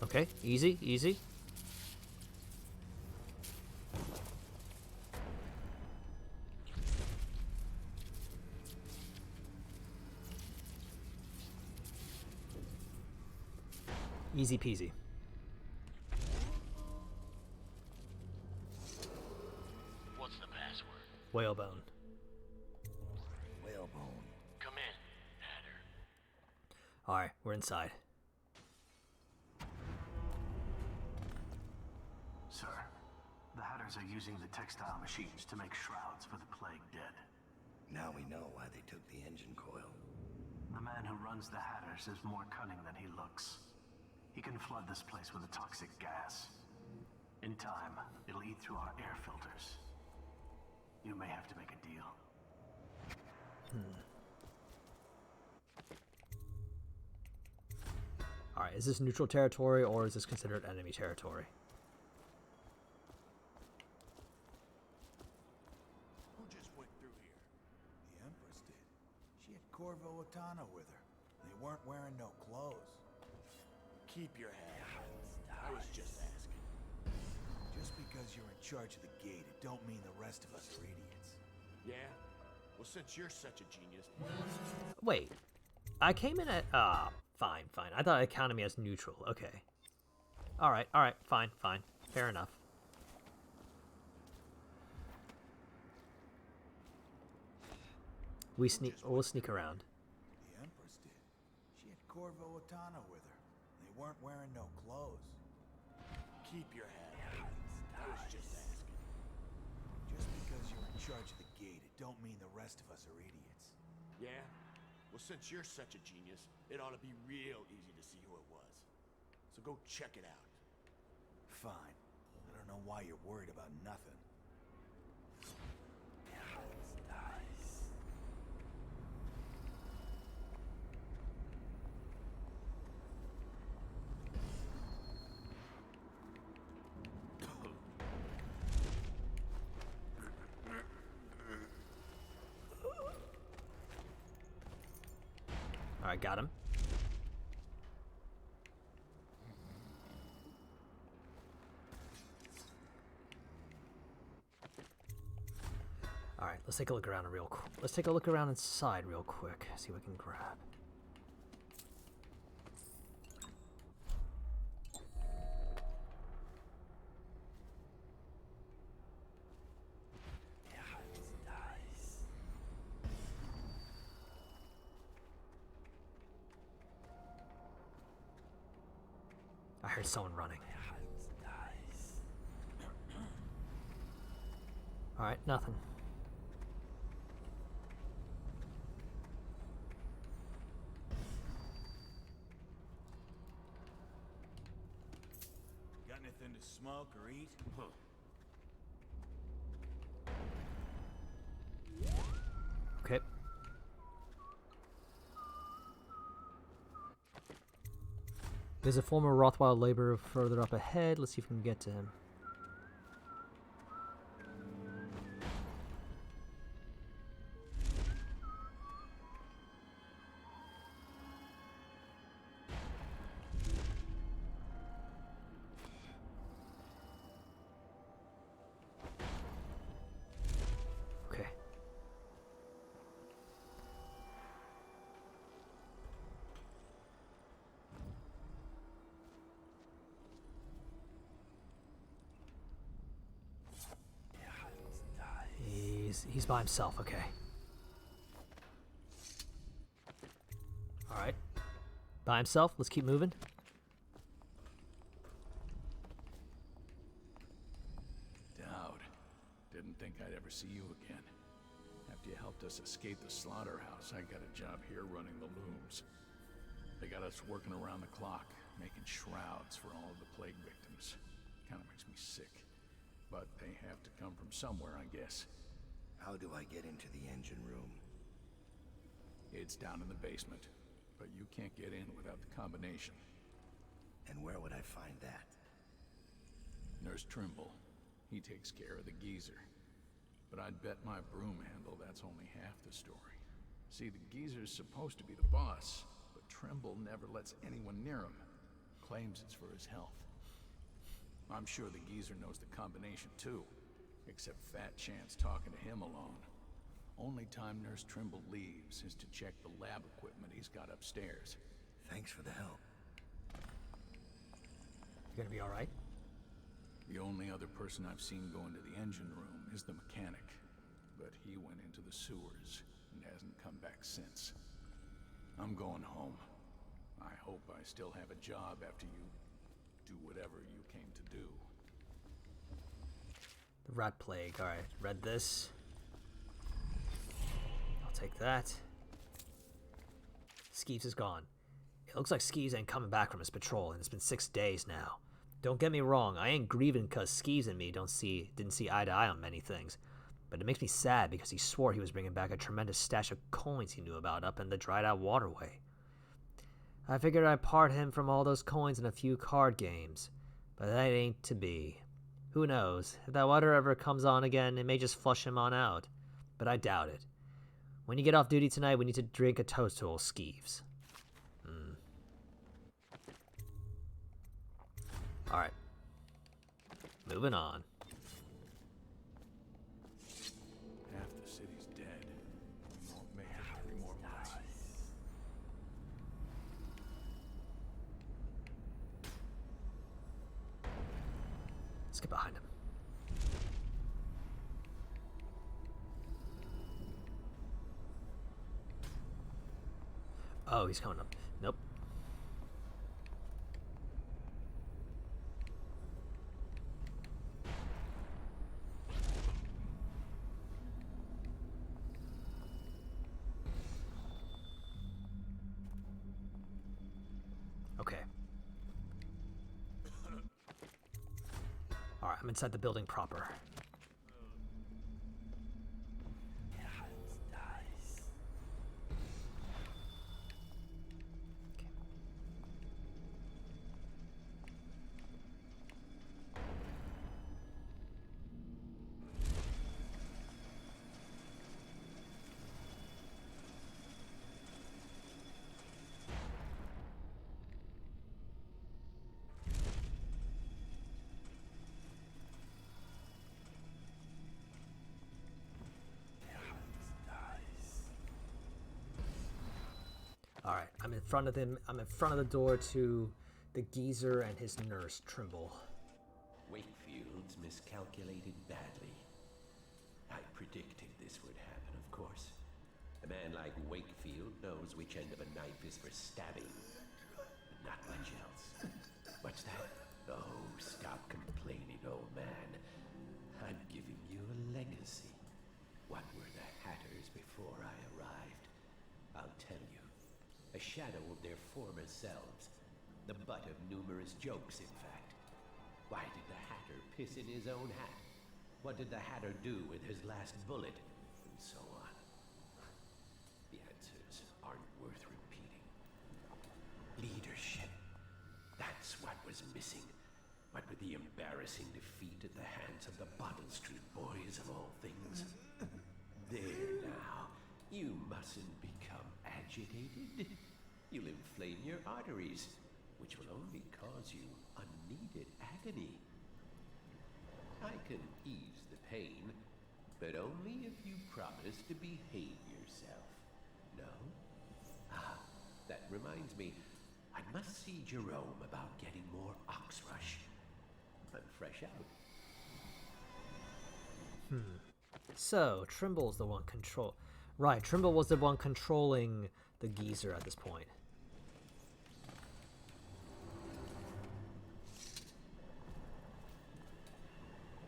Okay, easy, easy. Easy peasy. What's the password? Whalebone. Whalebone. Come in, Hatter. Alright, we're inside. Sir, the Hatters are using the textile machines to make shrouds for the plague dead. Now we know why they took the engine coil. The man who runs the Hatters is more cunning than he looks. He can flood this place with a toxic gas. In time, it'll eat through our air filters. You may have to make a deal. Alright, is this neutral territory or is this considered enemy territory? Who just went through here? The Empress did. She had Corvo Otana with her. They weren't wearing no clothes. Keep your head out. I was just asking. Just because you're in charge of the gate, it don't mean the rest of us are idiots. Yeah? Well, since you're such a genius... Wait. I came in at... fine, fine. I thought it counted me as neutral. Okay. Alright, fine, fine. Fair enough. We'll sneak around. The Empress did. She had Corvo Otana with her. They weren't wearing no clothes. Keep your head out. I was just asking. Just because you're in charge of the gate, it don't mean the rest of us are idiots. Yeah? Well, since you're such a genius, it ought to be real easy to see who it was. So go check it out. Fine. I don't know why you're worried about nothing. Alright, got him. Alright, let's take a look around let's take a look around inside real quick. See what we can grab. heard someone running. Alright, nothing. Got anything to smoke or eat? Okay. There's a former Rothwild laborer further up ahead. Let's see if we can get to him. Okay. He's by himself, okay. Alright. By himself, let's keep moving. Dowd, didn't think I'd ever see you again. After you helped us escape the slaughterhouse, I got a job here running the looms. They got us working around the clock, making shrouds for all of the plague victims. Kinda makes me sick. But they have to come from somewhere, I guess. How do I get into the engine room? It's down in the basement, but you can't get in without the combination. And where would I find that? Nurse Trimble. He takes care of the geezer. But I'd bet my broom handle that's only half the story. See, the geezer's supposed to be the boss, but Trimble never lets anyone near him. Claims it's for his health. I'm sure the geezer knows the combination too, except Fat Chance talking to him alone. Only time Nurse Trimble leaves is to check the lab equipment he's got upstairs. Thanks for the help. You gonna be alright? The only other person I've seen go into the engine room is the mechanic, but he went into the sewers and hasn't come back since. I'm going home. I hope I still have a job after you do whatever you came to do. The rat plague. Alright, read this. I'll take that. Skeeves is gone. It looks like Skeeves ain't coming back from his patrol, and it's been 6 days now. Don't get me wrong, I ain't grieving cause Skeeves and me didn't see eye to eye on many things. But it makes me sad because he swore he was bringing back a tremendous stash of coins he knew about up in the dried out waterway. I figured I'd part him from all those coins in a few card games, but that ain't to be. Who knows, if that water ever comes on again, it may just flush him on out. But I doubt it. When you get off duty tonight, we need to drink a toast to old Skeeves. Alright. Moving on. Half the city's dead. We won't make it 3 more months. Let's get behind him. Oh, he's coming up. Nope. Okay. Alright, I'm inside the building proper. Alright, I'm in front of them. I'm in front of the door to the geezer and his nurse, Trimble. Wakefield's miscalculated badly. I predicted this would happen, of course. A man like Wakefield knows which end of a knife is for stabbing, but not much else. What's that? Oh, stop complaining, old man. I'm giving you a legacy. What were the Hatters before I arrived? I'll tell you. A shadow of their former selves. The butt of numerous jokes, in fact. Why did the Hatter piss in his own hat? What did the Hatter do with his last bullet? And so on. The answers aren't worth repeating. Leadership. That's what was missing. What with the embarrassing defeat at the hands of the Bottle Street Boys of all things. There now. You mustn't become agitated. You'll inflame your arteries, which will only cause you unneeded agony. I can ease the pain, but only if you promise to behave yourself. No? Ah, that reminds me. I must see Jerome about getting more Oxrush. I'm fresh out. So, Trimble's the one control... Right, Trimble was the one controlling the geezer at this point.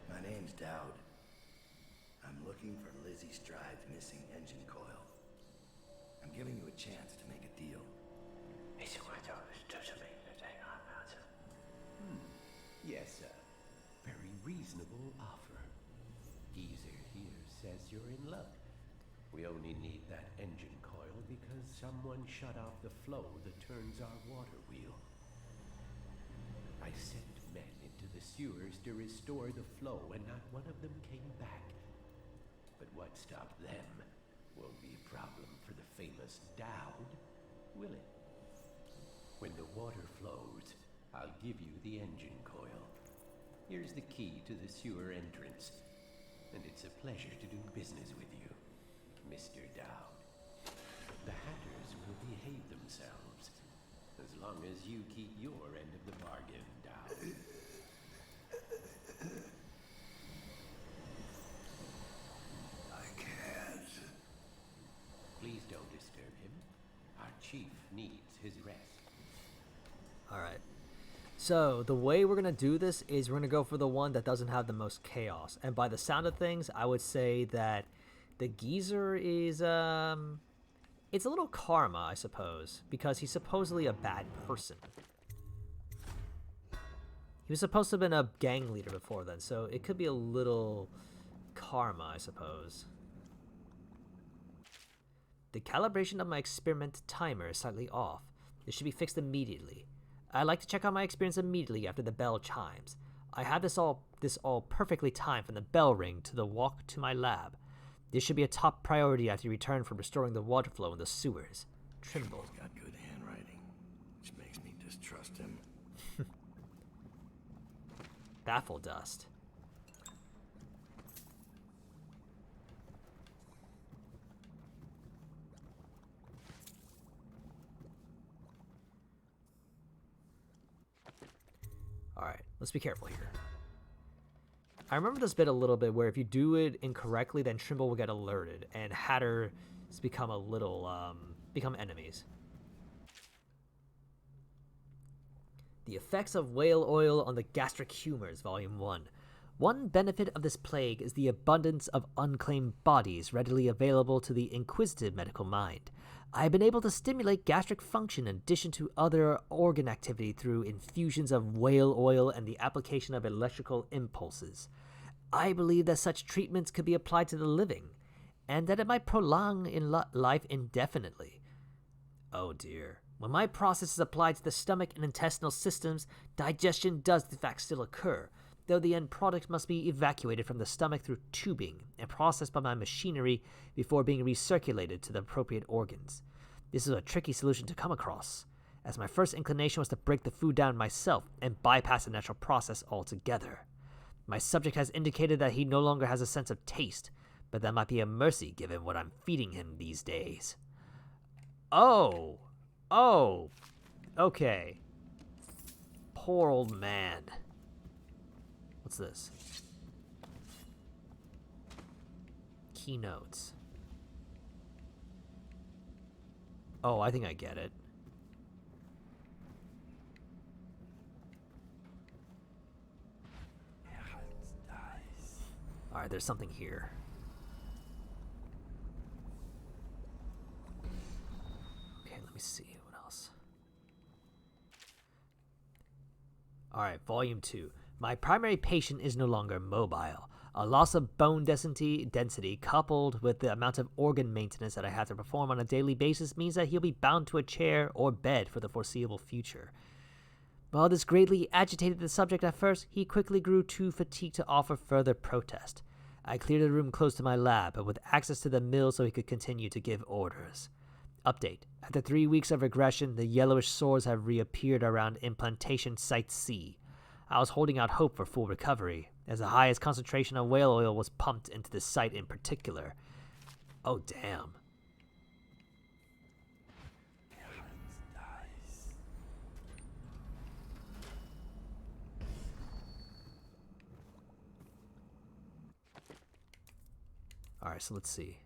My name's Dowd. I'm looking for Lizzie Stride's missing engine coil. I'm giving you a chance to make a deal. Yes, sir. Very reasonable offer. Geezer here says you're in luck. We only need that engine coil because someone shut off the flow that turns our water wheel. I sent men into the sewers to restore the flow, and not one of them came back. But what stopped them won't be a problem for the famous Dowd, will it? When the water flows, I'll give you the engine coil. Here's the key to the sewer entrance, and it's a pleasure to do business with you, Mr. Dowd. The Hatters will behave themselves, as long as you keep your end of the bargain, Dowd. I can't. Please don't disturb him. Our chief needs his rest. Alright. So, the way we're going to do this is we're going to go for the one that doesn't have the most chaos. And by the sound of things, I would say that the geezer is, it's a little karma, I suppose, because he's supposedly a bad person. He was supposed to have been a gang leader before then, so it could be a little karma, I suppose. The calibration of my experiment timer is slightly off. This should be fixed immediately. I like to check out my experience immediately after the bell chimes. I have this all perfectly timed from the bell ring to the walk to my lab. This should be a top priority after you return from restoring the water flow in the sewers. Trimble. He's got good handwriting, which makes me distrust him. Baffle dust. Alright, let's be careful here. I remember this bit a little bit where if you do it incorrectly, then Trimble will get alerted, and Hatters become a little, become enemies. The Effects of Whale Oil on the Gastric Humors, Volume 1. One benefit of this plague is the abundance of unclaimed bodies readily available to the inquisitive medical mind. I have been able to stimulate gastric function in addition to other organ activity through infusions of whale oil and the application of electrical impulses. I believe that such treatments could be applied to the living, and that it might prolong life indefinitely. Oh dear. When my process is applied to the stomach and intestinal systems, digestion does in fact still occur, though the end product must be evacuated from the stomach through tubing and processed by my machinery before being recirculated to the appropriate organs. This is a tricky solution to come across, as my first inclination was to break the food down myself and bypass the natural process altogether. My subject has indicated that he no longer has a sense of taste, but that might be a mercy given what I'm feeding him these days. Oh! Okay. Poor old man. What's this? Keynotes. Oh, I think I get it. Alright, there's something here. Okay, let me see. What else? Alright, Volume 2. My primary patient is no longer mobile. A loss of bone density coupled with the amount of organ maintenance that I have to perform on a daily basis means that he'll be bound to a chair or bed for the foreseeable future. While this greatly agitated the subject at first, he quickly grew too fatigued to offer further protest. I cleared a room close to my lab, but with access to the mill so he could continue to give orders. Update. After 3 weeks of regression, the yellowish sores have reappeared around implantation Site C. I was holding out hope for full recovery, as the highest concentration of whale oil was pumped into the site in particular. Oh, damn. Alright, so let's see.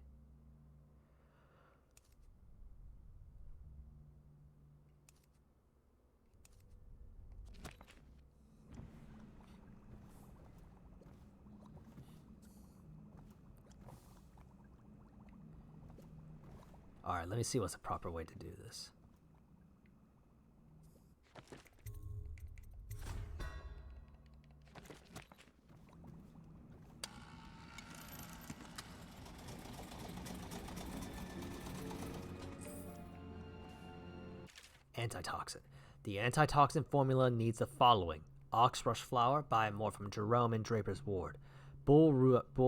Alright, let me see what's the proper way to do this. Antitoxin. The antitoxin formula needs the following. Oxrush flower, buy more from Jerome in Draper's Ward. Bull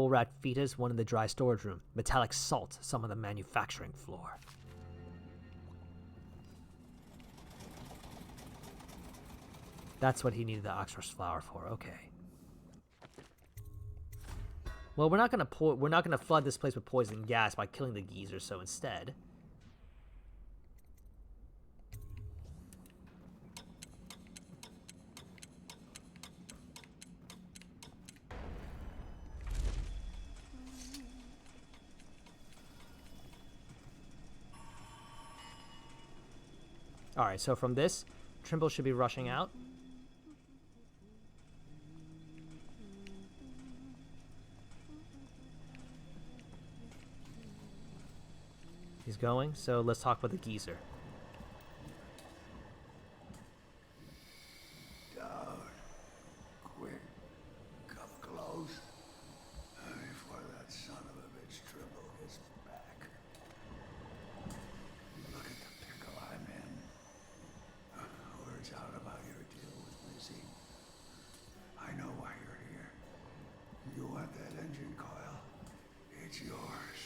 rat fetus, one in the dry storage room. Metallic salt, some on the manufacturing floor. That's what he needed the oxrush flower for. Okay. Well, we're not gonna flood this place with poison gas by killing the geezer, so instead. Alright, so from this, Trimble should be rushing out. He's going, so let's talk with the geezer. Down. Quick. Come close. Before that son of a bitch Trimble gets back. Look at the pickle I'm in. Words out about your deal with Lizzie. I know why you're here. You want that engine coil? It's yours.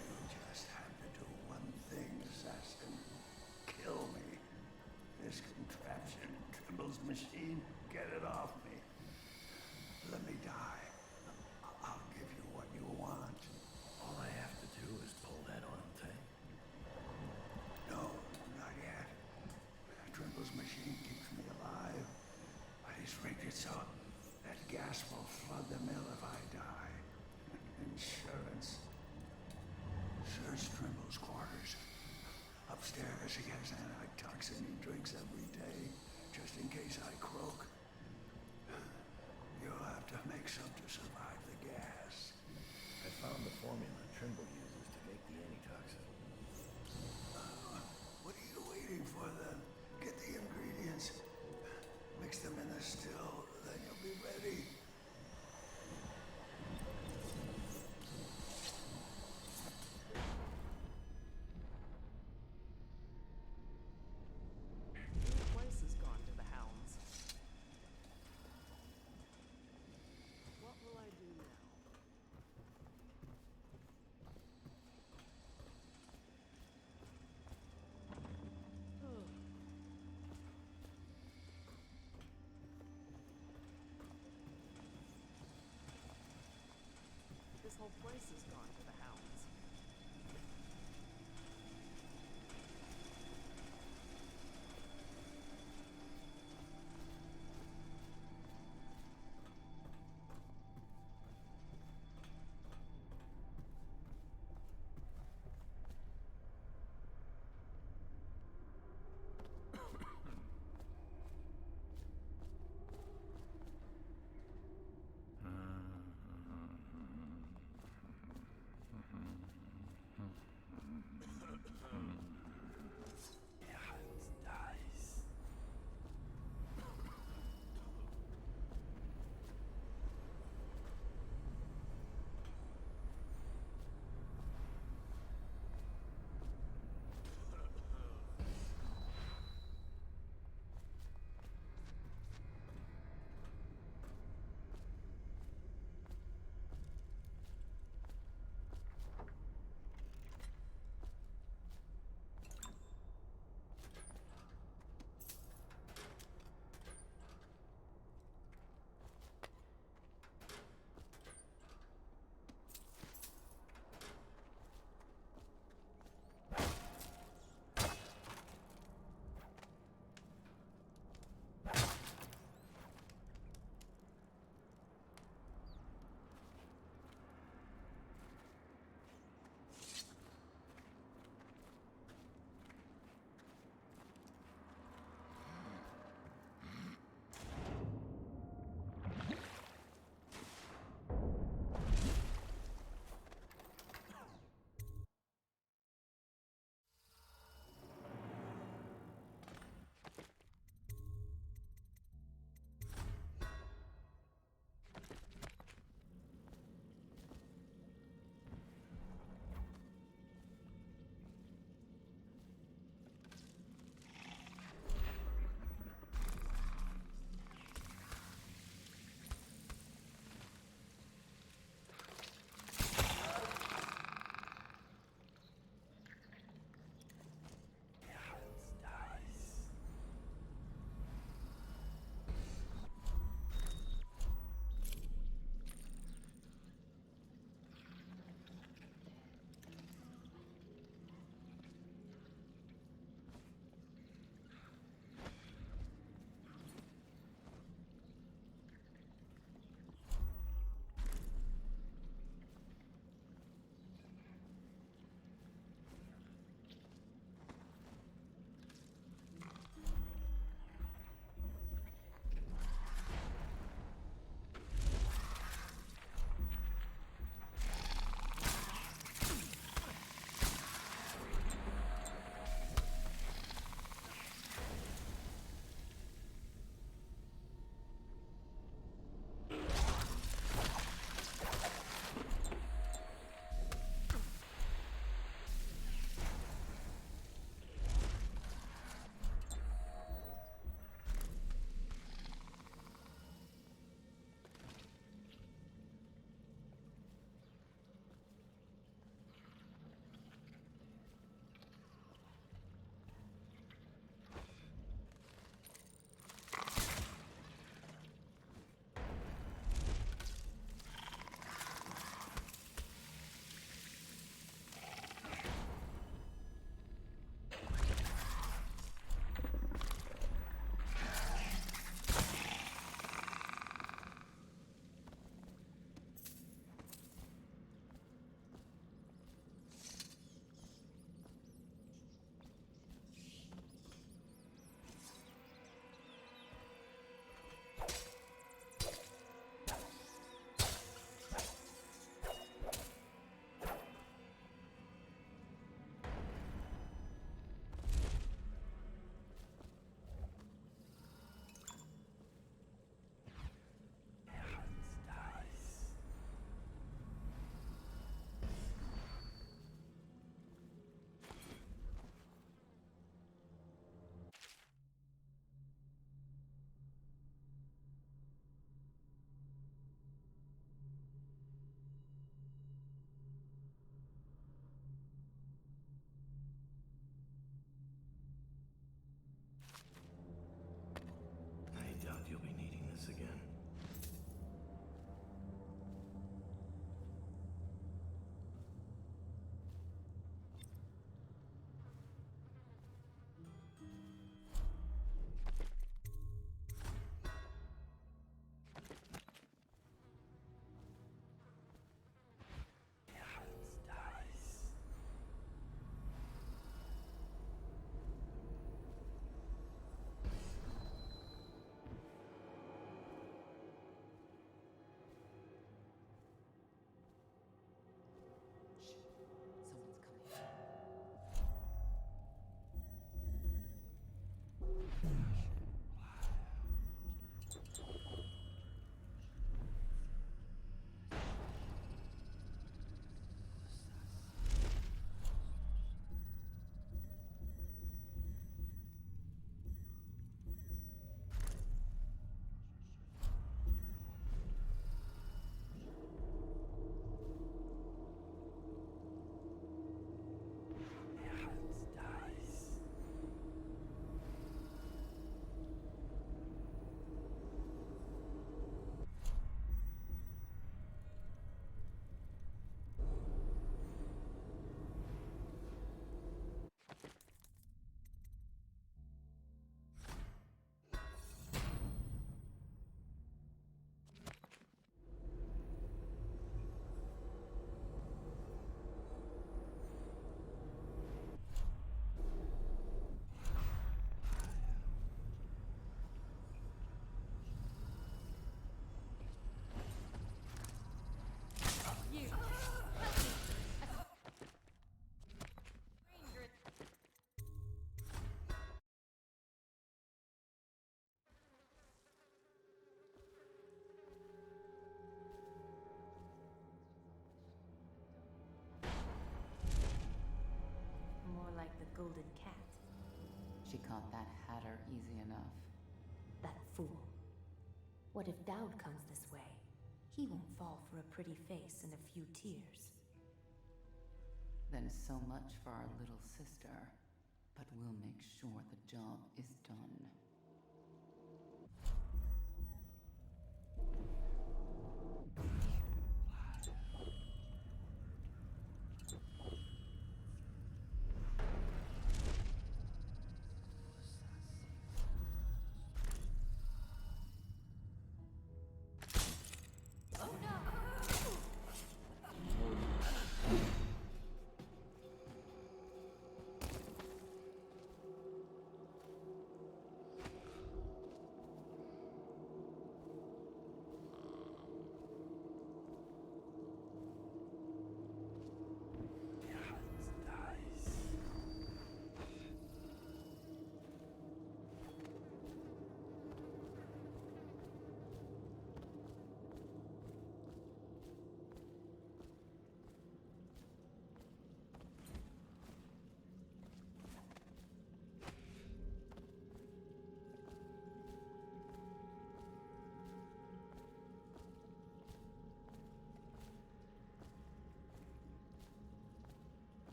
You just have to do one thing, assassin. Kill me. This contraption, Trimble's machine, get it off me. Let me die. I'll give you what you want. All I have to do is pull that oil tank. No, not yet. Trimble's machine keeps me alive, but he's rigged it so that gas will flood the mill if I die. Insurance. Search Trimble's quarters. Upstairs, he has antitoxin he drinks every day, just in case I croak. You'll have to make some to survive the gas. I found the formula Trimble uses to make the antitoxin. What are you waiting for then? Get the ingredients. Mix them in the still, then you'll be ready. The place has gone to the hounds. What will I do now? This whole place has gone to the hounds. golden cat. She caught that hatter easy enough. That fool. What if Dowd comes this way? He won't fall for a pretty face and a few tears. Then so much for our little sister. But we'll make sure the job is done.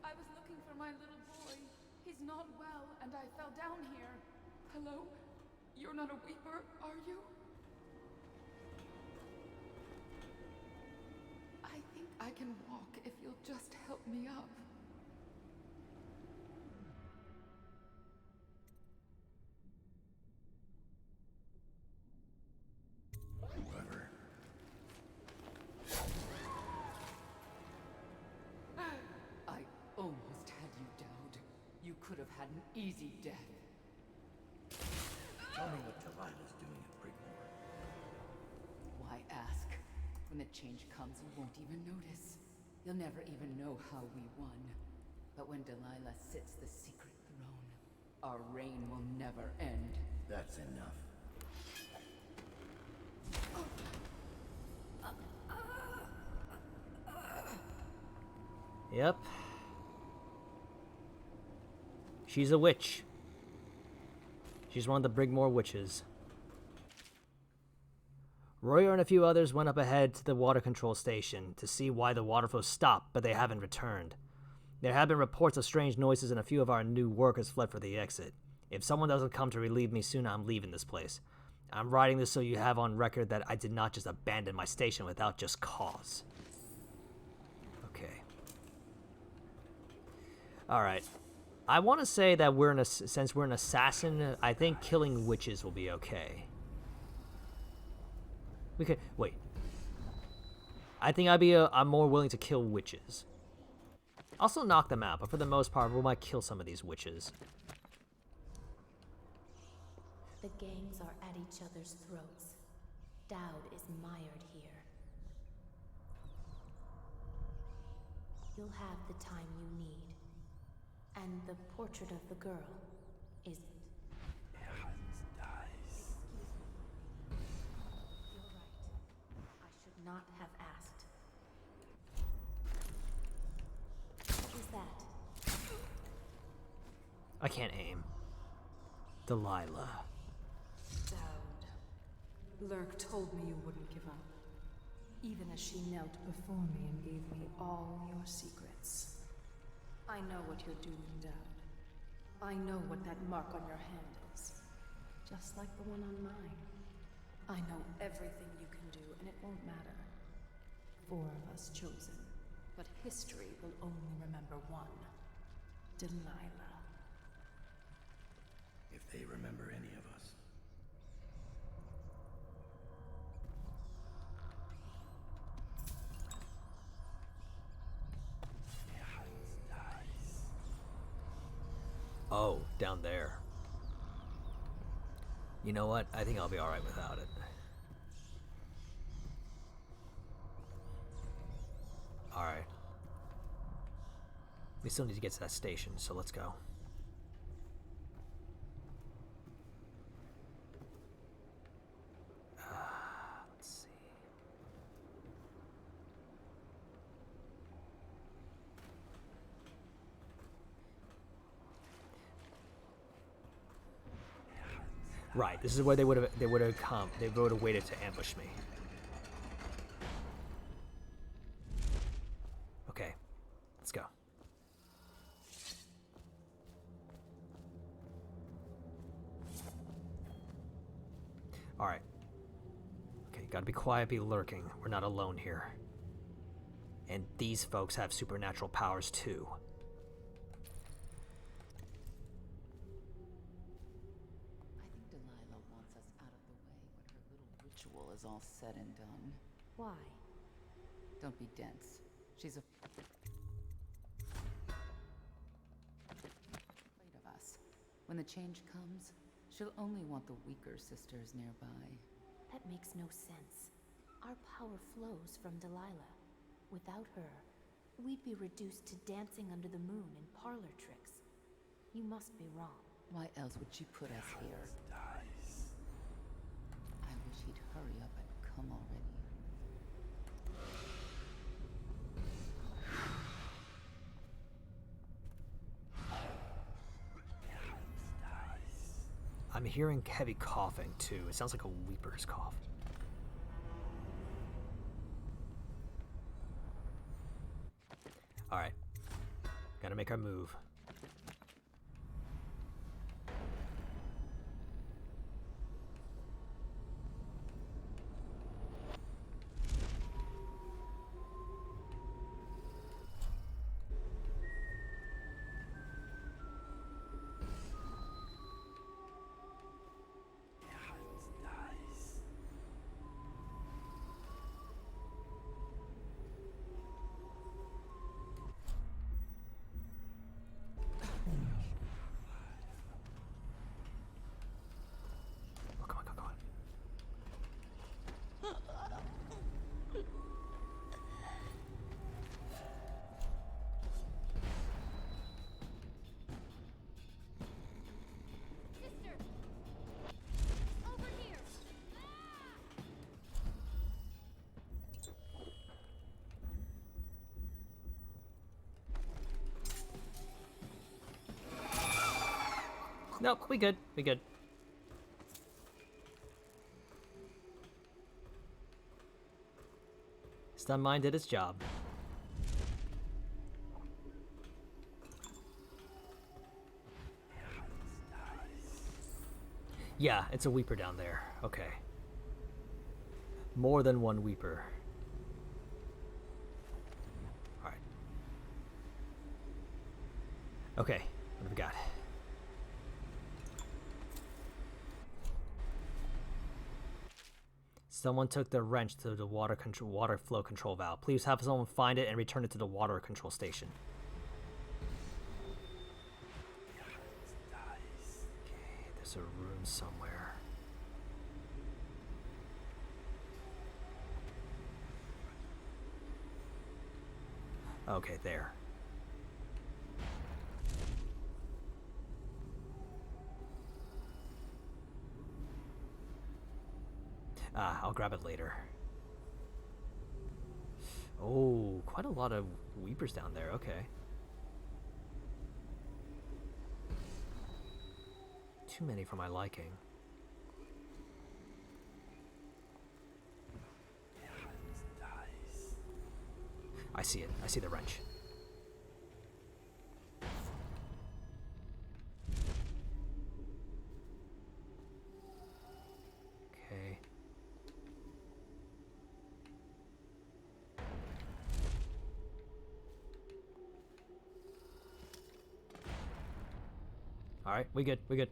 I was looking for my little boy. He's not well, and I fell down here. Hello? You're not a weeper, are you? I think I can walk if you'll just help me up. Whoever. I almost had you, Dowd. You could have had an easy death. Tell me what Delilah's doing at Brigmore. Why ask? When the change comes, you won't even notice. You'll never even know how we won. But when Delilah sits the secret throne, our reign will never end. That's enough. Yep. She's a witch. She's one of the Brigmore witches. Royer and a few others went up ahead to the water control station to see why the water flow stopped, but they haven't returned. There have been reports of strange noises and a few of our new workers fled for the exit. If someone doesn't come to relieve me soon, I'm leaving this place. I'm writing this so you have on record that I did not just abandon my station without just cause. Okay. Alright. I want to say that since we're an assassin, I think killing witches will be okay. We could wait. I think I'm more willing to kill witches. Also knock them out, but for the most part, we might kill some of these witches. The gangs are at each other's throats. Dowd is mired here. You'll have the time you need. And the portrait of the girl isn't. Excuse me. You're right. I should not have asked. What is that? I can't aim. Delilah. Dowd. Lurk told me you wouldn't give up. Even as she knelt before me and gave me all your secrets. I know what you're doing, Dad. I know what that mark on your hand is. Just like the one on mine. I know everything you can do, and it won't matter. 4 of us chosen, but history will only remember one. Delilah. If they remember any of us. Oh, down there. You know what? I think I'll be alright without it. Alright. We still need to get to that station, so let's go. Let's see. Right, this is where they would have come. They would have waited to ambush me. Okay, let's go. All right. Okay, gotta be quiet, be lurking. We're not alone here. And these folks have supernatural powers too. Is all said and done. Why? Don't be dense. She's afraid of us. When the change comes, she'll only want the weaker sisters nearby. That makes no sense. Our power flows from Delilah. Without her, we'd be reduced to dancing under the moon and parlor tricks. You must be wrong. Why else would she put us here? I wish he'd hurry up and come already. I'm hearing heavy coughing too. It sounds like a weeper's cough. Alright. Gotta make our move. Nope, we good. We good. Stun mine did its job. Yeah, it's a weeper down there. Okay. More than one weeper. Alright. Okay, what have we got? Someone took the wrench to the water flow control valve. Please have someone find it and return it to the water control station. Okay, there's a room somewhere. Okay, there. I'll grab it later. Oh, quite a lot of weepers down there. Okay. Too many for my liking. I see it. I see the wrench. Alright, we good, we good.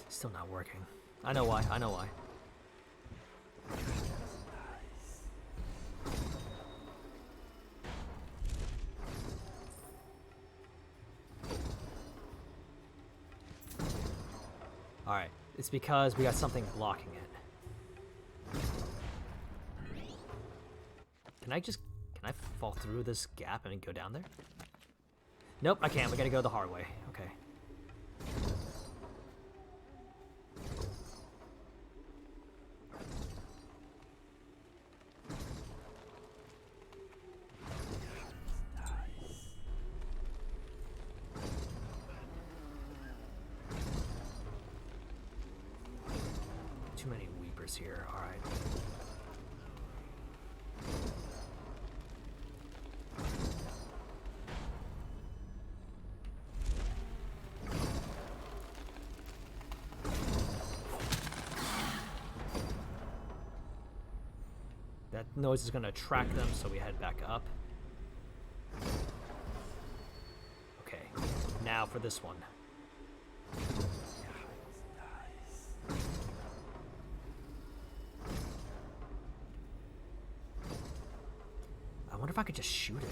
Still not working. I know why, I know why. Alright, it's because we got something blocking it. Can I fall through this gap and go down there? Nope, I can't. We gotta go the hard way. Okay. Too many weepers here. All right. That noise is going to attract them, so we head back up. Okay, now for this one. I wonder if I could just shoot it.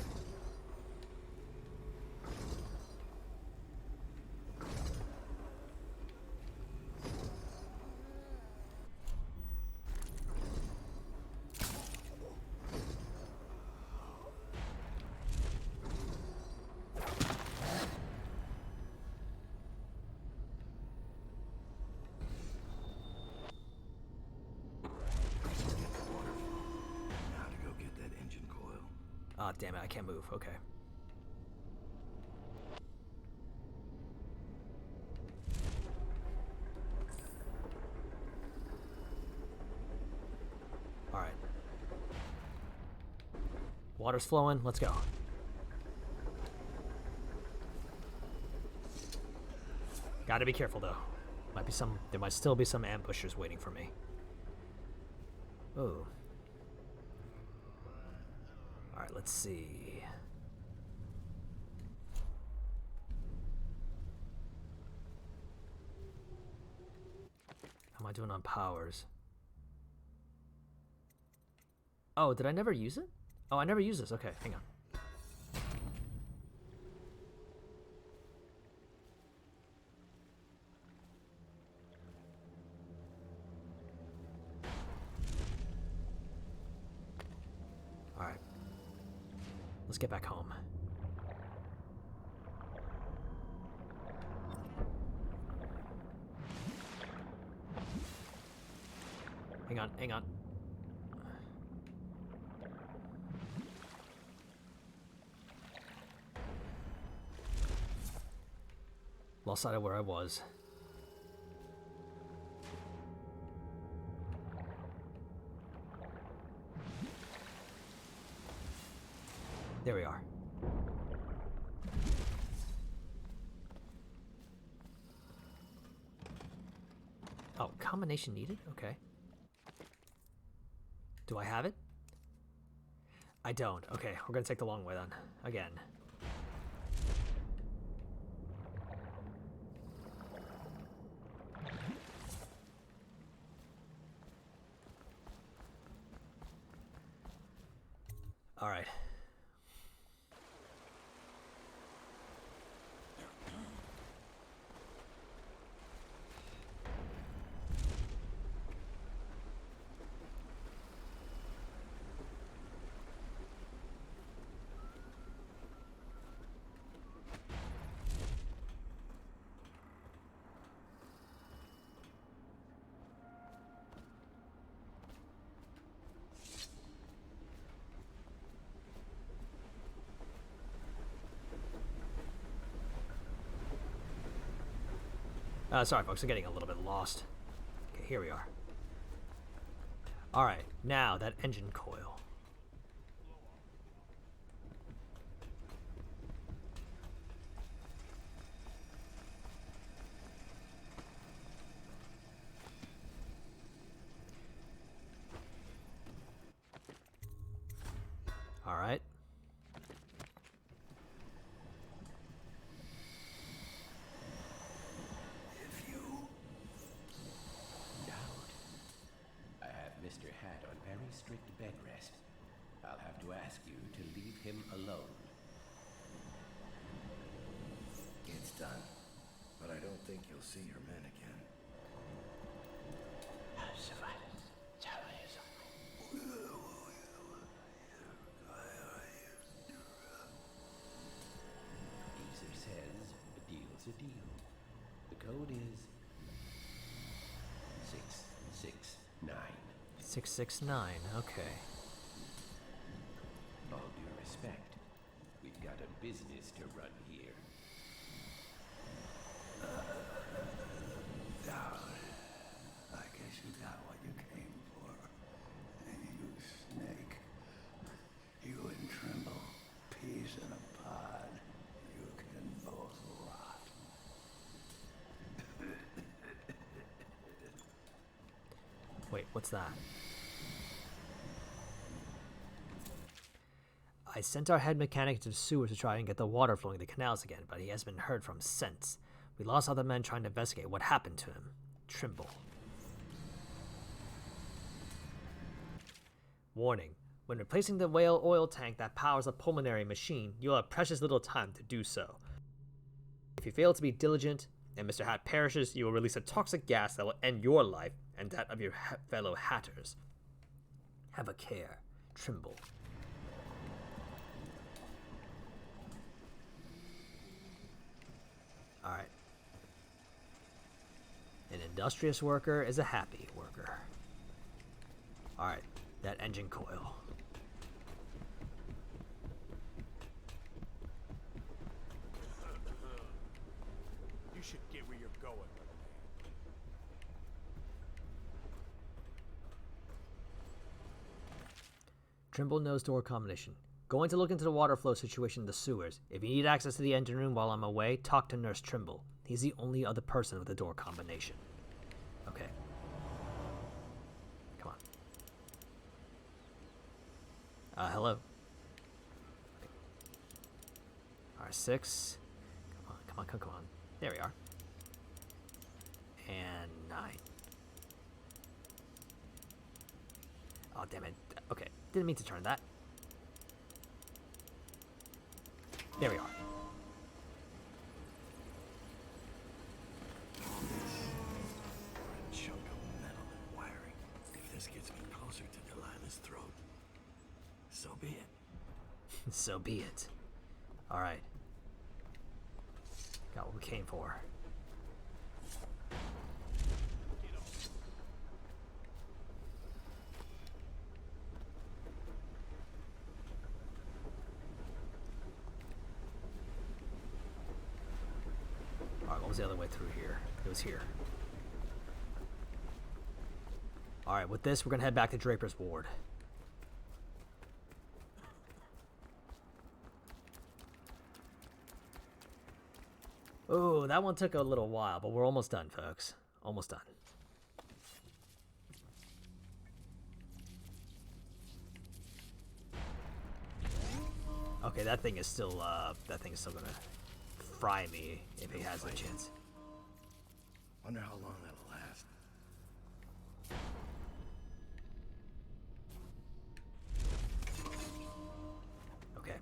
Ah, damn it, I can't move. Okay. Alright. Water's flowing. Let's go. Gotta be careful, though. There might still be some ambushers waiting for me. Oh. Alright, let's see. How am I doing on powers? Oh, did I never use it? Oh, I never used this. Okay, hang on. Alright. Let's get back home. Hang on, hang on. Lost sight of where I was. There we are. Oh, combination needed? Okay. Do I have it? I don't. Okay, we're gonna take the long way then. Again. All right. Sorry, folks, I'm getting a little bit lost. Okay, here we are. Alright, now that engine coil. strict bed rest. I'll have to ask you to leave him alone. It's done. But I don't think you'll see your men again. Geezer says a deal's a deal. The code is 669. 669, okay. All due respect, we've got a business to run here. I guess you got what you came for. You snake. You and Trimble, peas in a pod. You can both rot. Wait, what's that? I sent our head mechanic to the sewers to try and get the water flowing the canals again, but he hasn't been heard from since. We lost other men trying to investigate what happened to him. Trimble. Warning. When replacing the whale oil tank that powers a pulmonary machine, you'll have precious little time to do so. If you fail to be diligent, and Mr. Hat perishes, you will release a toxic gas that will end your life and that of your fellow Hatters. Have a care. Trimble. Alright. An industrious worker is a happy worker. Alright, that engine coil. You should get where you're going. Trimble knows door combination. Going to look into the water flow situation in the sewers. If you need access to the engine room while I'm away, talk to Nurse Trimble. He's the only other person with the door combination. Okay. Come on. Hello. Okay. R6. Come on. There we are. And 9. Oh, damn it. Okay. Didn't mean to turn that. There we are. A chunk of metal and wiring. If this gets me closer to Delilah's throat, so be it. So be it. Alright. Got what we came for. Alright, what was the other way through here? It was here. Alright, with this, we're gonna head back to Draper's Ward. Oh, that one took a little while, but we're almost done, folks. Almost done. Okay, that thing is still gonna fry me if he has a chance. Wonder how long that'll last. Okay.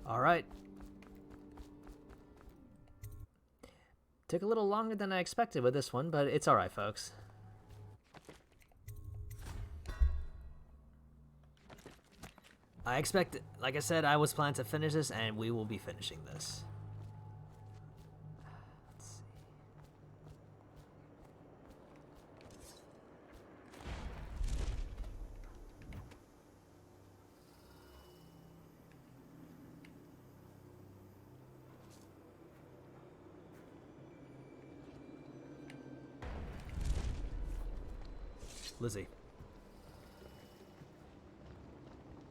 All right. Took a little longer than I expected with this one, but it's all right, folks. I expect, like I said, I was planning to finish this, and we will be finishing this. Let's see. Lizzie.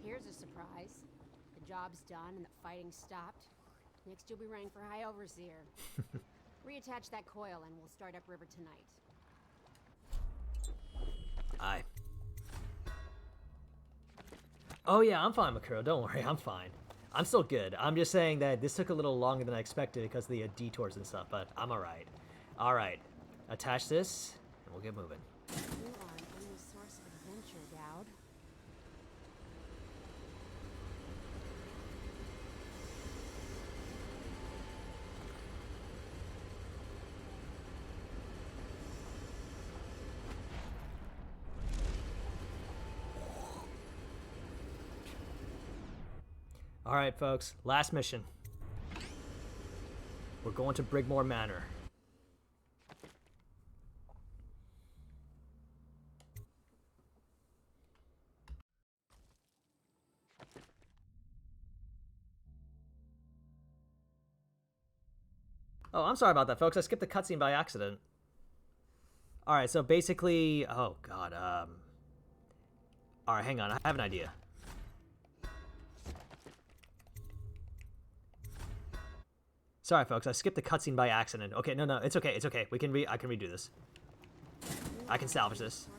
Here's a surprise. The job's done and the fighting stopped. Next you'll be running for High Overseer. Reattach that coil and we'll start upriver tonight. Aye. Oh yeah, I'm fine, Makuro. Don't worry, I'm fine. I'm still good. I'm just saying that this took a little longer than I expected because of the detours and stuff, but I'm alright. Alright. Attach this, and we'll get moving. You are an endless source of adventure, Dowd. Alright, folks. Last mission. We're going to Brigmore Manor. Oh, I'm sorry about that, folks. I skipped the cutscene by accident. Alright, so basically... Oh, God. Alright, hang on. I have an idea. Sorry, folks. I skipped the cutscene by accident. Okay, no, it's okay. It's okay. I can redo this. I can salvage this.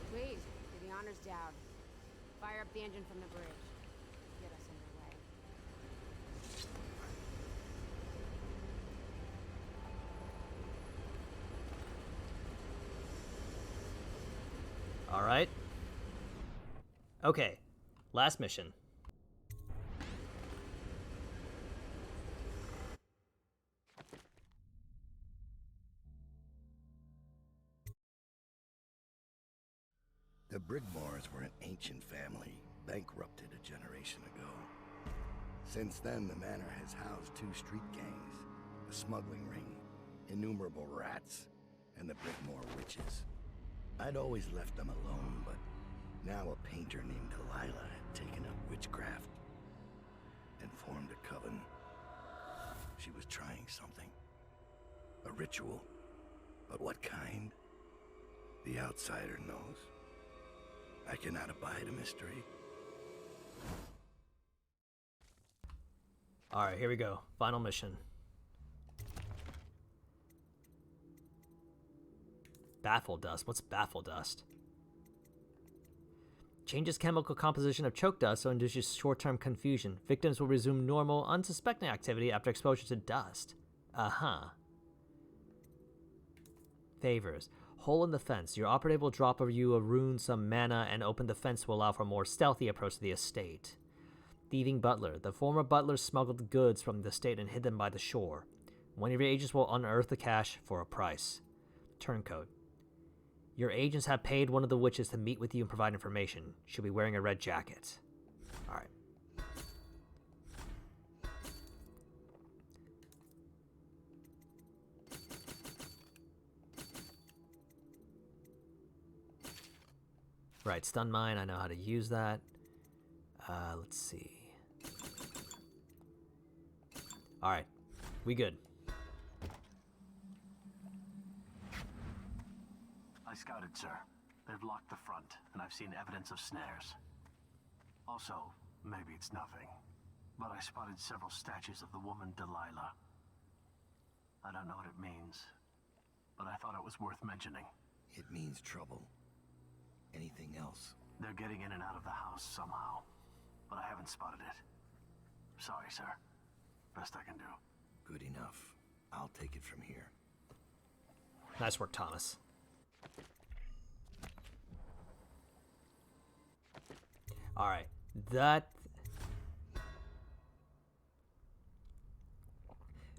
Please, to the honors, Dowd. Fire up the engine from the bridge. Get us underway. Alright. Okay. Last mission. The Brigmores were an ancient family, bankrupted a generation ago. Since then, the manor has housed 2 street gangs, a smuggling ring, innumerable rats, and the Brigmore witches. I'd always left them alone, but now a painter named Delilah had taken up witchcraft and formed a coven. She was trying something. A ritual. But what kind? The outsider knows. I cannot abide a mystery. Alright, here we go. Final mission. Baffle dust. What's baffle dust? Changes chemical composition of choke dust so induces short-term confusion. Victims will resume normal, unsuspecting activity after exposure to dust. Uh-huh. Favors. Hole in the fence. Your operative will drop you a rune, some mana, and open the fence to allow for a more stealthy approach to the estate. Thieving butler. The former butler smuggled goods from the estate and hid them by the shore. One of your agents will unearth the cache for a price. Turncoat. Your agents have paid one of the witches to meet with you and provide information. She'll be wearing a red jacket. Alright. Right, stun mine. I know how to use that. Let's see. Alright. We good. I scouted, sir. They've locked the front, and I've seen evidence of snares. Also, maybe it's nothing, but I spotted several statues of the woman Delilah. I don't know what it means, but I thought it was worth mentioning. It means trouble. Anything else? They're getting in and out of the house somehow, but I haven't spotted it. Sorry, sir. Best I can do. Good enough. I'll take it from here. Nice work, Thomas. Alright, that...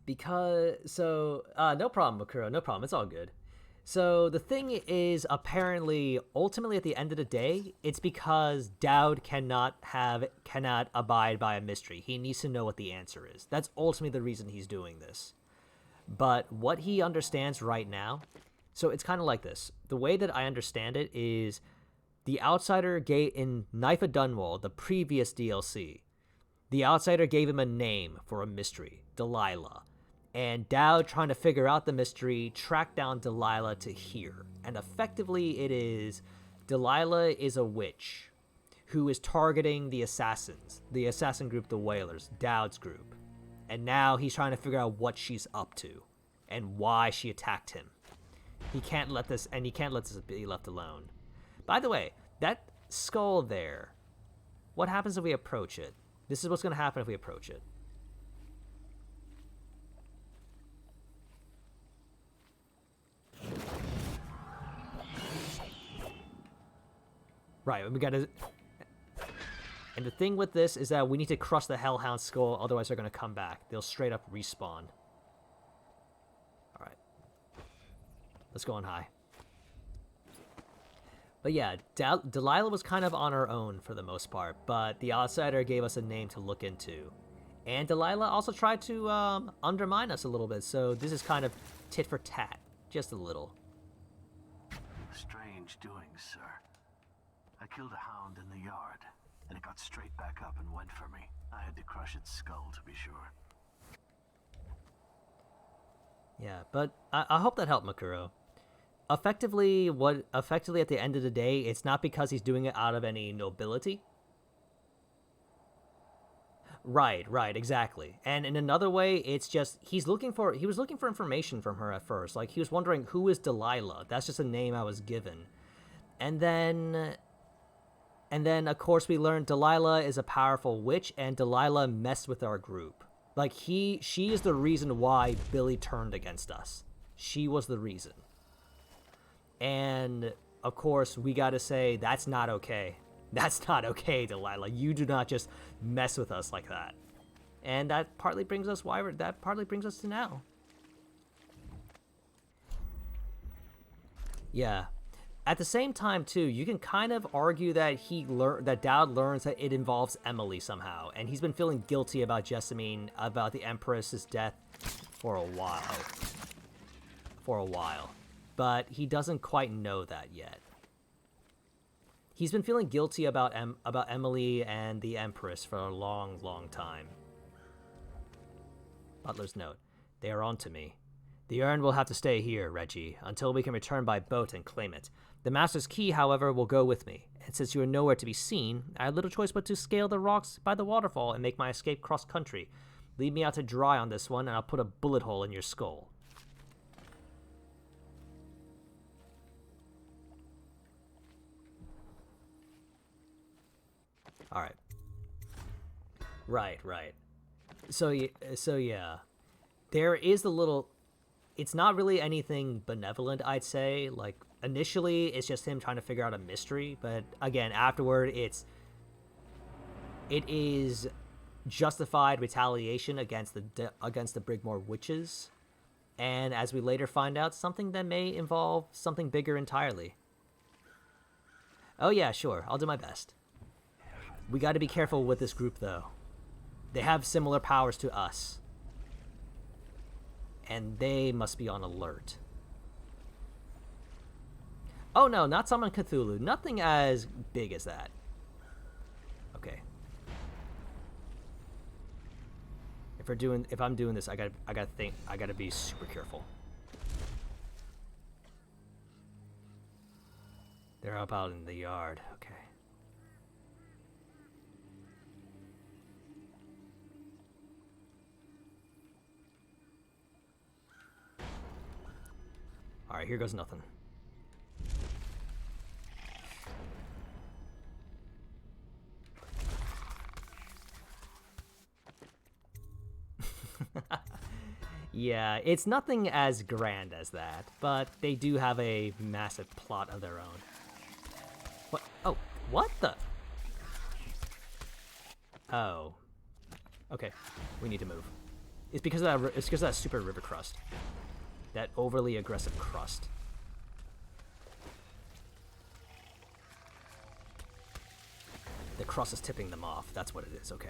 Because, so, no problem, Makuro, no problem, it's all good. So, the thing is, apparently, ultimately at the end of the day, it's because Dowd cannot abide by a mystery. He needs to know what the answer is. That's ultimately the reason he's doing this. But what he understands right now, so it's kind of like this. The way that I understand it is... The Outsider gave, in Knife of Dunwall, the previous DLC, the Outsider gave him a name for a mystery, Delilah. And Dowd, trying to figure out the mystery, tracked down Delilah to here. And effectively it is, Delilah is a witch who is targeting the assassins, the assassin group, the Whalers, Dowd's group. And now he's trying to figure out what she's up to. and why she attacked him. He can't let this be left alone. By the way, that skull there, what happens if we approach it? This is what's going to happen if we approach it. Right, we gotta... And the thing with this is that we need to crush the Hellhound skull, otherwise they're gonna come back. They'll straight up respawn. Alright. Let's go on high. But yeah, Delilah was kind of on her own for the most part, but the Outsider gave us a name to look into. And Delilah also tried to undermine us a little bit, so this is kind of tit for tat. Just a little. Strange doings, sir. I killed a hound in the yard, and it got straight back up and went for me. I had to crush its skull, to be sure. Yeah, but I hope that helped Makuro. Effectively, at the end of the day, it's not because he's doing it out of any nobility. Right, exactly. And in another way, it's just, he was looking for information from her at first. Like, he was wondering, who is Delilah? That's just a name I was given. And then, of course, we learned Delilah is a powerful witch, and Delilah messed with our group. Like, she is the reason why Billy turned against us. She was the reason. And, of course, we gotta say, that's not okay. That's not okay, Delilah. You do not just mess with us like that. And that partly brings us to now. Yeah. At the same time, too, you can kind of argue that that Dowd learns that it involves Emily somehow, and he's been feeling guilty about Jessamine, about the Empress's death for a while. But he doesn't quite know that yet. He's been feeling guilty about Emily and the Empress for a long, long time. Butler's note. They are on to me. The urn will have to stay here, Reggie, until we can return by boat and claim it. The Master's key, however, will go with me, and since you are nowhere to be seen, I had little choice but to scale the rocks by the waterfall and make my escape cross-country. Leave me out to dry on this one, and I'll put a bullet hole in your skull. Alright. Right. So yeah. There is a little... It's not really anything benevolent, I'd say. Like, initially, it's just him trying to figure out a mystery, but again, afterward, it is justified retaliation against the Brigmore witches, and as we later find out, something that may involve something bigger entirely. Oh yeah, sure, I'll do my best. We gotta be careful with this group, though. They have similar powers to us. And they must be on alert. Oh no, not summon Cthulhu. Nothing as big as that. Okay. If I'm doing this, I gotta be super careful. They're up out in the yard. Okay. Alright, here goes nothing. Yeah, it's nothing as grand as that, but they do have a massive plot of their own. What? Oh, what the? Oh. Okay, we need to move. It's because of that stupid river crust. That overly aggressive crust. The crust is tipping them off. That's what it is. Okay.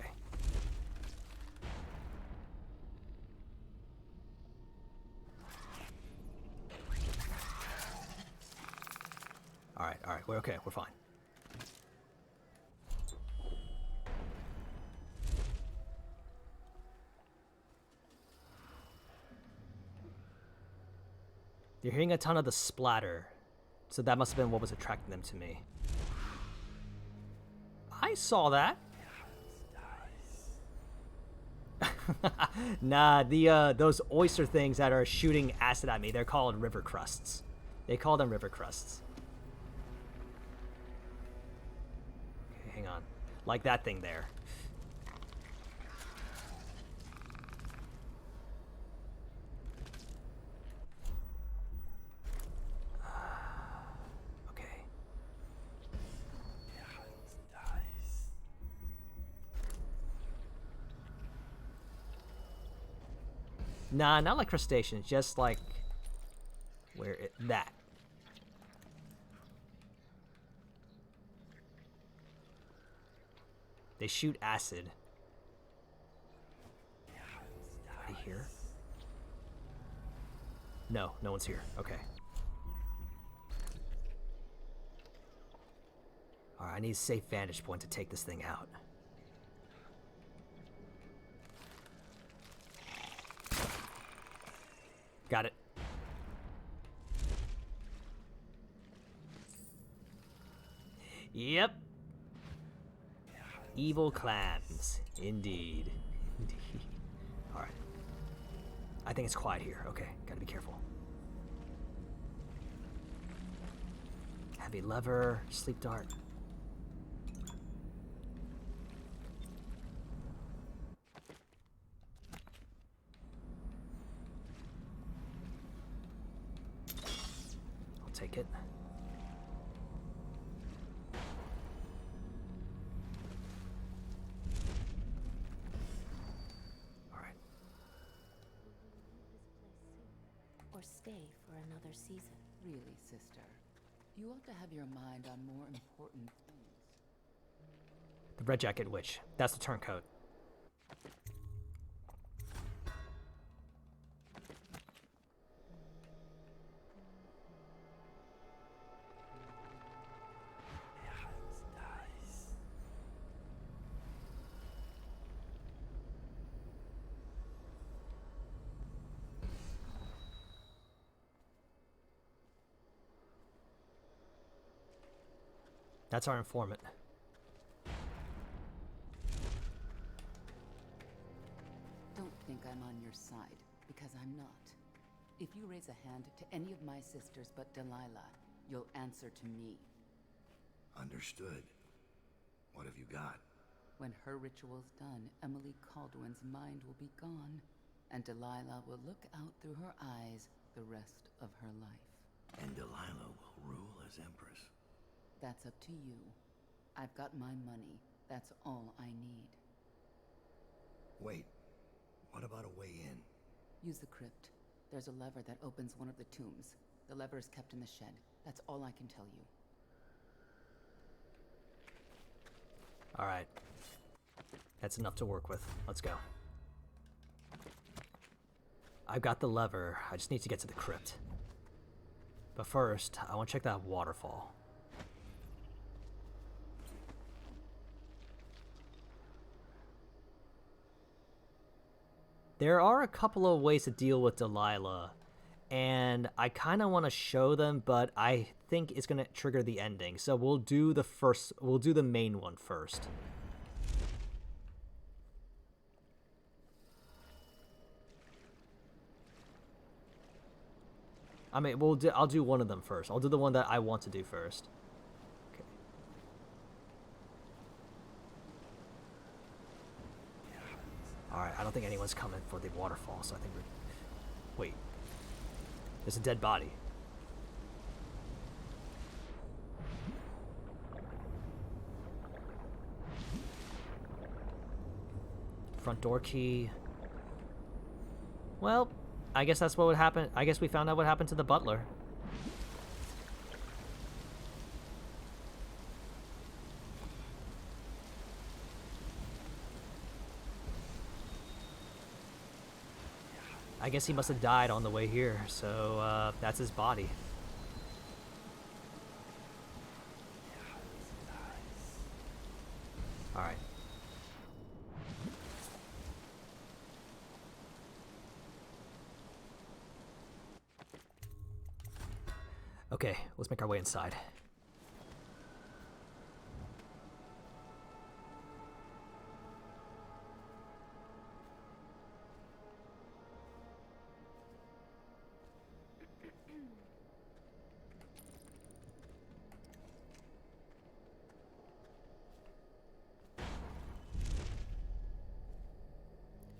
All right. We're okay. We're fine. You're hearing a ton of the splatter, so that must have been what was attracting them to me. I saw that. Nah, those oyster things that are shooting acid at me, they're called river crusts. They call them river crusts. Okay, hang on. Like that thing there. Okay. Nah, not like crustaceans, just like that. They shoot acid. Anybody here? No, no one's here. Okay. Alright, I need a safe vantage point to take this thing out. Got it. Yep. Evil clams. Indeed. Indeed. Alright. I think it's quiet here. Okay, gotta be careful. Heavy lever, sleep dart. I'll take it. Or stay for another season. Really, sister. You ought to have your mind on more important things. The Red Jacket Witch. That's the turncoat. That's our informant. Don't think I'm on your side, because I'm not. If you raise a hand to any of my sisters but Delilah, you'll answer to me. Understood. What have you got? When her ritual's done, Emily Caldwin's mind will be gone, and Delilah will look out through her eyes the rest of her life. And Delilah will rule as Empress. That's up to you. I've got my money. That's all I need. Wait. What about a way in? Use the crypt. There's a lever that opens one of the tombs. The lever is kept in the shed. That's all I can tell you. Alright. That's enough to work with. Let's go. I've got the lever. I just need to get to the crypt. But first, I want to check that waterfall. There are a couple of ways to deal with Delilah, and I kind of want to show them, but I think it's going to trigger the ending. So we'll do the main one first. I mean, I'll do one of them first. I'll do the one that I want to do first. Okay. Alright, I don't think anyone's coming for the waterfall, so I think we're... Wait. There's a dead body. Front door key. Well, I guess that's what would happen. I guess we found out what happened to the butler. I guess he must have died on the way here, so that's his body. Alright. Okay, let's make our way inside.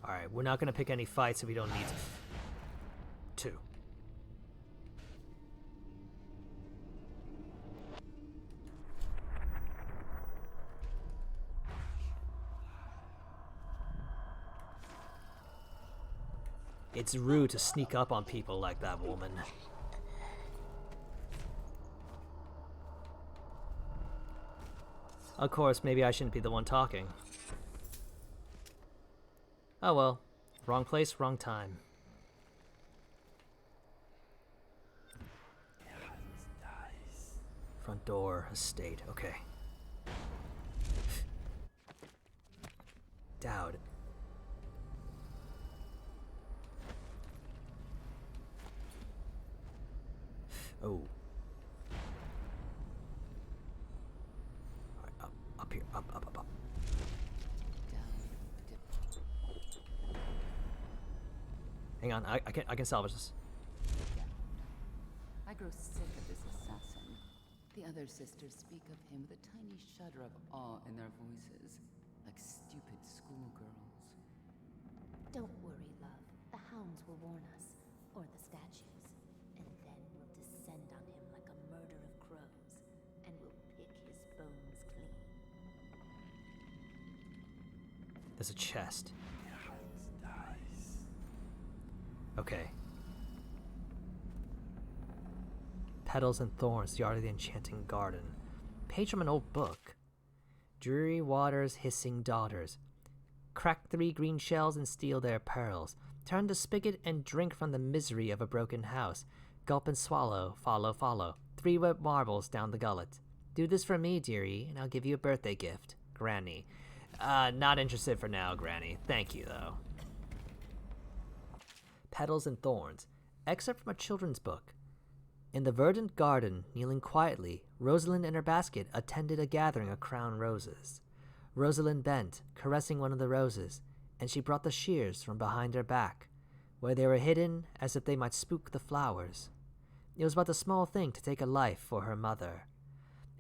Alright, we're not gonna pick any fights if we don't need to. 2. It's rude to sneak up on people like that, woman. Of course, maybe I shouldn't be the one talking. Oh well. Wrong place, wrong time. Front door, estate, okay. Dowd. Oh. Right, up here, up. Hang on, I can salvage this. I grow sick of this assassin. The other sisters speak of him with a tiny shudder of awe in their voices, like stupid schoolgirls. Don't worry, love. The hounds will warn us, or the statues, and then we'll descend on him like a murder of crows, and we'll pick his bones clean. There's a chest. Okay. Petals and Thorns, the Art of the Enchanting Garden. Page from an old book. Dreary waters, hissing daughters. Crack 3 green shells and steal their pearls. Turn the spigot and drink from the misery of a broken house. Gulp and swallow, follow, follow. 3 wet marbles down the gullet. Do this for me, dearie, and I'll give you a birthday gift. Granny. Not interested for now, Granny. Thank you, though. Petals and Thorns. Excerpt from a children's book. In the verdant garden, kneeling quietly, Rosalind and her basket attended a gathering of crown roses. Rosalind bent, caressing one of the roses, and she brought the shears from behind her back, where they were hidden as if they might spook the flowers. It was but a small thing to take a life for her mother.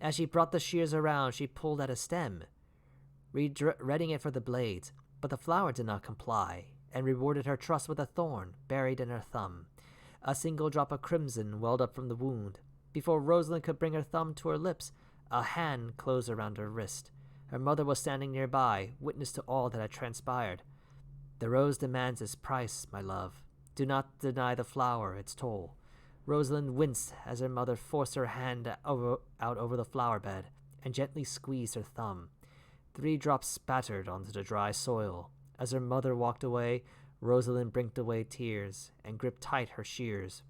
As she brought the shears around, she pulled at a stem, readying it for the blades, but the flower did not comply, and rewarded her trust with a thorn buried in her thumb. A single drop of crimson welled up from the wound. Before Rosalind could bring her thumb to her lips, a hand closed around her wrist. Her mother was standing nearby, witness to all that had transpired. The rose demands its price, my love. Do not deny the flower its toll. Rosalind winced as her mother forced her hand out over the flower bed and gently squeezed her thumb. 3 drops spattered onto the dry soil. As her mother walked away, Rosalind blinked away tears and gripped tight her shears.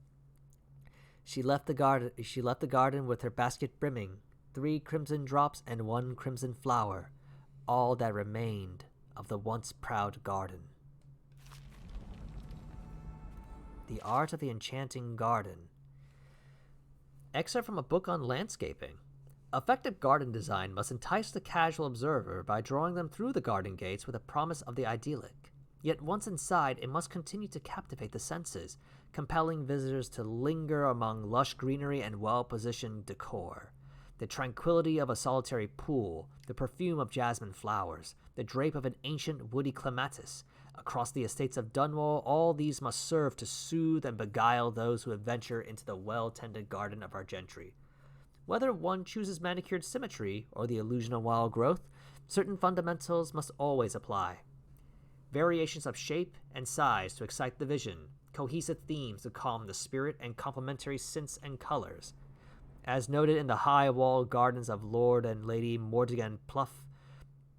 She left the garden with her basket brimming, 3 crimson drops and 1 crimson flower, all that remained of the once proud garden. The Art of the Enchanting Garden. Excerpt from a book on landscaping. Effective garden design must entice the casual observer by drawing them through the garden gates with a promise of the idyllic. Yet once inside, it must continue to captivate the senses, compelling visitors to linger among lush greenery and well-positioned decor. The tranquility of a solitary pool, the perfume of jasmine flowers, the drape of an ancient woody clematis. Across the estates of Dunwall, all these must serve to soothe and beguile those who adventure into the well-tended garden of our gentry. Whether one chooses manicured symmetry or the illusion of wild growth, certain fundamentals must always apply. Variations of shape and size to excite the vision, cohesive themes to calm the spirit, and complementary scents and colors. As noted in the high-walled gardens of Lord and Lady Mordigan Pluff,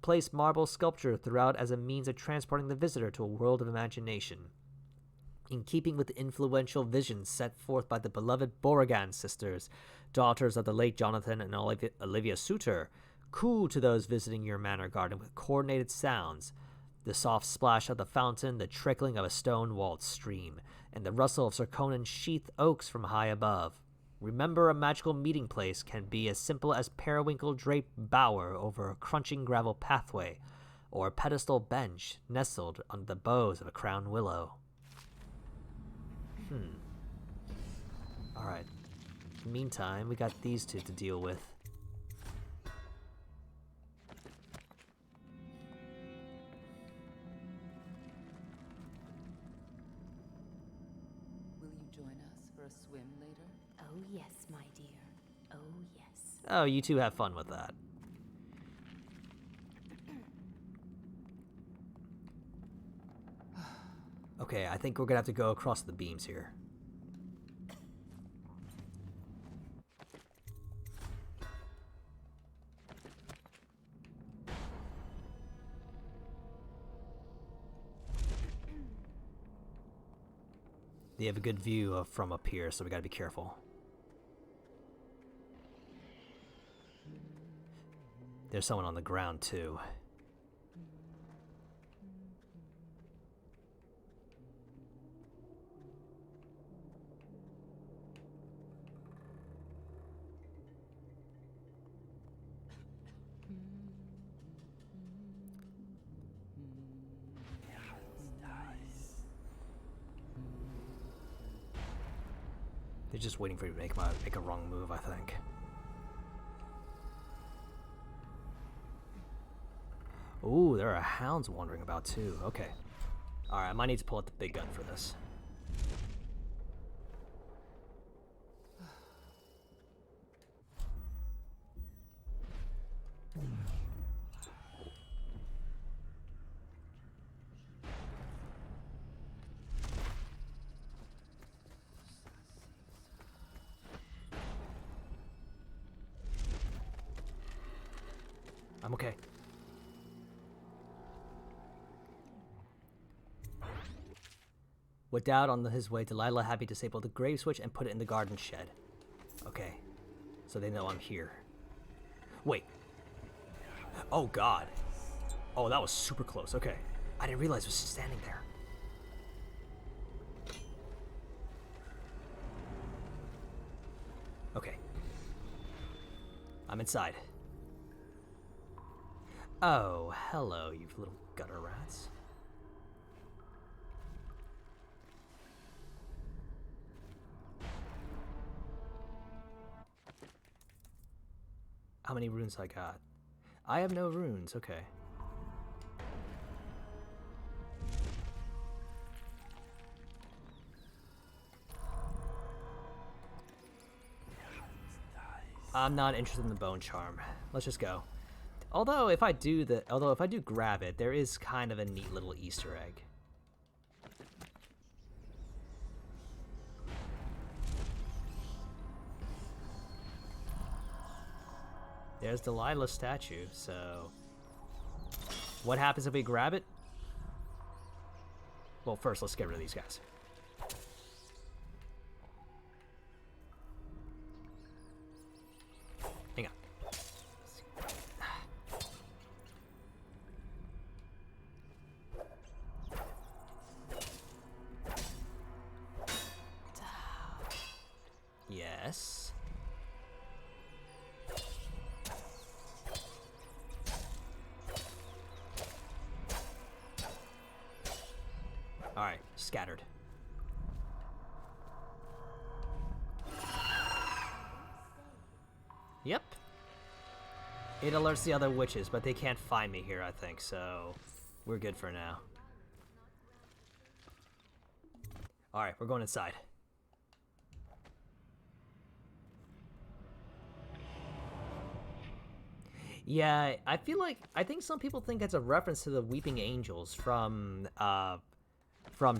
place marble sculpture throughout as a means of transporting the visitor to a world of imagination. In keeping with the influential visions set forth by the beloved Beauregard sisters, daughters of the late Jonathan and Olivia Suter, cool to those visiting your manor garden with coordinated sounds, the soft splash of the fountain, the trickling of a stone-walled stream, and the rustle of Sir Conan's sheathed oaks from high above. Remember, a magical meeting place can be as simple as periwinkle draped bower over a crunching gravel pathway, or a pedestal bench nestled under the boughs of a crown willow. Alright. In the meantime, we got these 2 to deal with. join us for a swim later? Oh yes, my dear. Oh yes. Oh, you two have fun with that. Okay, I think we're gonna have to go across the beams here. They have a good view from up here, so we gotta be careful. There's someone on the ground, too. They're just waiting for you to make a wrong move, I think. Ooh, there are hounds wandering about too. Okay. Alright, I might need to pull out the big gun for this. I'm okay. With Dowd on his way, Delilah had me disable the grave switch and put it in the garden shed. Okay. So they know I'm here. Wait. Oh, God. Oh, that was super close. Okay. I didn't realize it was standing there. Okay. I'm inside. Oh, hello, you little gutter rats. How many runes I got? I have no runes, okay. I'm not interested in the bone charm. Let's just go. Although if I do grab it, there is kind of a neat little Easter egg. There's Delilah's statue, so what happens if we grab it? Well, first let's get rid of these guys. Hang on. Yes. Alright, scattered. Yep. It alerts the other witches, but they can't find me here, I think, so we're good for now. Alright, we're going inside. Yeah, I think some people think it's a reference to the Weeping Angels from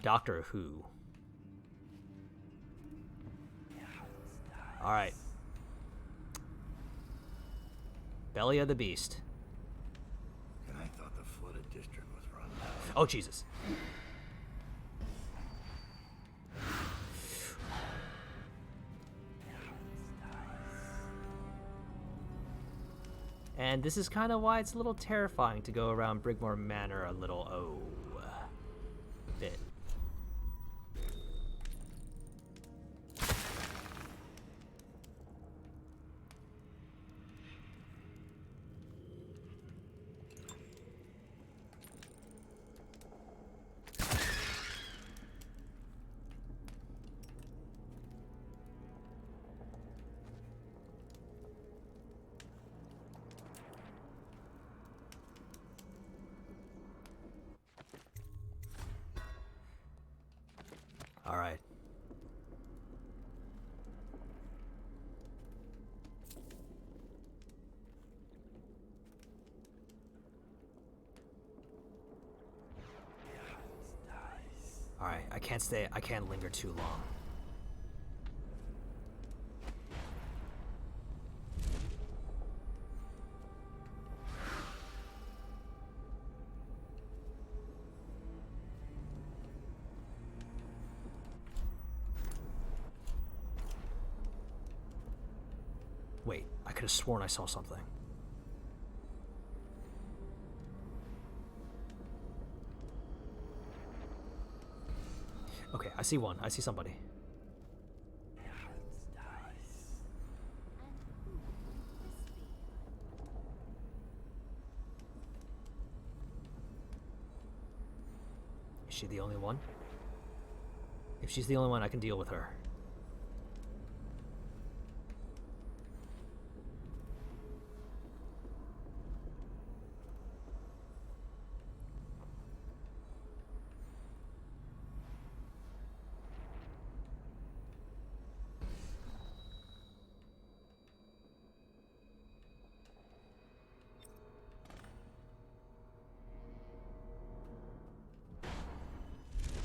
Doctor Who. Alright. Belly of the Beast. And I thought the flooded district was run down. Oh, Jesus. And this is kind of why it's a little terrifying to go around Brigmore Manor a little, bit. All right. Alright, I can't linger too long. Wait, I could have sworn I saw something. Okay, I see one. I see somebody. Is she the only one? If she's the only one, I can deal with her.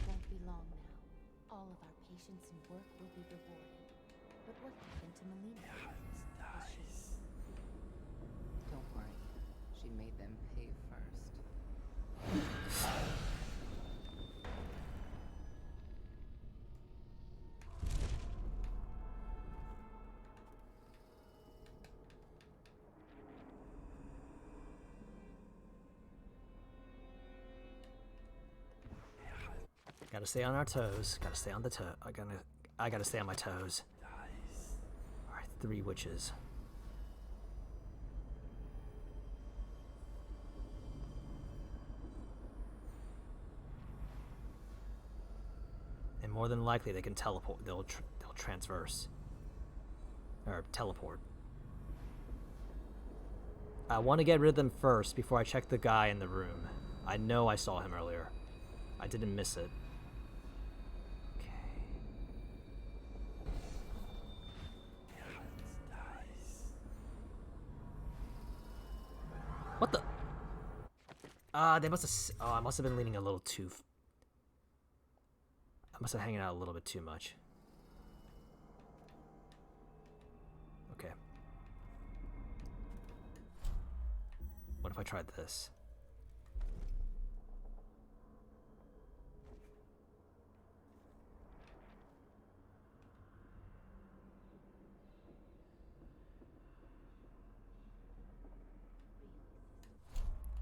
Won't be long now. All of our patience and work will be rewarded. But what happened to Melina? Was she... Don't worry. She made them pay first. Gotta stay on our toes. Gotta stay on the toe. I gotta stay on my toes. Alright, 3 witches. And more than likely they can teleport. They'll transverse. Or teleport. I want to get rid of them first before I check the guy in the room. I know I saw him earlier. I didn't miss it. What the? They must have. Oh, I must have been leaning a little too. I must have hanging out a little bit too much. Okay. What if I tried this?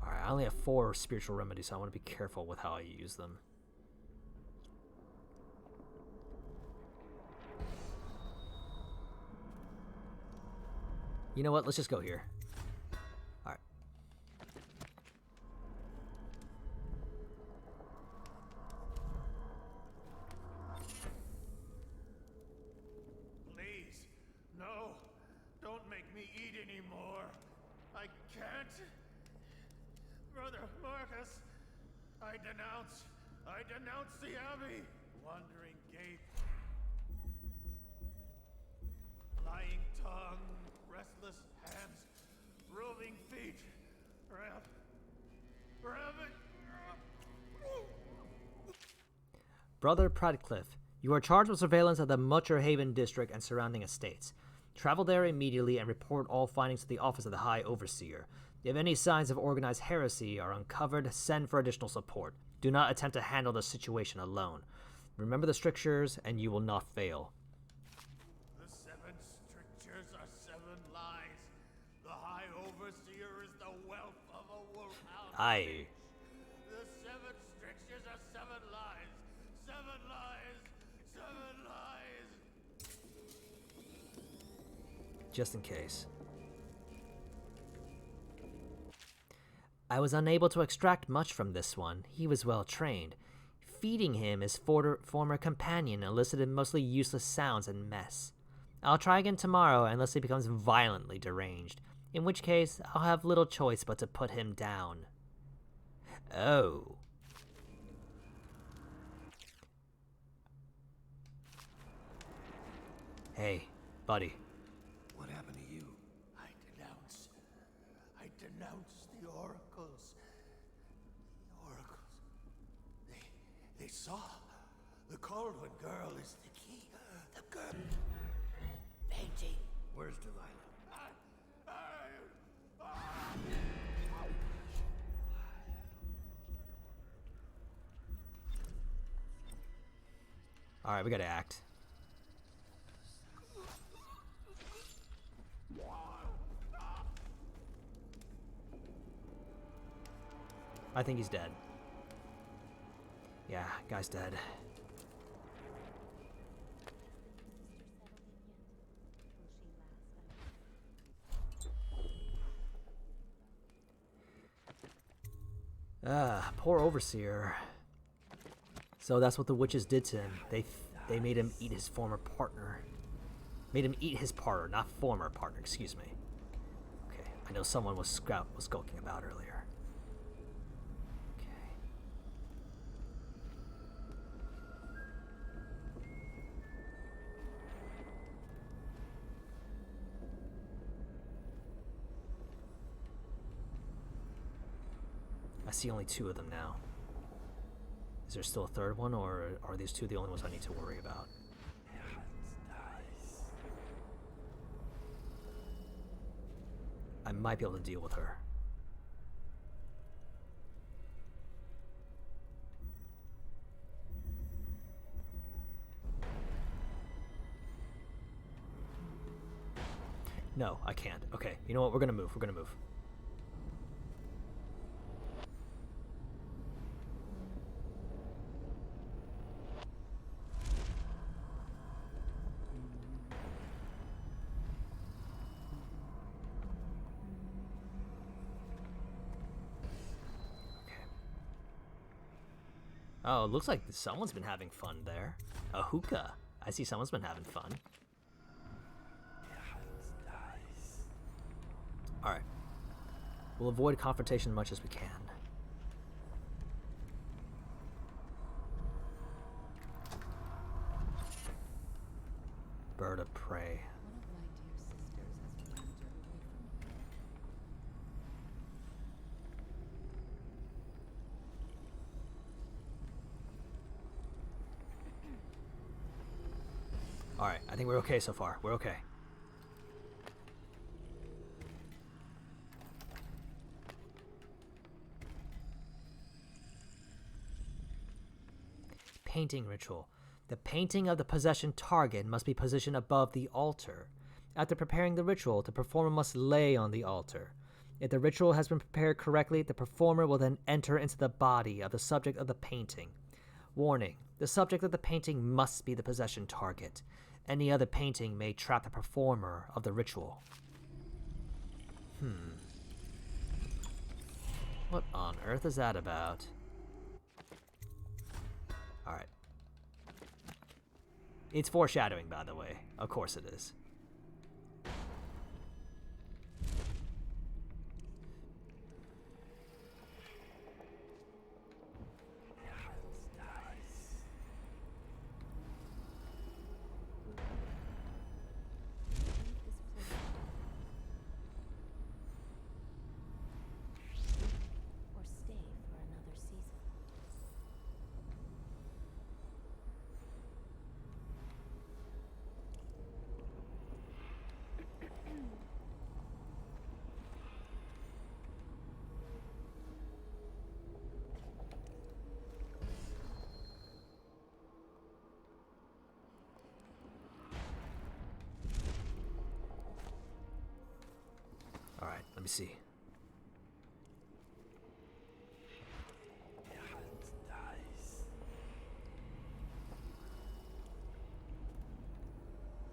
I only have 4 spiritual remedies, so I want to be careful with how I use them. You know what? Let's just go here. Alright. Please, no. Don't make me eat anymore. I can't. Brother Marcus, I denounce the Abbey. Wandering gait, lying tongue, restless hands, roving feet, rabbit. Brother Pradcliffe, you are charged with surveillance of the Mutcher Haven district and surrounding estates. Travel there immediately and report all findings to the office of the High Overseer. If any signs of organized heresy are uncovered, send for additional support. Do not attempt to handle the situation alone. Remember the strictures, and you will not fail. The 7 strictures are 7 lies. The High Overseer is the whelp of a wolfhound. Aye. The 7 strictures are 7 lies. 7 lies. 7 lies. Just in case. I was unable to extract much from this one. He was well trained. Feeding him his former companion elicited mostly useless sounds and mess. I'll try again tomorrow unless he becomes violently deranged, in which case I'll have little choice but to put him down. Oh. Hey, buddy. What happened to you? I denounce the oracles. The oracles. They saw. The Cauldron girl is the key. The girl. Painting. Where's Delilah? Alright, we gotta act. I think he's dead. Yeah, guy's dead. Ah, poor Overseer. So that's what the witches did to him. They made him eat his former partner. Made him eat his partner, not former partner, excuse me. Okay, I know someone was skulking about earlier. Okay. I see only 2 of them now. Is there still a third one, or are these 2 the only ones I need to worry about? I might be able to deal with her. No, I can't. Okay, you know what? We're gonna move. We're gonna move. Oh, it looks like someone's been having fun there. A hookah. I see someone's been having fun. Alright. We'll avoid confrontation as much as we can. Bird of prey. Alright, I think we're okay so far. We're okay. Painting ritual. The painting of the possession target must be positioned above the altar. After preparing the ritual, the performer must lay on the altar. If the ritual has been prepared correctly, the performer will then enter into the body of the subject of the painting. Warning: the subject of the painting must be the possession target. Any other painting may trap the performer of the ritual. What on earth is that about? Alright. It's foreshadowing, by the way. Of course it is. Alright, let me see.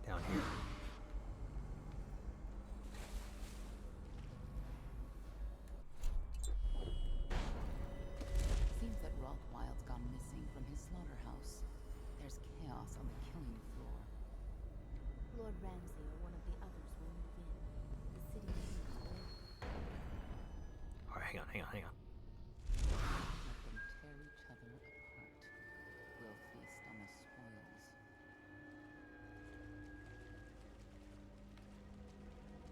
Down here. Seems that Rothwild's gone missing from his slaughterhouse. There's chaos on the killing floor. Lord Ramsay or one of the others will move in. The city needs to live. Alright, hang on. Let them tear each other apart. We'll feast on the spoils.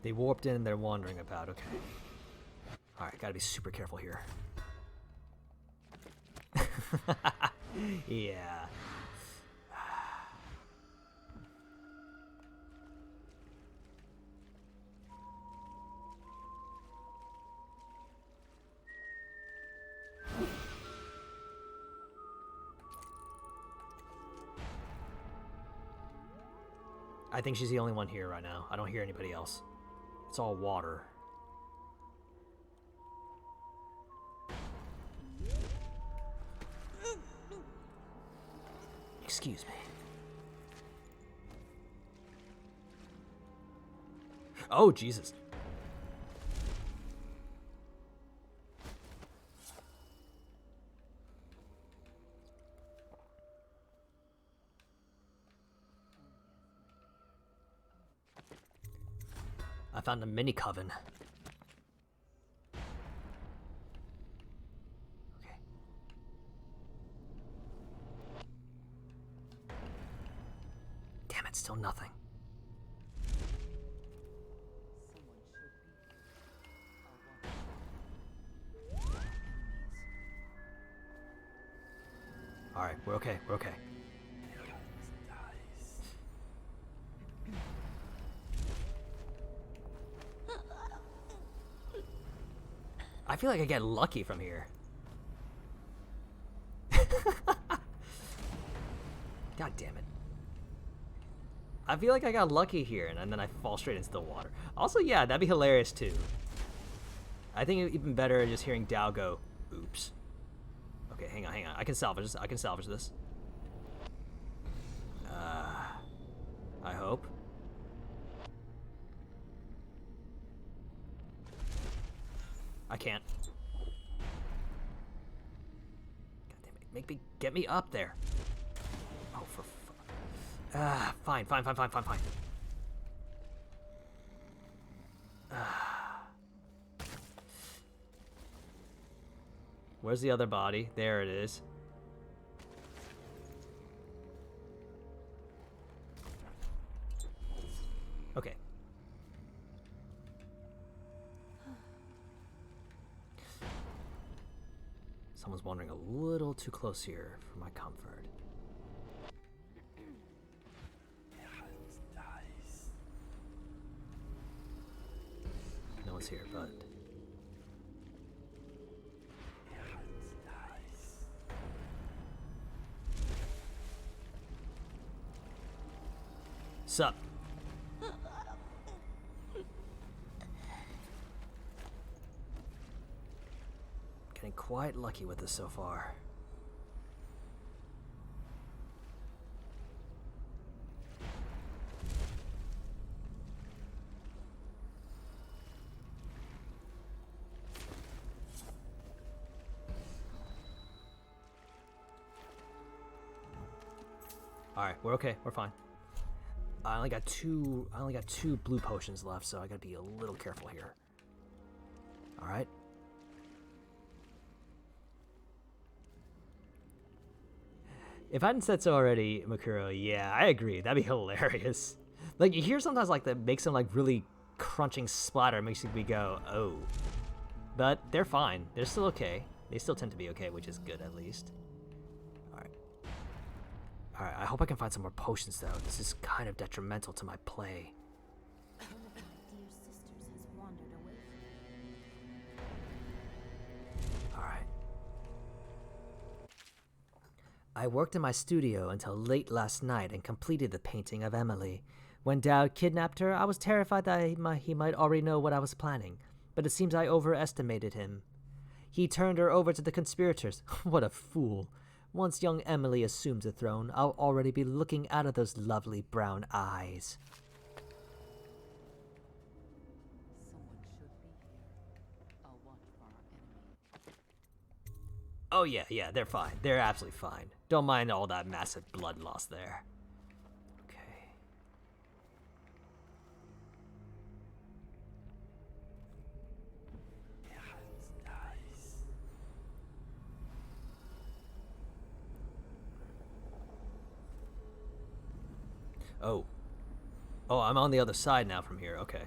They warped in and they're wandering about, okay. Alright, gotta be super careful here. Yeah. I think she's the only one here right now. I don't hear anybody else. It's all water. Excuse me. Oh, Jesus. I found a mini coven. Okay. Damn it, still nothing. Alright, we're okay, we're okay. I feel like I get lucky from here. God damn it. I feel like I got lucky here, and then I fall straight into the water. Also, yeah, that'd be hilarious too. I think it'd be even better just hearing Dao go, oops. Okay, hang on, hang on. I can salvage this. I can salvage this. I hope. I can't. God damn it. Get me up there. Oh, for fine. Where's the other body? There it is. Okay. Someone's wandering a little too close here for my comfort. No one's here, but... Sup? Getting quite lucky with this so far. Alright, we're okay, we're fine. I only got two blue potions left, so I gotta be a little careful here. Alright. If I hadn't said so already, Makuro, yeah, I agree. That'd be hilarious. Like, you hear sometimes like that makes some like really crunching splatter, makes me go, oh. But they're fine. They're still okay. They still tend to be okay, which is good at least. Alright. Alright, I hope I can find some more potions though. This is kind of detrimental to my play. Alright. I worked in my studio until late last night and completed the painting of Emily. When Dowd kidnapped her, I was terrified that he might already know what I was planning, but it seems I overestimated him. He turned her over to the conspirators. What a fool. Once young Emily assumes the throne, I'll already be looking out of those lovely brown eyes. Oh yeah, they're fine. They're absolutely fine. Don't mind all that massive blood loss there. Okay. Oh. Oh, I'm on the other side now from here. Okay.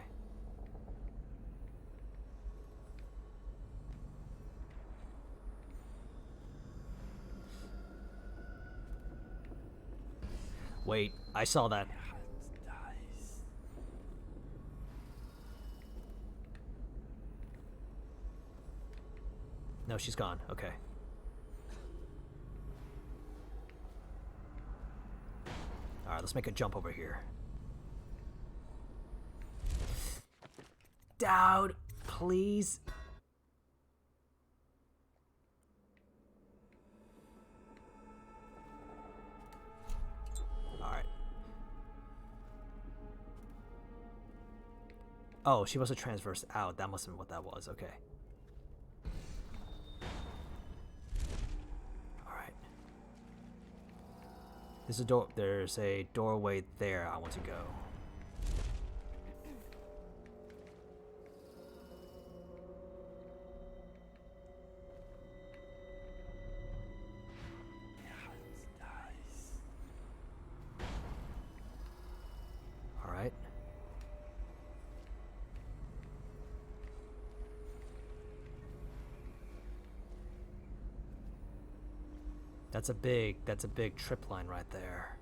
Wait, I saw that. No, she's gone. Okay. Alright, let's make a jump over here. Dowd, please. Alright. Oh, she must have transversed out. That must have been what that was. Okay. Alright. There's a doorway there I want to go. Alright. That's a big trip line right there.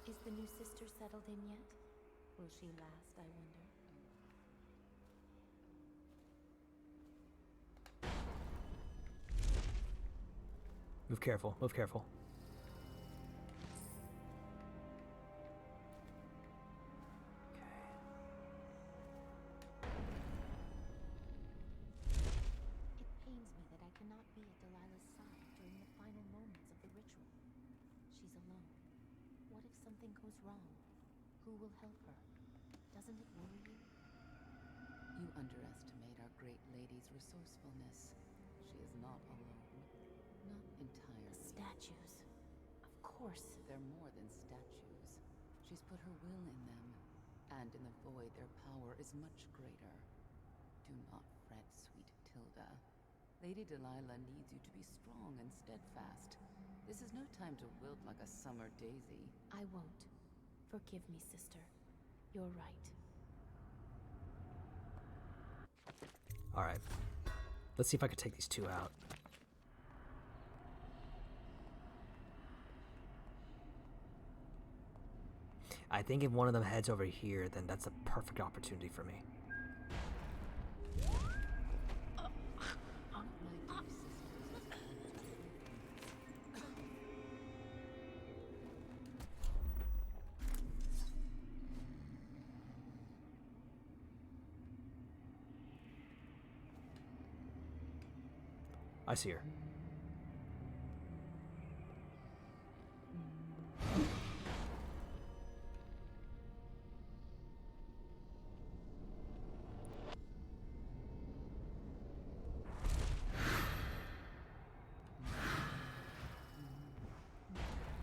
Is the new sister settled in yet? Will she last, I wonder? Move careful, move careful. It pains me that I cannot be at Delilah's side during the final moments of the ritual. She's alone. What if something goes wrong? Who will help her? Doesn't it worry you? You underestimate our great lady's resourcefulness. She is not alone. Not entirely. The statues. Of course. They're more than statues. She's put her will in them. And in the void, their power is much greater. Do not fret, sweet Tilda. Lady Delilah needs you to be strong and steadfast. This is no time to wilt like a summer daisy. I won't. Forgive me, sister. You're right. Alright. Let's see if I can take these two out. I think if one of them heads over here, then that's a perfect opportunity for me. I see her.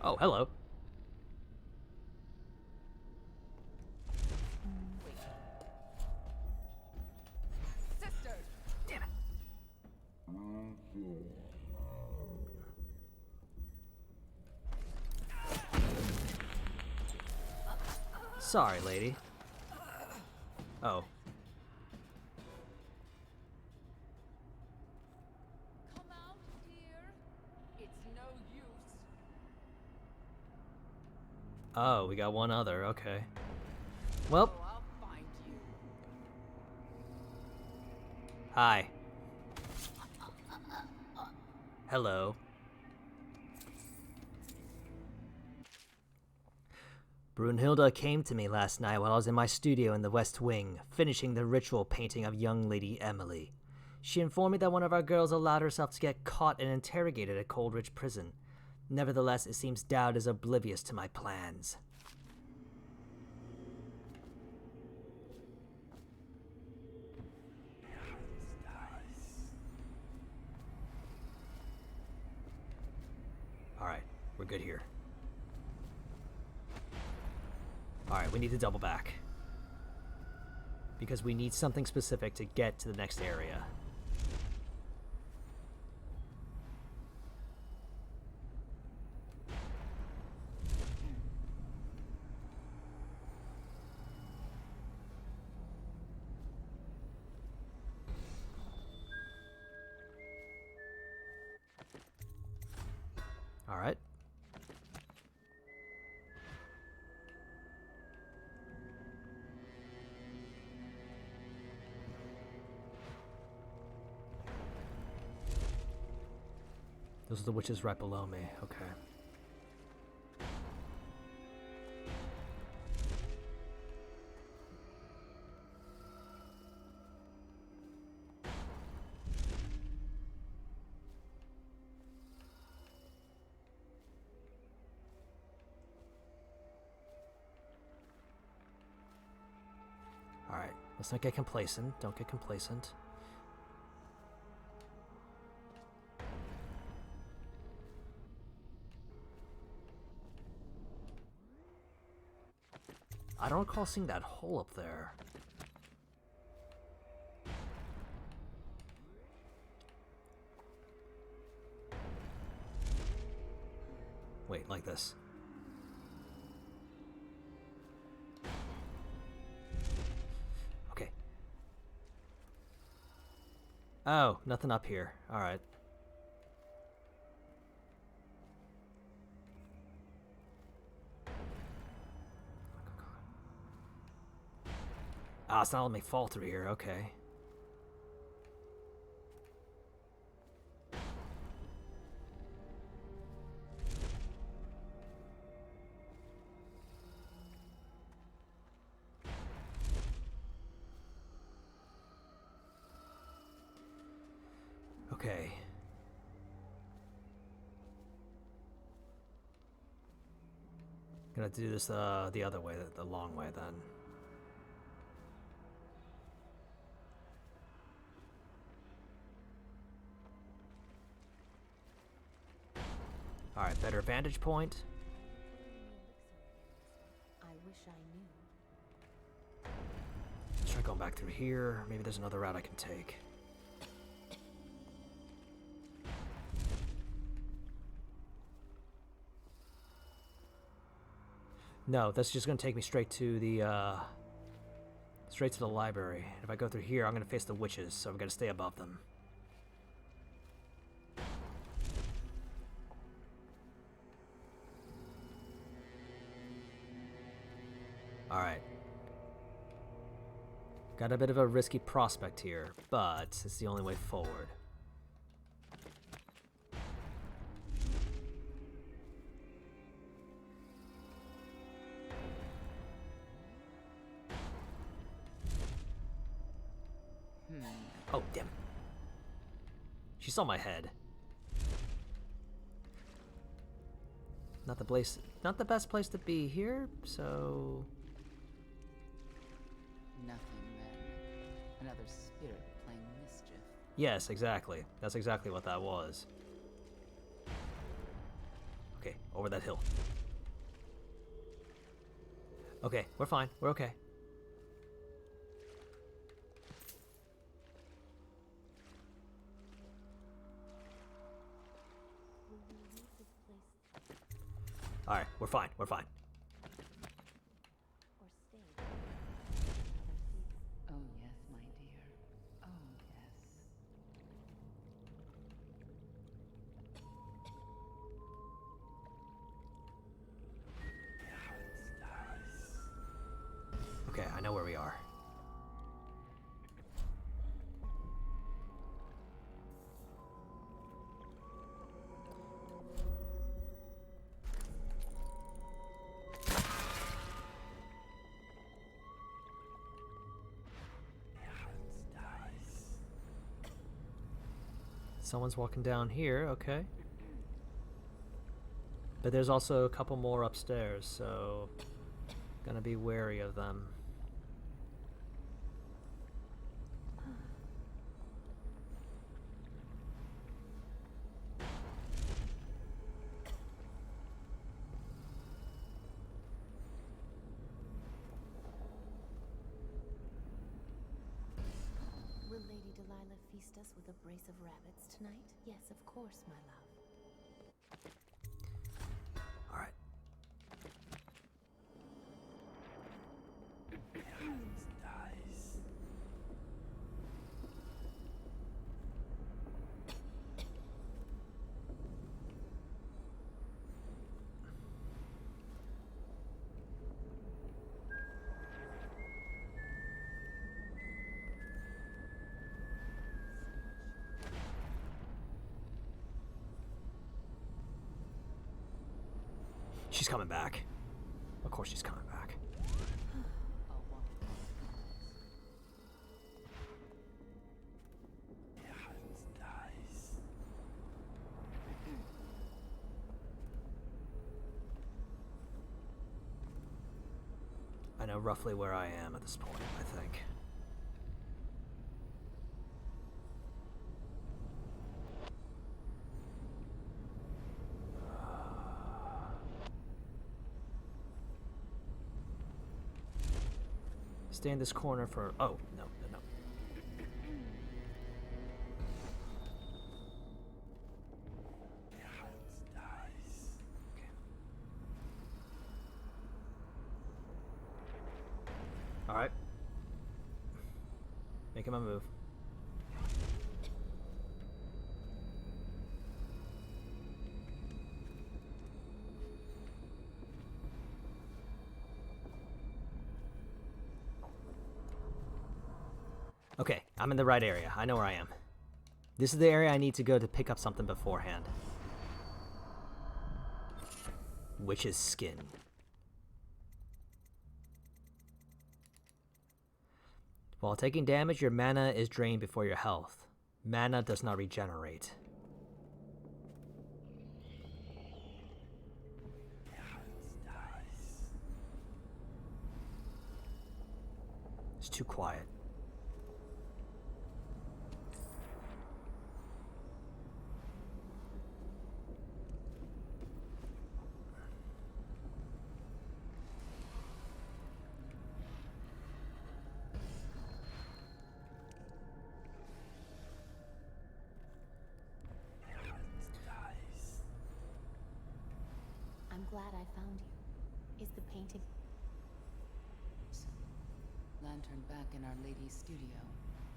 Oh, hello. Sister! Damn it. Sorry, lady. Oh. Come out, dear. It's no use. Oh, we got one other. Okay. Well. Oh, I'll find you. Hi. Hello. Brunhilde came to me last night while I was in my studio in the West Wing, finishing the ritual painting of young Lady Emily. She informed me that one of our girls allowed herself to get caught and interrogated at Coldridge Prison. Nevertheless, it seems Dowd is oblivious to my plans. Alright, we're good here. Alright, we need to double back. Because we need something specific to get to the next area. Those are the witches right below me. Okay. Alright, let's not get complacent. Don't get complacent. I don't recall seeing that hole up there. Wait, like this. Okay. Oh, nothing up here. Alright. Ah, it's not letting me fall through here. Okay. Okay. Gonna do this the other way, the long way then. Alright, better vantage point. I wish I knew. Let's try going back through here. Maybe there's another route I can take. No, that's just gonna take me straight to the library. And if I go through here, I'm gonna face the witches, so I've got to stay above them. Alright. Got a bit of a risky prospect here, but it's the only way forward. Oh, damn it. She saw my head. Not the best place to be here, so... Nothing then. Another spirit playing mischief. Yes, exactly. That's exactly what that was. Okay, over that hill. Okay, we're fine. We're okay. Alright, we're fine. We're fine. Oh yes, my dear. Oh yes. Okay, I know where we are. Someone's walking down here, okay. But there's also a couple more upstairs, so gonna be wary of them. Will Lady Delilah feast us with a brace of rabbits tonight? Yes, of course, my love. Alright. She's coming back. Of course she's coming back. I know roughly where I am at this point, I think. Stay in this corner for... Oh, no, no, no. Alright. Making my move. Okay, I'm in the right area. I know where I am. This is the area I need to go to pick up something beforehand. Witch's skin. While taking damage, your mana is drained before your health. Mana does not regenerate. It's too quiet. I'm glad I found you. Is the painting... Lantern back in Our Lady's studio.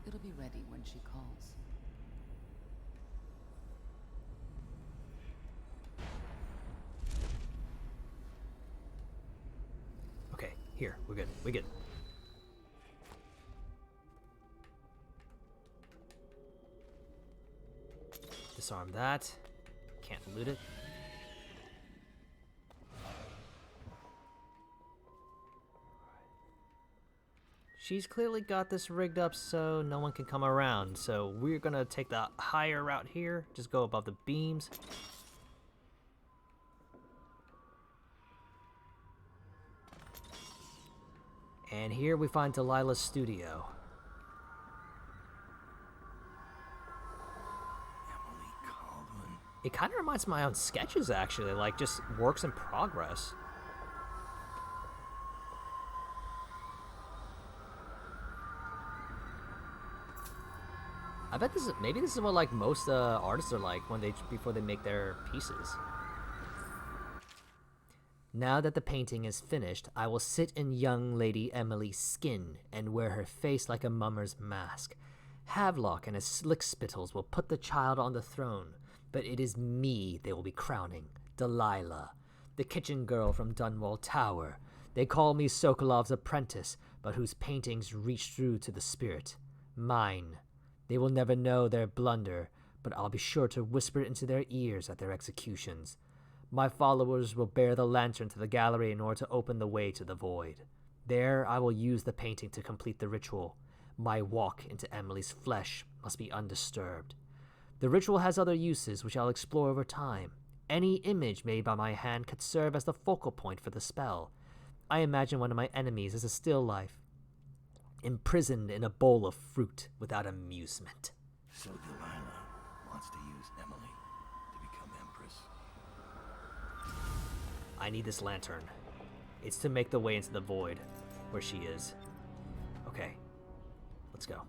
It'll be ready when she calls. Okay, here, we're good. We're good. Disarm that. Can't loot it. She's clearly got this rigged up so no one can come around. So we're gonna take the higher route here. Just go above the beams. And here we find Delilah's studio. It kind of reminds me of my own sketches, actually, like just works in progress. I bet this is, maybe this is what like most artists are like when before they make their pieces. Now that the painting is finished, I will sit in young Lady Emily's skin and wear her face like a mummer's mask. Havelock and his slick spittles will put the child on the throne, but it is me they will be crowning, Delilah, the kitchen girl from Dunwall Tower. They call me Sokolov's apprentice, but whose paintings reach through to the spirit. Mine. They will never know their blunder, but I'll be sure to whisper it into their ears at their executions. My followers will bear the lantern to the gallery in order to open the way to the void. There I will use the painting to complete the ritual. My walk into Emily's flesh must be undisturbed. The ritual has other uses, which I'll explore over time. Any image made by my hand could serve as the focal point for the spell. I imagine one of my enemies as a still life, imprisoned in a bowl of fruit without amusement. So Delilah wants to use Emily to become Empress. I need this lantern. It's to make the way into the void, where she is. Okay, let's go.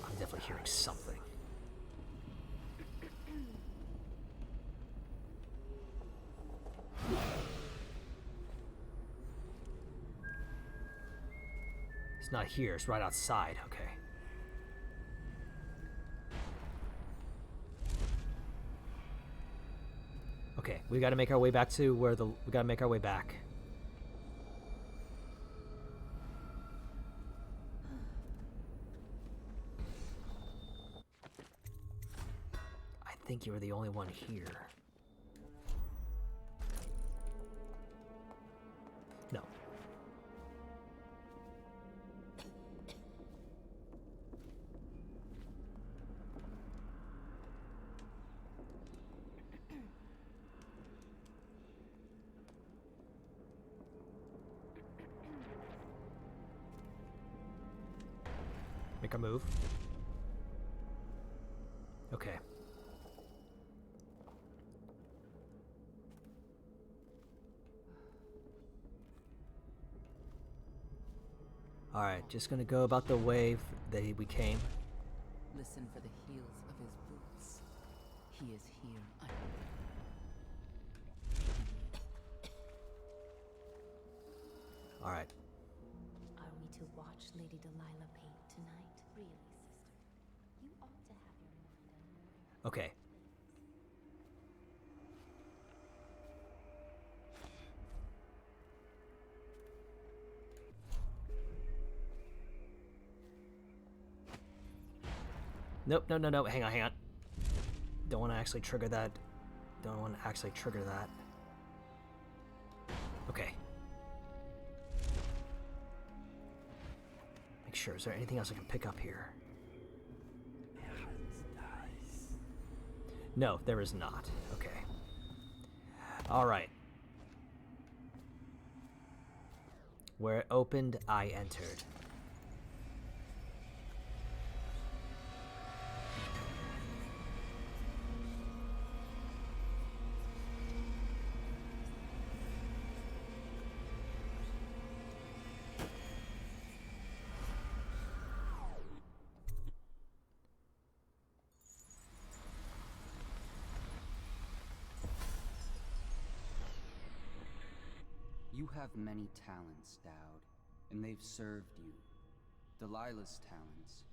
I'm definitely hearing something. It's not here, it's right outside, okay. We gotta make our way back to where the... We gotta make our way back. I think you were the only one here. No. Make a move. Okay. Alright, just gonna go about the way that we came. Listen for the heels of his boots. He is here. Alright. Are we to watch Lady Delilah paint tonight? Really, sister? You ought to have your mind on more. Okay. Nope, no, no, no. Hang on, hang on. Don't want to actually trigger that. Don't want to actually trigger that. Okay. Make sure. Is there anything else I can pick up here? No, there is not. Okay. Alright. Where it opened, I entered. You have many talents, Dowd, and they've served you. Delilah's talents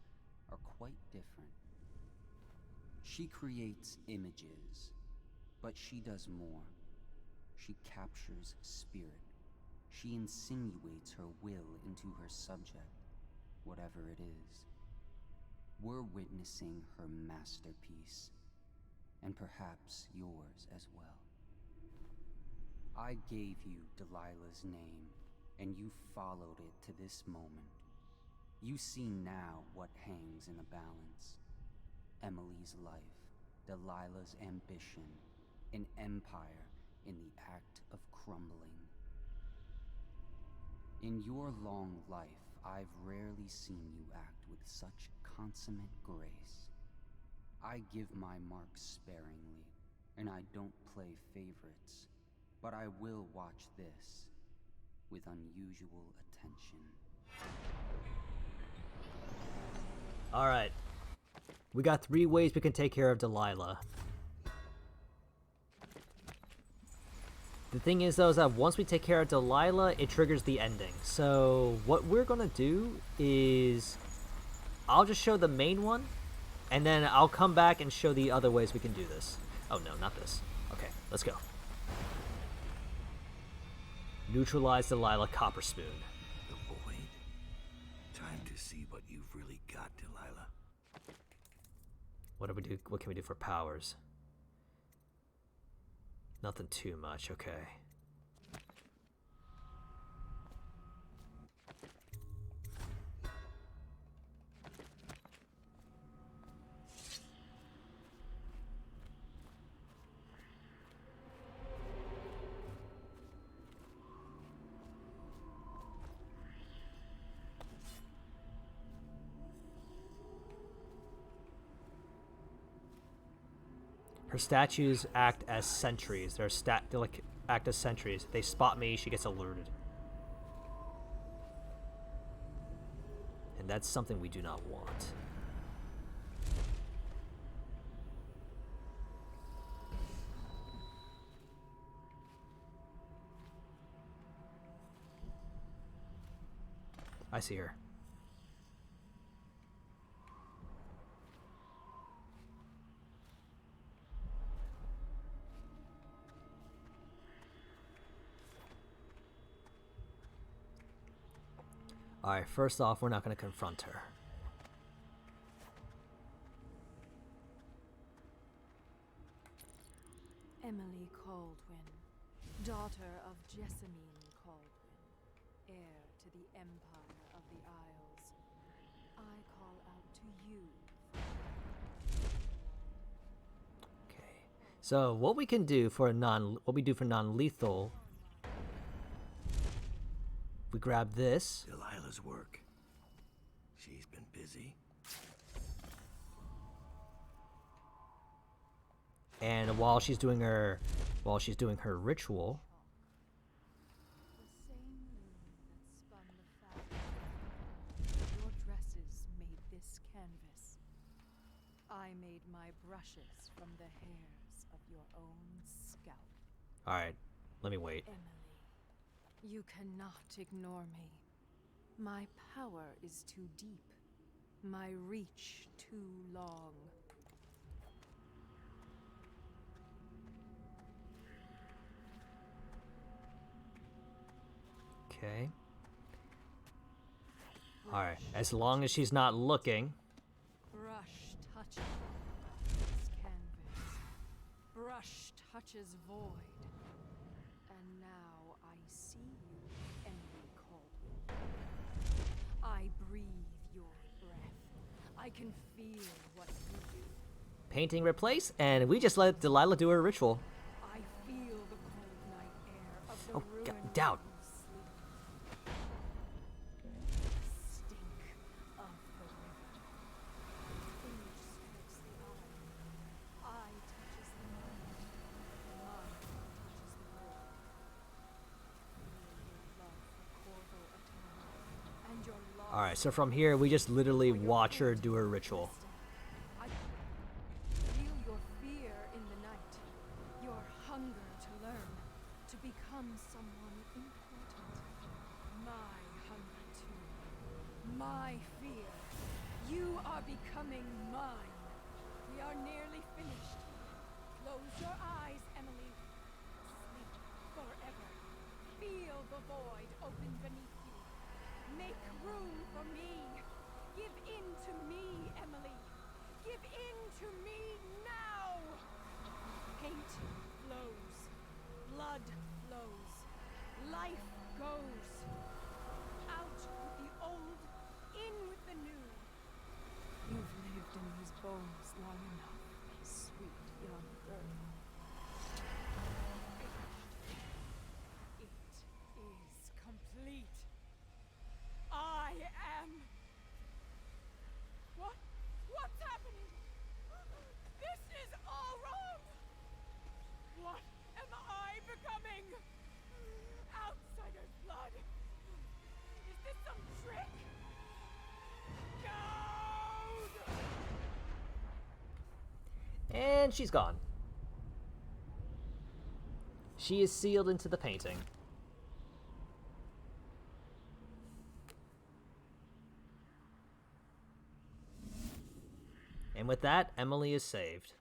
are quite different. She creates images, but she does more. She captures spirit. She insinuates her will into her subject, whatever it is. We're witnessing her masterpiece, and perhaps yours as well. I gave you Delilah's name, and you followed it to this moment. You see now what hangs in the balance. Emily's life, Delilah's ambition, an empire in the act of crumbling. In your long life, I've rarely seen you act with such consummate grace. I give my marks sparingly, and I don't play favorites. But I will watch this with unusual attention. Alright. We got 3 ways we can take care of Delilah. The thing is, though, is that once we take care of Delilah, it triggers the ending. So what we're gonna do is... I'll just show the main one, and then I'll come back and show the other ways we can do this. Oh no, not this. Okay, let's go. Neutralize Delilah Copperspoon. The void. Time to see what you've really got, Delilah. What do we do? What can we do for powers? Nothing too much, okay. Her statues act as sentries. They like act as sentries. They spot me, she gets alerted. And that's something we do not want. I see her. Alright, first off, we're not going to confront her. Emily Caldwin, daughter of Jessamine Caldwin, heir to the Empire of the Isles. I call out to you. Okay. So what we can do for non-lethal, we grab this. Delilah's work. She's been busy. And while she's doing her ritual, The same moon that spun the fabric. Your dresses made this canvas. I made my brushes from the hairs of your own scalp. alright, let me wait. Emily, you cannot ignore me. My power is too deep. My reach too long. Okay. Alright, as long as she's not looking. Brush touches this canvas. Brush touches void. And now I see you, Emily Caldwin. I breathe your breath. I can feel what you do. Painting replace, and we just let Delilah do her ritual. I feel the cold night air of the Oh, ruin God, down. where you sleep. Stink of the river. Image strikes the eye. Eye touches the mind. Mind touches the void. Feel your love for Corvo Eternal. And your love. Alright, so from here, we just literally watch her do her ritual. I feel your fear in the night, your hunger to learn, to become someone important. My hunger too, my fear. You are becoming mine. We are nearly finished. Close your eyes, Emily. Sleep forever. Feel the void open beneath you. Make room for me. Give in to me, Emily. Give in to me now! Paint flows. Blood flows. Life goes. Out with the old, in with the new. You've lived in these bones long enough, sweet young girl. It is complete. I am... What? What's happening? This is all wrong! What am I becoming? Outsider's blood? Is this some trick? No! And she's gone. She is sealed into the painting. And with that, Emily is saved.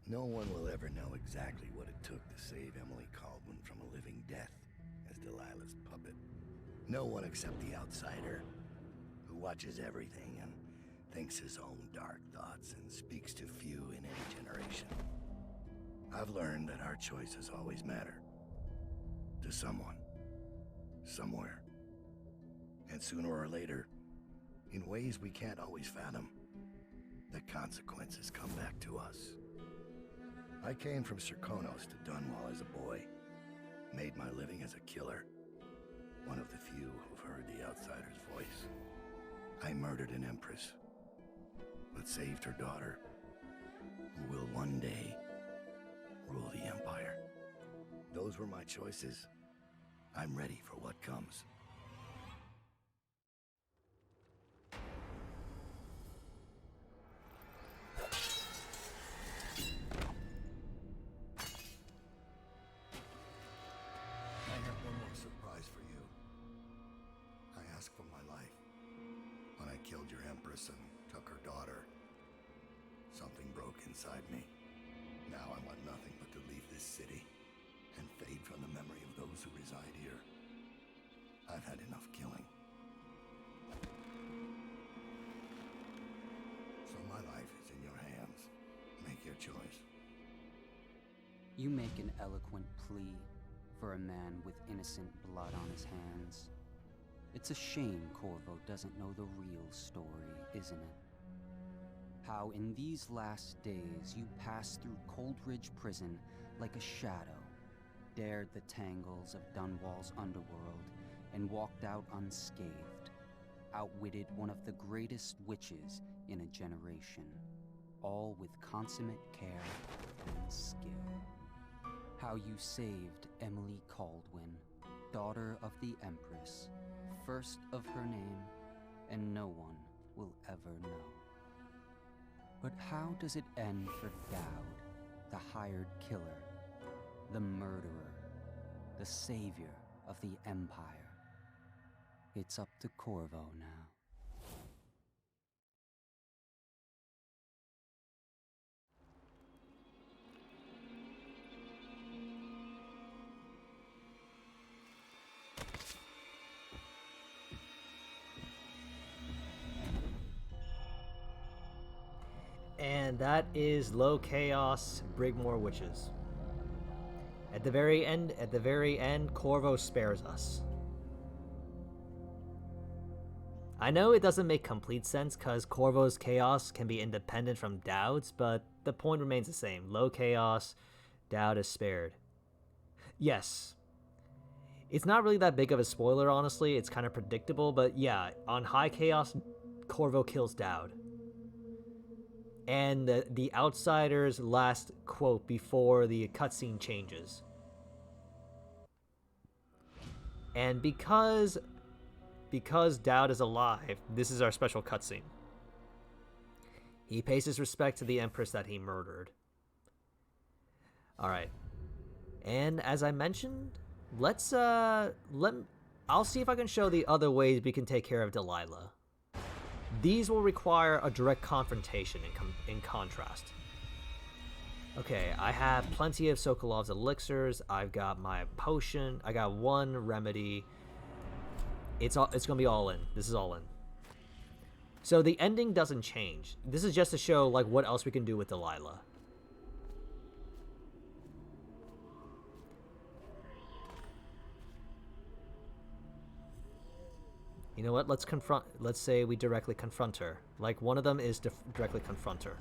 No one will ever know exactly what it took to save Emily Caldwin from a living death as Delilah's puppet. No one except the outsider, who watches everything and thinks his own dark thoughts and speaks to few in any generation. I've learned that our choices always matter. To someone. Somewhere. And sooner or later, in ways we can't always fathom, the consequences come back to us. I came from Serkonos to Dunwall as a boy. Made my living as a killer. One of the few who've heard the outsider's voice. I murdered an empress, but saved her daughter, who will one day rule the Empire. Those were my choices. I'm ready for what comes. I have one more surprise for you. I asked for my life. When I killed your empress and took her daughter, something inside me. Now I want nothing but to leave this city and fade from the memory of those who reside here. I've had enough killing. So my life is in your hands. Make your choice. You make an eloquent plea for a man with innocent blood on his hands. It's a shame Corvo doesn't know the real story, isn't it? How in these last days you passed through Coldridge Prison like a shadow, dared the tangles of Dunwall's underworld, and walked out unscathed, outwitted one of the greatest witches in a generation, all with consummate care and skill. How you saved Emily Caldwin, daughter of the Empress, first of her name, and no one will ever know. But how does it end for Dowd, the hired killer, the murderer, the savior of the Empire? It's up to Corvo now. And that is Low Chaos Brigmore Witches. At the very end, Corvo spares us. I know it doesn't make complete sense because Corvo's chaos can be independent from Dowd's, but the point remains the same. Low chaos, Dowd is spared. Yes. It's not really that big of a spoiler, honestly. It's kind of predictable, but yeah, on high chaos, Corvo kills Dowd. And the Outsider's last quote before the cutscene changes. And because Dowd is alive, this is our special cutscene. He pays his respect to the Empress that he murdered. Alright. And as I mentioned, I'll see if I can show the other ways we can take care of Delilah. These will require a direct confrontation in contrast. Okay, I have plenty of Sokolov's elixirs. I've got my potion. I got one remedy. It's gonna be all in. This is all in. So the ending doesn't change. This is just to show like what else we can do with Delilah. You know what? Let's say we directly confront her. Like one of them is to directly confront her.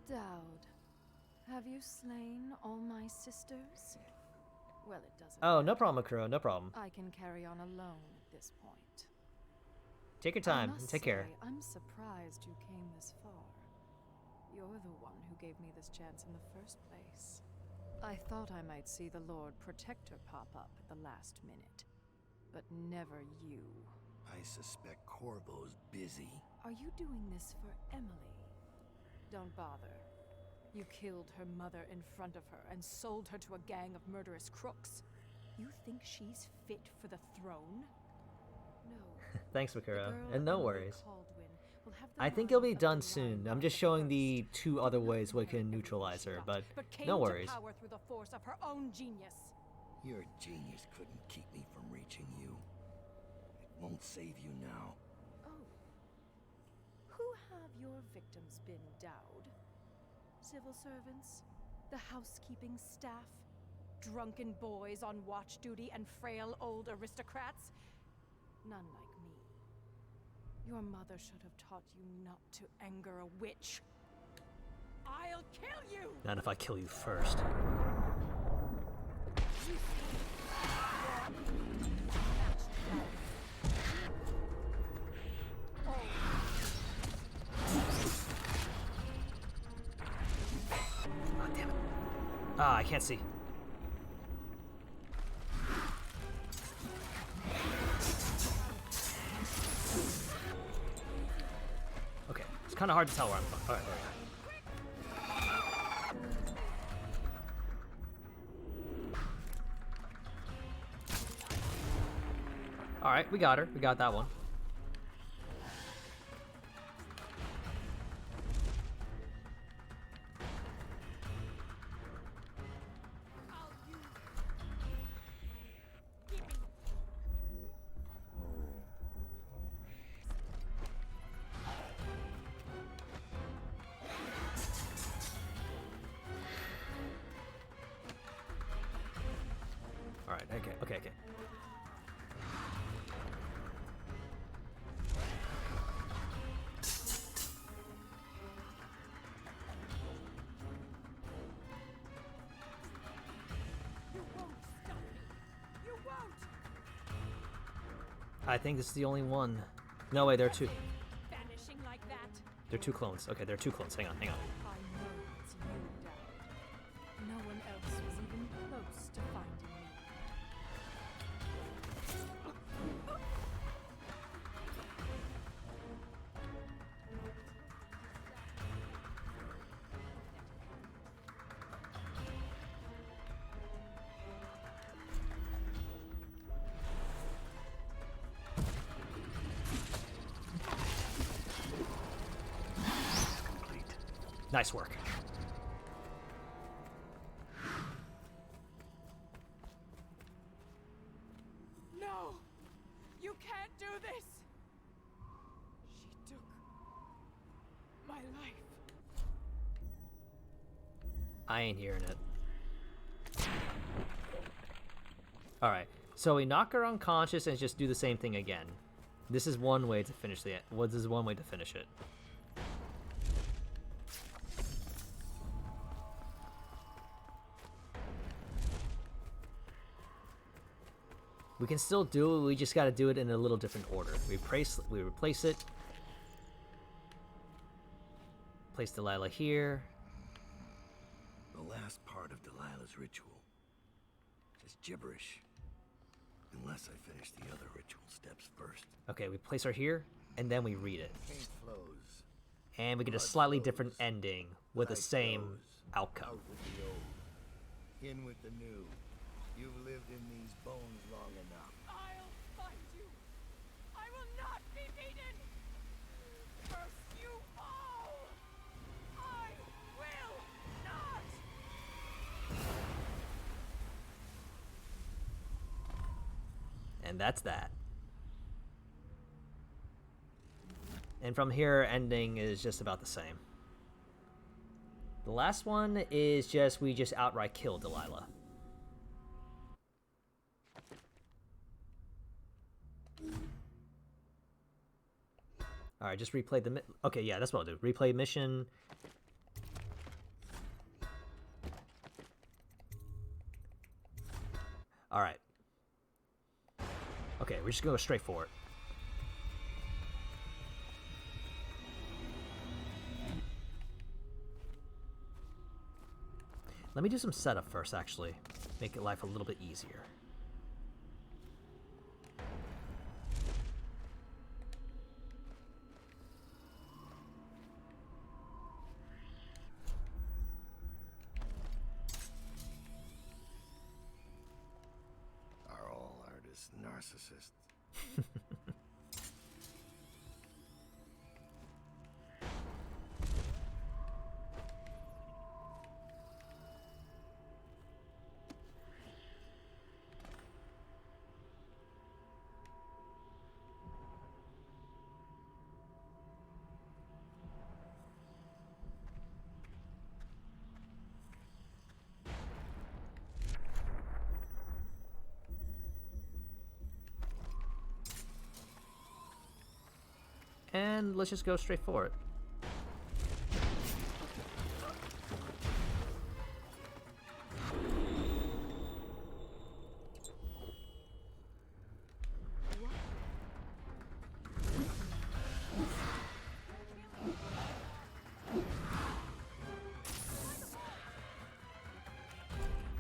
Dowd, have you slain all my sisters? Well, it doesn't Oh, matter. no problem, Akuro. No problem. I can carry on alone at this point. Take your time I and must take care. say, I'm surprised you came this far. You're the one who gave me this chance in the first place. I thought I might see the Lord Protector pop up at the last minute. But never you. I suspect Corvo's busy. Are you doing this for Emily? Don't bother. You killed her mother in front of her and sold her to a gang of murderous crooks. You think she's fit for the throne? No. Thanks, Makuro. And no worries. Will have the I think it'll be mind of done the soon. lion I'm just showing the two other ways we can neutralize her, but came no to worries. power through the force of her own genius. Your genius couldn't keep me from reaching you. It won't save you now. Oh. Who have your victims been, Dowd? Civil servants? The housekeeping staff? Drunken boys on watch duty and frail old aristocrats? None like me. Your mother should have taught you not to anger a witch. I'll kill you! Not if I kill you first. Oh, damn it. Ah, I can't see. Okay, it's kind of hard to tell where I'm from. All right, there we go. Alright, we got her. We got that one. right. Okay. You won't stop me. You won't. I think this is the only one. No, wait, there are two. Vanishing like that. There are two clones. Okay, there are two clones. Hang on. I know it's you, Dowd. No one else was even close to finding me. Nice work. No! You can't do this! She took my life. I ain't hearing it. Alright, so we knock her unconscious and just do the same thing again. This is one way to finish the... This is one way to finish it. We can still do it, we just gotta do it in a little different order. We replace it. Place Delilah here. The last part of Delilah's ritual. Just gibberish. Unless I finish the other ritual steps first. Okay, we place her here, and then we read it. Paint flows. And we get a Blood slightly flows. different ending with the Life same flows. outcome. Out with the old. In with the new. You've lived in these bones long enough. I'll find you. I will not be beaten. First you fall. I will not. And that's that. And from here, ending is just about the same. The last one is just, we just outright kill Delilah. Alright, just replay the okay, yeah, that's what I'll do. Replay mission. Alright. Okay, we're just gonna go straight for it. Let me do some setup first, actually. Make life a little bit easier. Are all artists narcissists? And let's just go straight for it.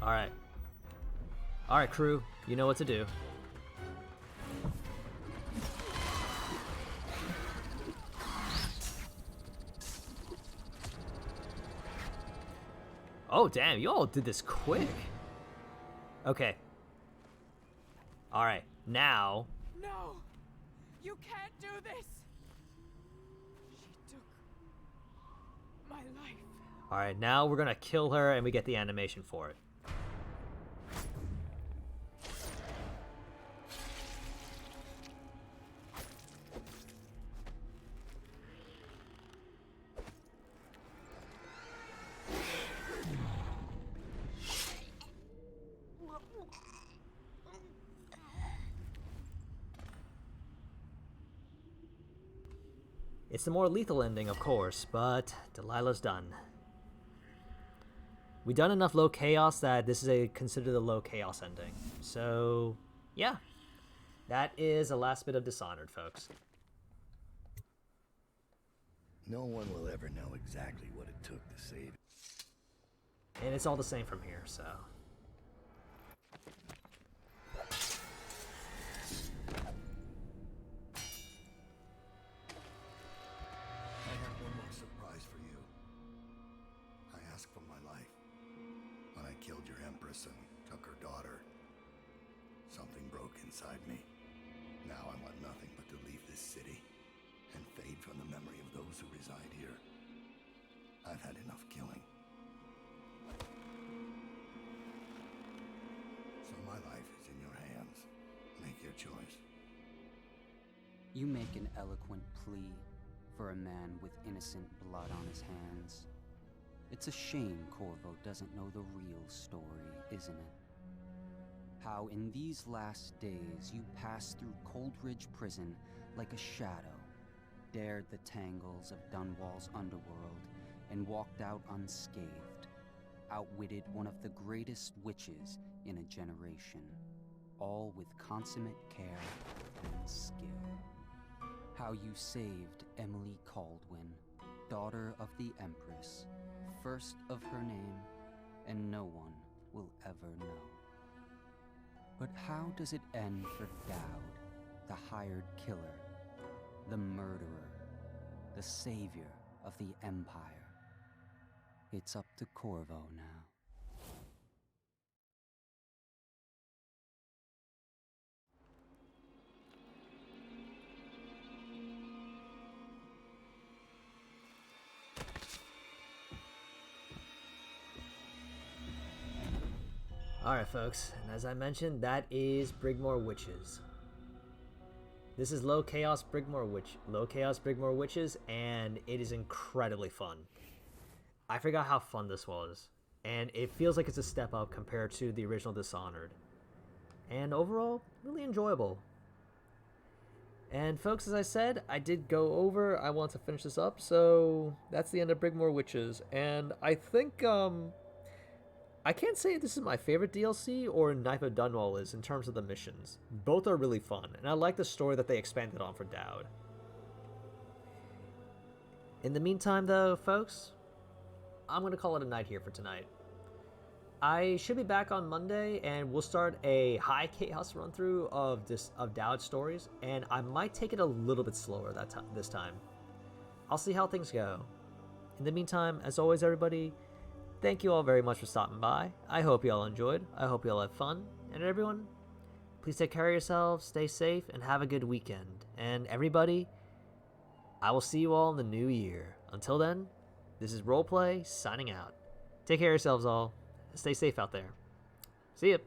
Alright. Alright, crew. You know what to do. Oh, damn, you all did this quick. Okay. Alright, now... No! You can't do this! She took my life. Alright, now we're gonna kill her and we get the animation for it. It's the more lethal ending, of course, but Delilah's done. We've done enough low chaos that this is considered a low chaos ending. So, yeah. That is the last bit of Dishonored, folks. No one will ever know exactly what it took to save it. And it's all the same from here, so... I have one more surprise for you. I asked for my life. When I killed your Empress and took her daughter, something broke inside me. Now I want nothing but to leave this city and fade from the memory of those who reside here. I've had enough killing. So my life is in your hands. Make your choice. You make an eloquent plea for a man with innocent blood on his hands. It's a shame Corvo doesn't know the real story, isn't it? How in these last days you passed through Coldridge Prison like a shadow, dared the tangles of Dunwall's underworld, and walked out unscathed, outwitted one of the greatest witches in a generation, all with consummate care and skill. How you saved Emily Caldwin, daughter of the Empress, first of her name, and no one will ever know. But how does it end for Dowd, the hired killer, the murderer, the savior of the Empire? It's up to Corvo now. Alright, folks, and as I mentioned, that is Brigmore Witches. This is Low Chaos Brigmore Witches, and it is incredibly fun. I forgot how fun this was, and it feels like it's a step up compared to the original Dishonored. And overall, really enjoyable. And folks, as I said, I did go over. I want to finish this up, so that's the end of Brigmore Witches. And I think, I can't say this is my favorite DLC or Knife of Dunwall is in terms of the missions. Both are really fun, and I like the story that they expanded on for Dowd. In the meantime, though, folks, I'm going to call it a night here for tonight. I should be back on Monday, and we'll start a high chaos run-through of Dowd's stories, and I might take it a little bit slower this time. I'll see how things go. In the meantime, as always, everybody, thank you all very much for stopping by. I hope you all enjoyed. I hope you all had fun. And everyone, please take care of yourselves, stay safe, and have a good weekend. And everybody, I will see you all in the new year. Until then, this is Roleplay signing out. Take care of yourselves all. Stay safe out there. See ya.